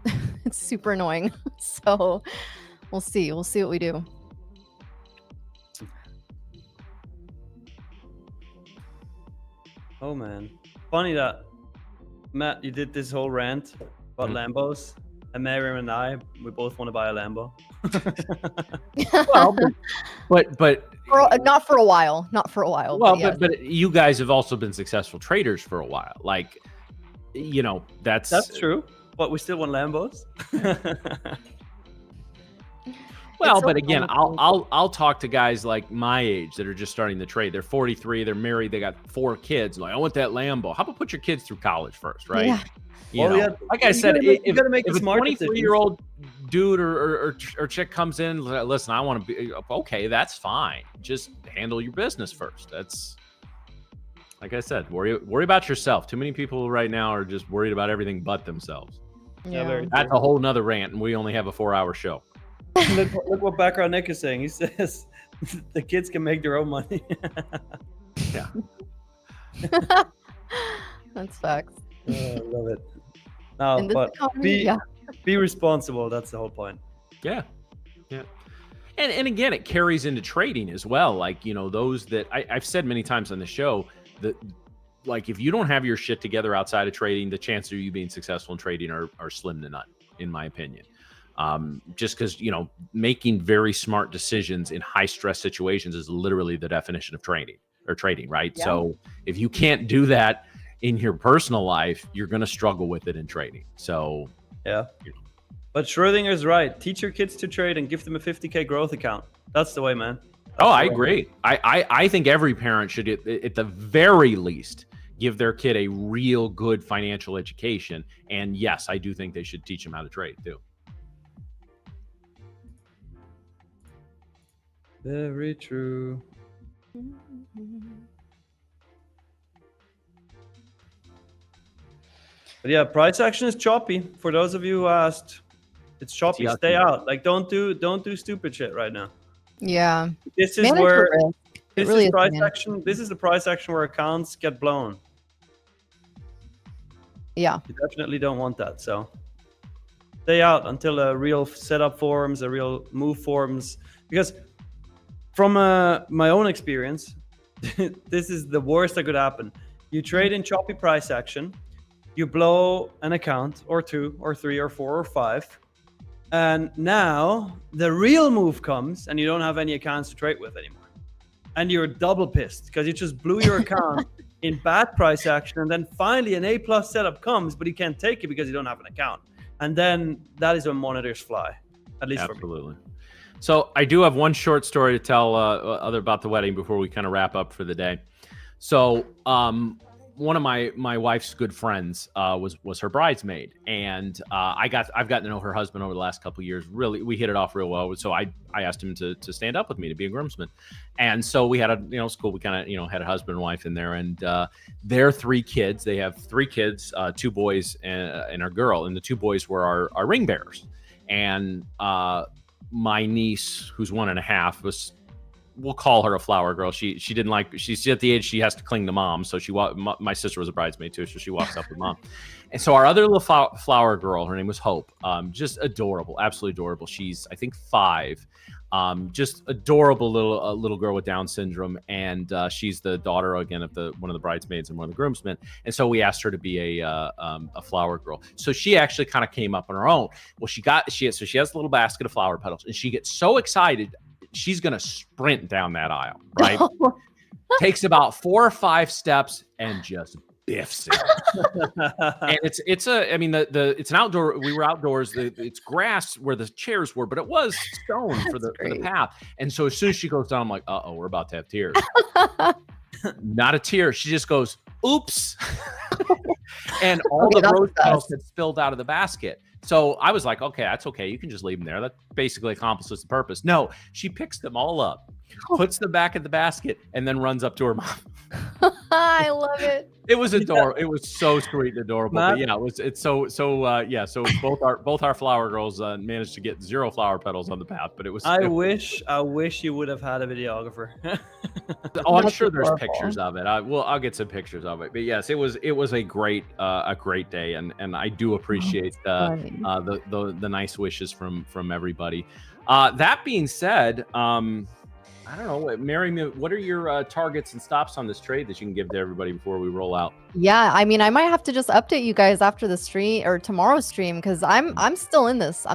It's super annoying. So we'll see what we do. Oh man, funny that Matt, you did this whole rant about Lambos, and Miriam and I, we both want to buy a Lambo. Well, but not for a while. Well, but you guys have also been successful traders for a while. Like, that's true. But we still want Lambos. Well, but again, I'll talk to guys like my age that are just starting the trade. They're 43, they're married, they got 4 kids. Like, I want that Lambo. How about put your kids through college first, right? Yeah. Yeah, like I said, if a smart 23-year-old dude or chick comes in, listen, I want to be okay. That's fine. Just handle your business first. That's, like I said, worry about yourself. Too many people right now are just worried about everything but themselves. Yeah. That's a whole nother rant, and we only have a 4-hour show. Look what Background Nick is saying. He says the kids can make their own money. Yeah. That's facts. I love it. No, In this but economy, be responsible. That's the whole point. Yeah. And again, it carries into trading as well. Like, those that I've said many times on the show that, like, if you don't have your shit together outside of trading, the chances of you being successful in trading are slim to none, in my opinion. Just because, making very smart decisions in high stress situations is literally the definition of trading, right? Yeah. So if you can't do that in your personal life, you're going to struggle with it in trading. So, yeah. But Schrodinger's right. Teach your kids to trade and give them a 50K growth account. That's the way, man. I agree. I think every parent should, at the very least, give their kid a real good financial education. And yes, I do think they should teach them how to trade too. Very true. But yeah, price action is choppy. For those of you who asked, it's choppy. Stay out. Like, don't do stupid shit right now. Yeah. This is price action. This is the price action where accounts get blown. Yeah. You definitely don't want that. So stay out until a real setup forms, a real move forms. Because from my own experience, this is the worst that could happen. You trade in choppy price action, you blow an account or 2 or 3 or 4 or 5, and now the real move comes and you don't have any accounts to trade with anymore. And you're double pissed because you just blew your account in bad price action, and then finally an A+ setup comes, but you can't take it because you don't have an account. And then that is when monitors fly, at least absolutely. For me. So I do have one short story to tell about the wedding before we kind of wrap up for the day. So one of my wife's good friends was her bridesmaid, and I've gotten to know her husband over the last couple of years. Really, we hit it off real well. So I asked him to stand up with me to be a groomsman, and so we had a school. We kind of had a husband and wife in there, and their 3 kids. They have 3 kids, 2 boys and a girl, and the 2 boys were our ring bearers, and my niece, who's 1.5, was, we'll call her a flower girl. She didn't like, she's at the age she has to cling to mom. So my sister was a bridesmaid too. So she walks up with mom. And so our other little flower girl, her name was Hope. Just adorable, absolutely adorable. She's, I think, 5. Just adorable little girl with Down syndrome. And she's the daughter again of one of the bridesmaids and one of the groomsmen. And so we asked her to be a flower girl. So she actually kind of came up on her own. Well, she has a little basket of flower petals, and she gets so excited. She's going to sprint down that aisle, right? Takes about 4 or 5 steps and just biffs it. And it's an outdoor, we were outdoors. It's grass where the chairs were, but it was stone for the path. And so as soon as she goes down, I'm like, uh-oh, we're about to have tears. Not a tear. She just goes, oops. And all the rose petals had spilled out of the basket. So I was like, okay, that's okay. You can just leave them there. That basically accomplishes the purpose. No, she picks them all up, puts them back in the basket, and then runs up to her mom. I love it. It was adorable. It was so sweet and adorable. But yeah, So both our flower girls managed to get 0 flower petals on the path. But it was. I wish you would have had a videographer. Oh, I'm sure there's pictures of it. I'll get some pictures of it. But yes, it was a great day, and I do appreciate the nice wishes from everybody. That being said, I don't know, Mary, what are your targets and stops on this trade that you can give to everybody before we roll out? Yeah, I mean, I might have to just update you guys after the stream or tomorrow's stream, because I'm still in this.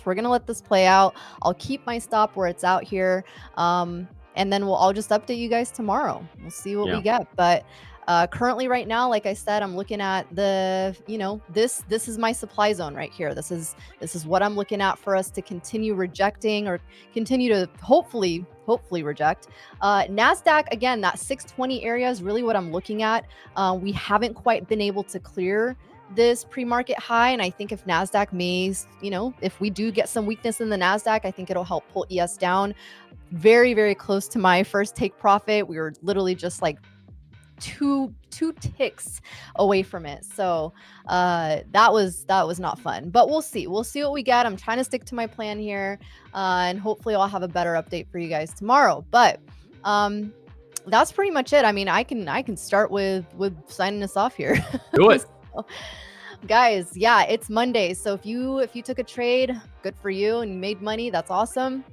We're gonna let this play out. I'll keep my stop where it's out here, and then I'll just update you guys tomorrow. We'll see what we get. But currently right now, like I said, I'm looking at the, this is my supply zone right here. This is what I'm looking at for us to continue rejecting or continue to hopefully reject. Nasdaq, again, that 620 area is really what I'm looking at. We haven't quite been able to clear this pre-market high, and I think if Nasdaq may, if we do get some weakness in the Nasdaq, I think it'll help pull ES down. Very, very close to my first take profit. We were literally just like two ticks away from it. So that was not fun, but we'll see what we get. I'm trying to stick to my plan here, and hopefully I'll have a better update for you guys tomorrow. But that's pretty much it. I mean, I can start with signing us off here. Do it. Guys, yeah, it's Monday. So if you took a trade, good for you and you made money, that's awesome.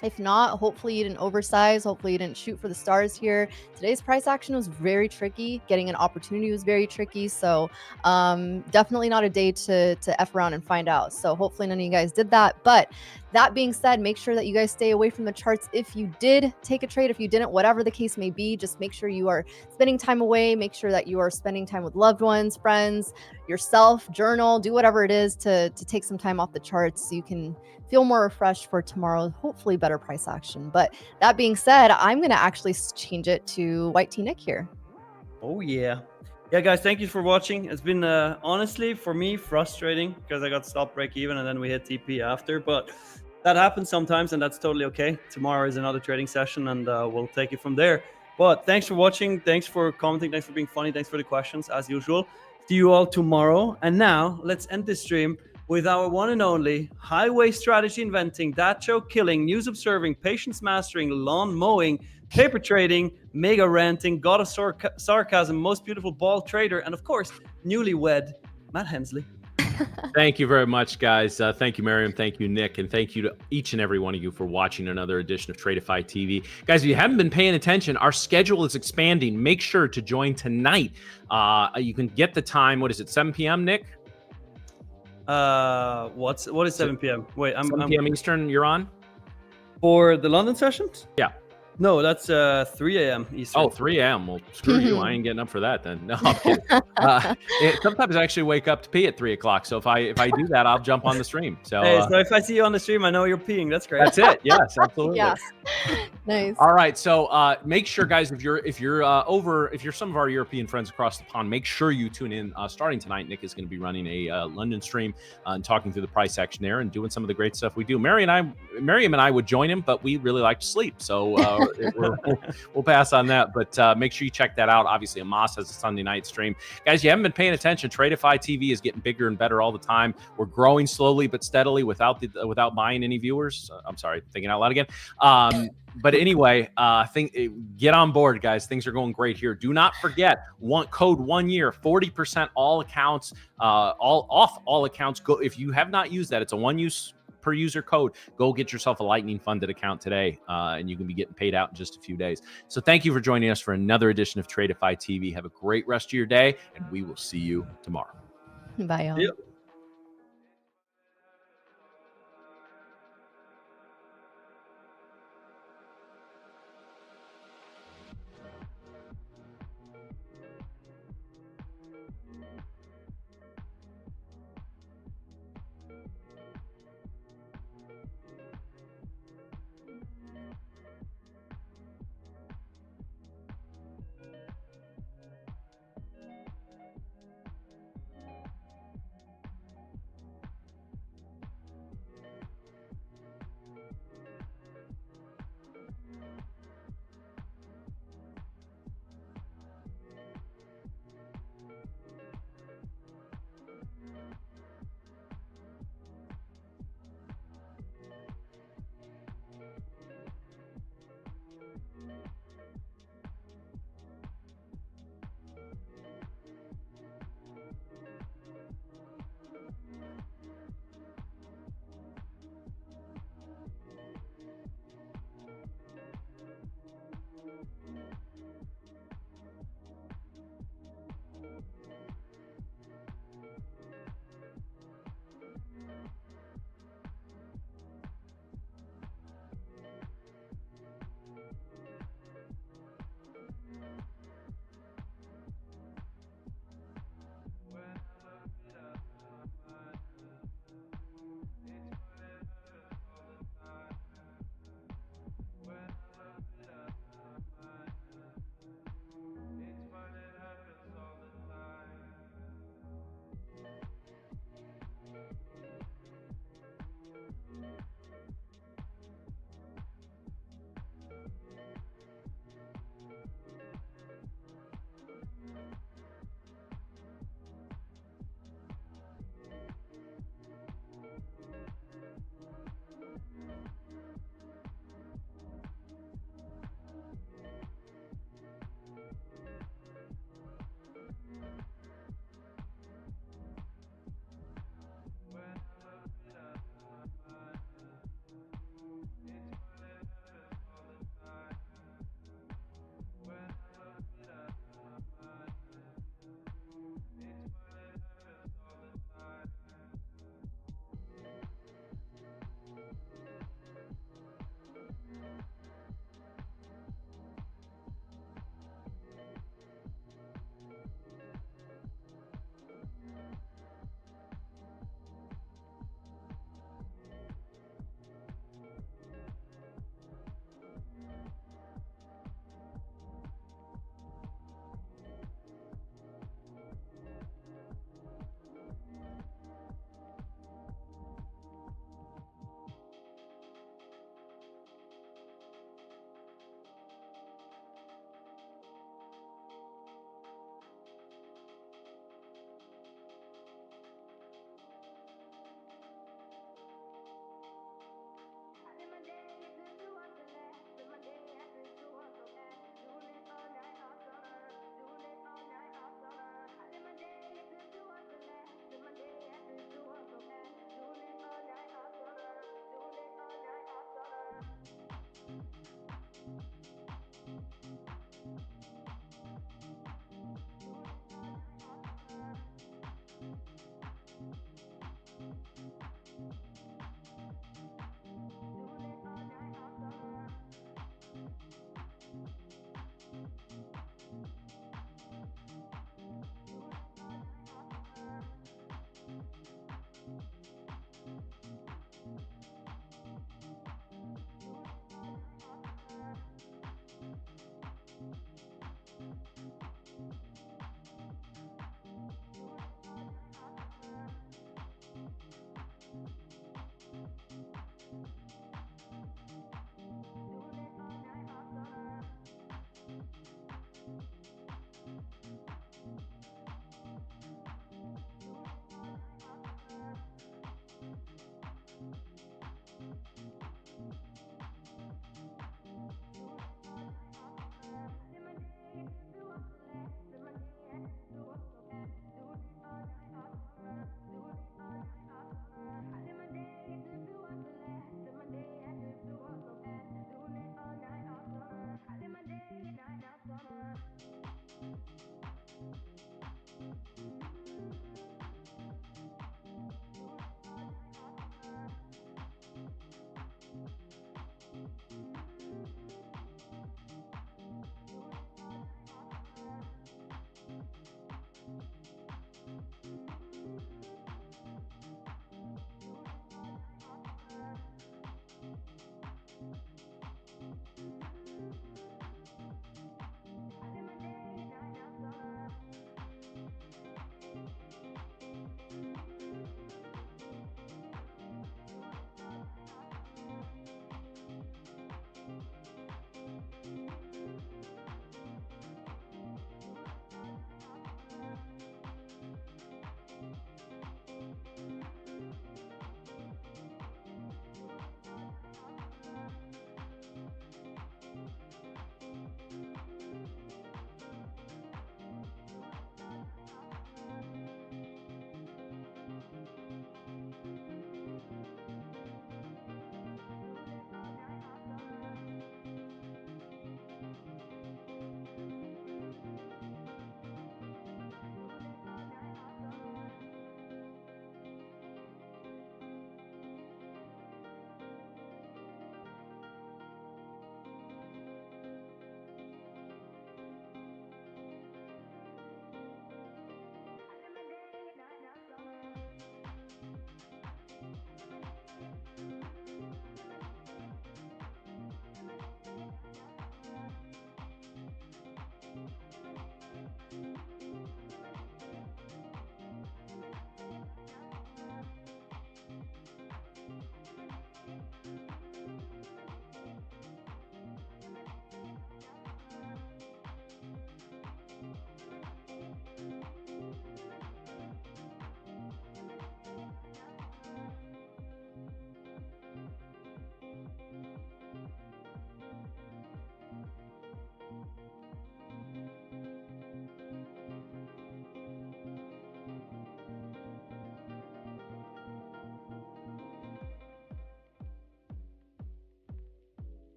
If not, hopefully you didn't oversize. Hopefully you didn't shoot for the stars here. Today's price action was very tricky. Getting an opportunity was very tricky. So definitely not a day to F around and find out. So hopefully none of you guys did that. But that being said, make sure that you guys stay away from the charts. If you did take a trade, if you didn't, whatever the case may be, just make sure you are spending time away. Make sure that you are spending time with loved ones, friends, yourself, journal, do whatever it is to take some time off the charts so you can feel more refreshed for tomorrow, hopefully better price action. But that being said, I'm going to actually change it to White Tea Nick here. Oh, yeah. Yeah, guys, thank you for watching. It's been, honestly, for me, frustrating because I got stop break even and then we hit TP after. But that happens sometimes and that's totally okay. Tomorrow is another trading session and we'll take it from there. But thanks for watching. Thanks for commenting. Thanks for being funny. Thanks for the questions, as usual. See you all tomorrow. And now let's end this stream with our one and only highway strategy inventing, dat joke killing, news observing, patience mastering, lawn mowing, paper trading, mega ranting, god of sarcasm, most beautiful ball trader, and of course, newlywed, Matt Hensley. Thank you very much, guys. Thank you, Miriam. Thank you, Nick. And thank you to each and every one of you for watching another edition of Tradeify TV. Guys, if you haven't been paying attention, our schedule is expanding. Make sure to join tonight. You can get the time. What is it, 7 p.m., Nick? What is 7 p.m.? Wait, 7 p.m. Eastern, you're on? For the London sessions? Yeah. No, that's 3 a.m. Eastern. Oh, 3 a.m. Well, screw you. I ain't getting up for that then. No, I'm kidding. Sometimes I actually wake up to pee at 3 o'clock. So if I do that, I'll jump on the stream. So, hey, so if I see you on the stream, I know you're peeing. That's great. That's it. Yes, absolutely. Yeah. Nice. All right. So make sure, guys, if you're some of our European friends across the pond, make sure you tune in. Starting tonight, Nick is going to be running a London stream and talking through the price action there and doing some of the great stuff we do. Miriam and I would join him, but we really like to sleep. So we'll pass on that, but make sure you check that out. Obviously, Amos has a Sunday night stream. Guys, you haven't been paying attention. Tradeify TV is getting bigger and better all the time. We're growing slowly but steadily without buying any viewers. I'm sorry, thinking out loud again. But anyway, get on board, guys. Things are going great here. Do not forget, code 1 year, 40% all accounts, all accounts. Go if you have not used that. It's a one-use per user code. Go get yourself a Lightning funded account today, and you can be getting paid out in just a few days. So thank you for joining us for another edition of Tradeify TV. Have a great rest of your day, and we will see you tomorrow. Bye, y'all. Yep.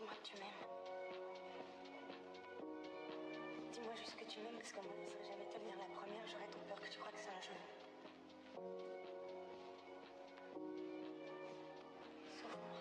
Dis-moi que tu m'aimes. Dis-moi juste que tu m'aimes, parce que moi, je ne serais jamais te le dire la première, j'aurais tant peur que tu crois que c'est un jeu. Sauve-moi.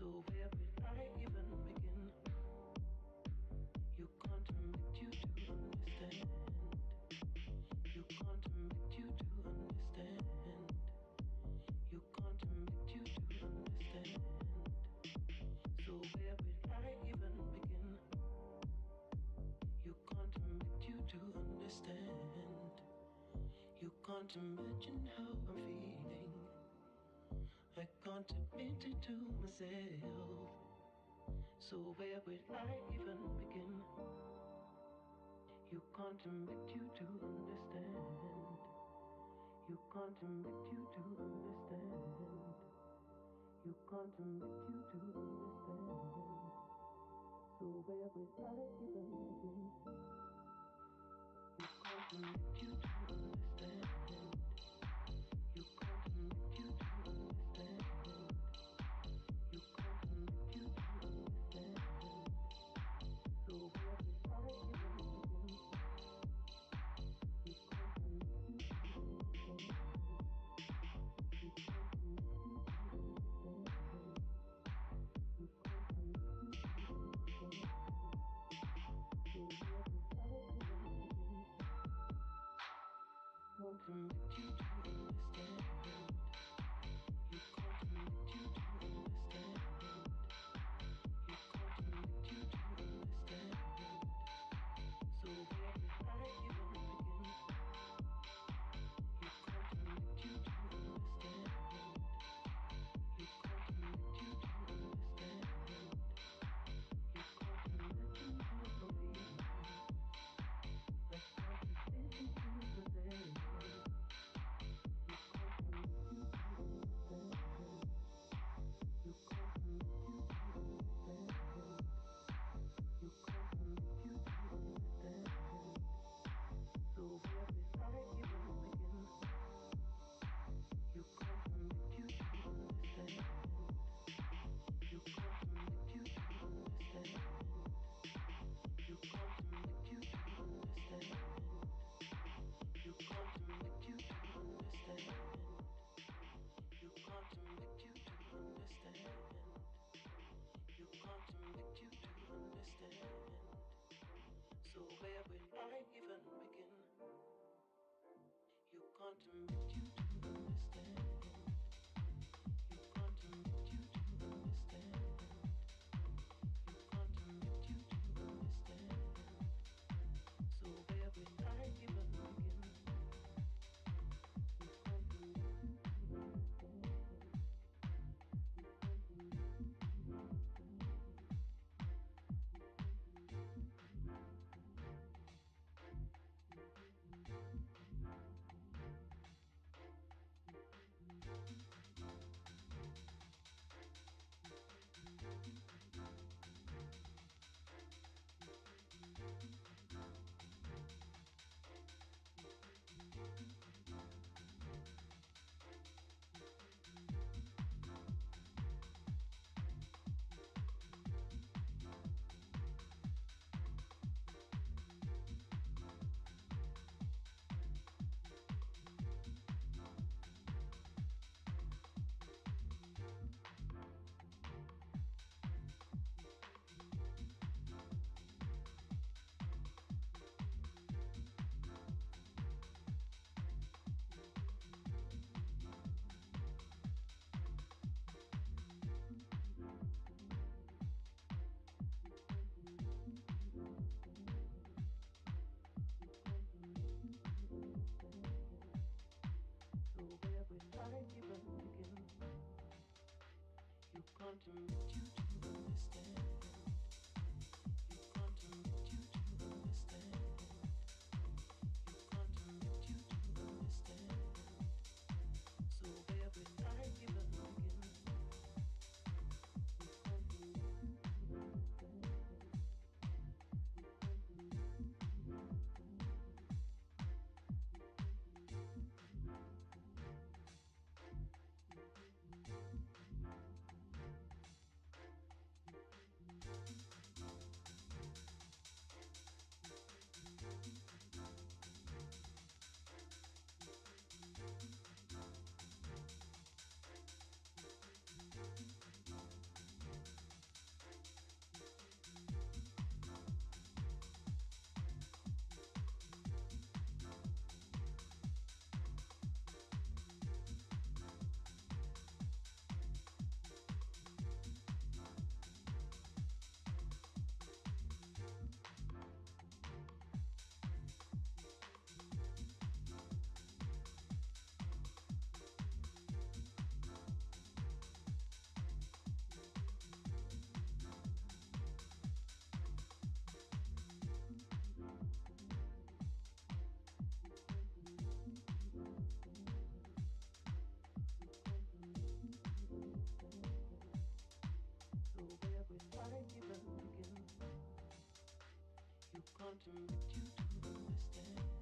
So where will I even begin? You can't admit you to understand. You can't admit you to understand. You can't admit you to understand. So where will I even begin? You can't admit you to understand. You can't imagine how I'm feeling. I can't admit it to myself. So where will I even begin? You can't admit you to understand. You can't admit you to understand. You can't admit you to understand. So where will I even begin? You can't admit you to understand. You can't admit you to understand. You can't admit you to understand. So where will I even begin? You can't admit you to understand. You can't admit you to understand. You can't admit you to understand. So where will I even begin? Can't admit you to understand. You can't admit you to understand. You can't admit you to understand. So where will I even begin? You can't admit you to understand. You can't admit you to understand. You can't imagine how I'm feeling. I can't admit it to myself. You can't admit you to understand. You can't admit you to understand. You can't admit you to understand. So where will I even begin? You can't admit you to understand. You can't admit you to understand. You can't admit you to understand. You can't admit you to understand. You can't admit you to understand. You can't admit you to understand. So where will I even begin? You can't admit you to understand. You can't admit you to understand. You can't admit you to understand. So where will I even begin? You can't admit you to understand. You can't admit you to understand. So where will I even begin? You can't admit you to understand. You can't admit you to understand. You can't admit you to understand. So where will I even begin? You can't admit you to understand. You can't admit you to understand. You can't admit you to understand. can't make you to understand.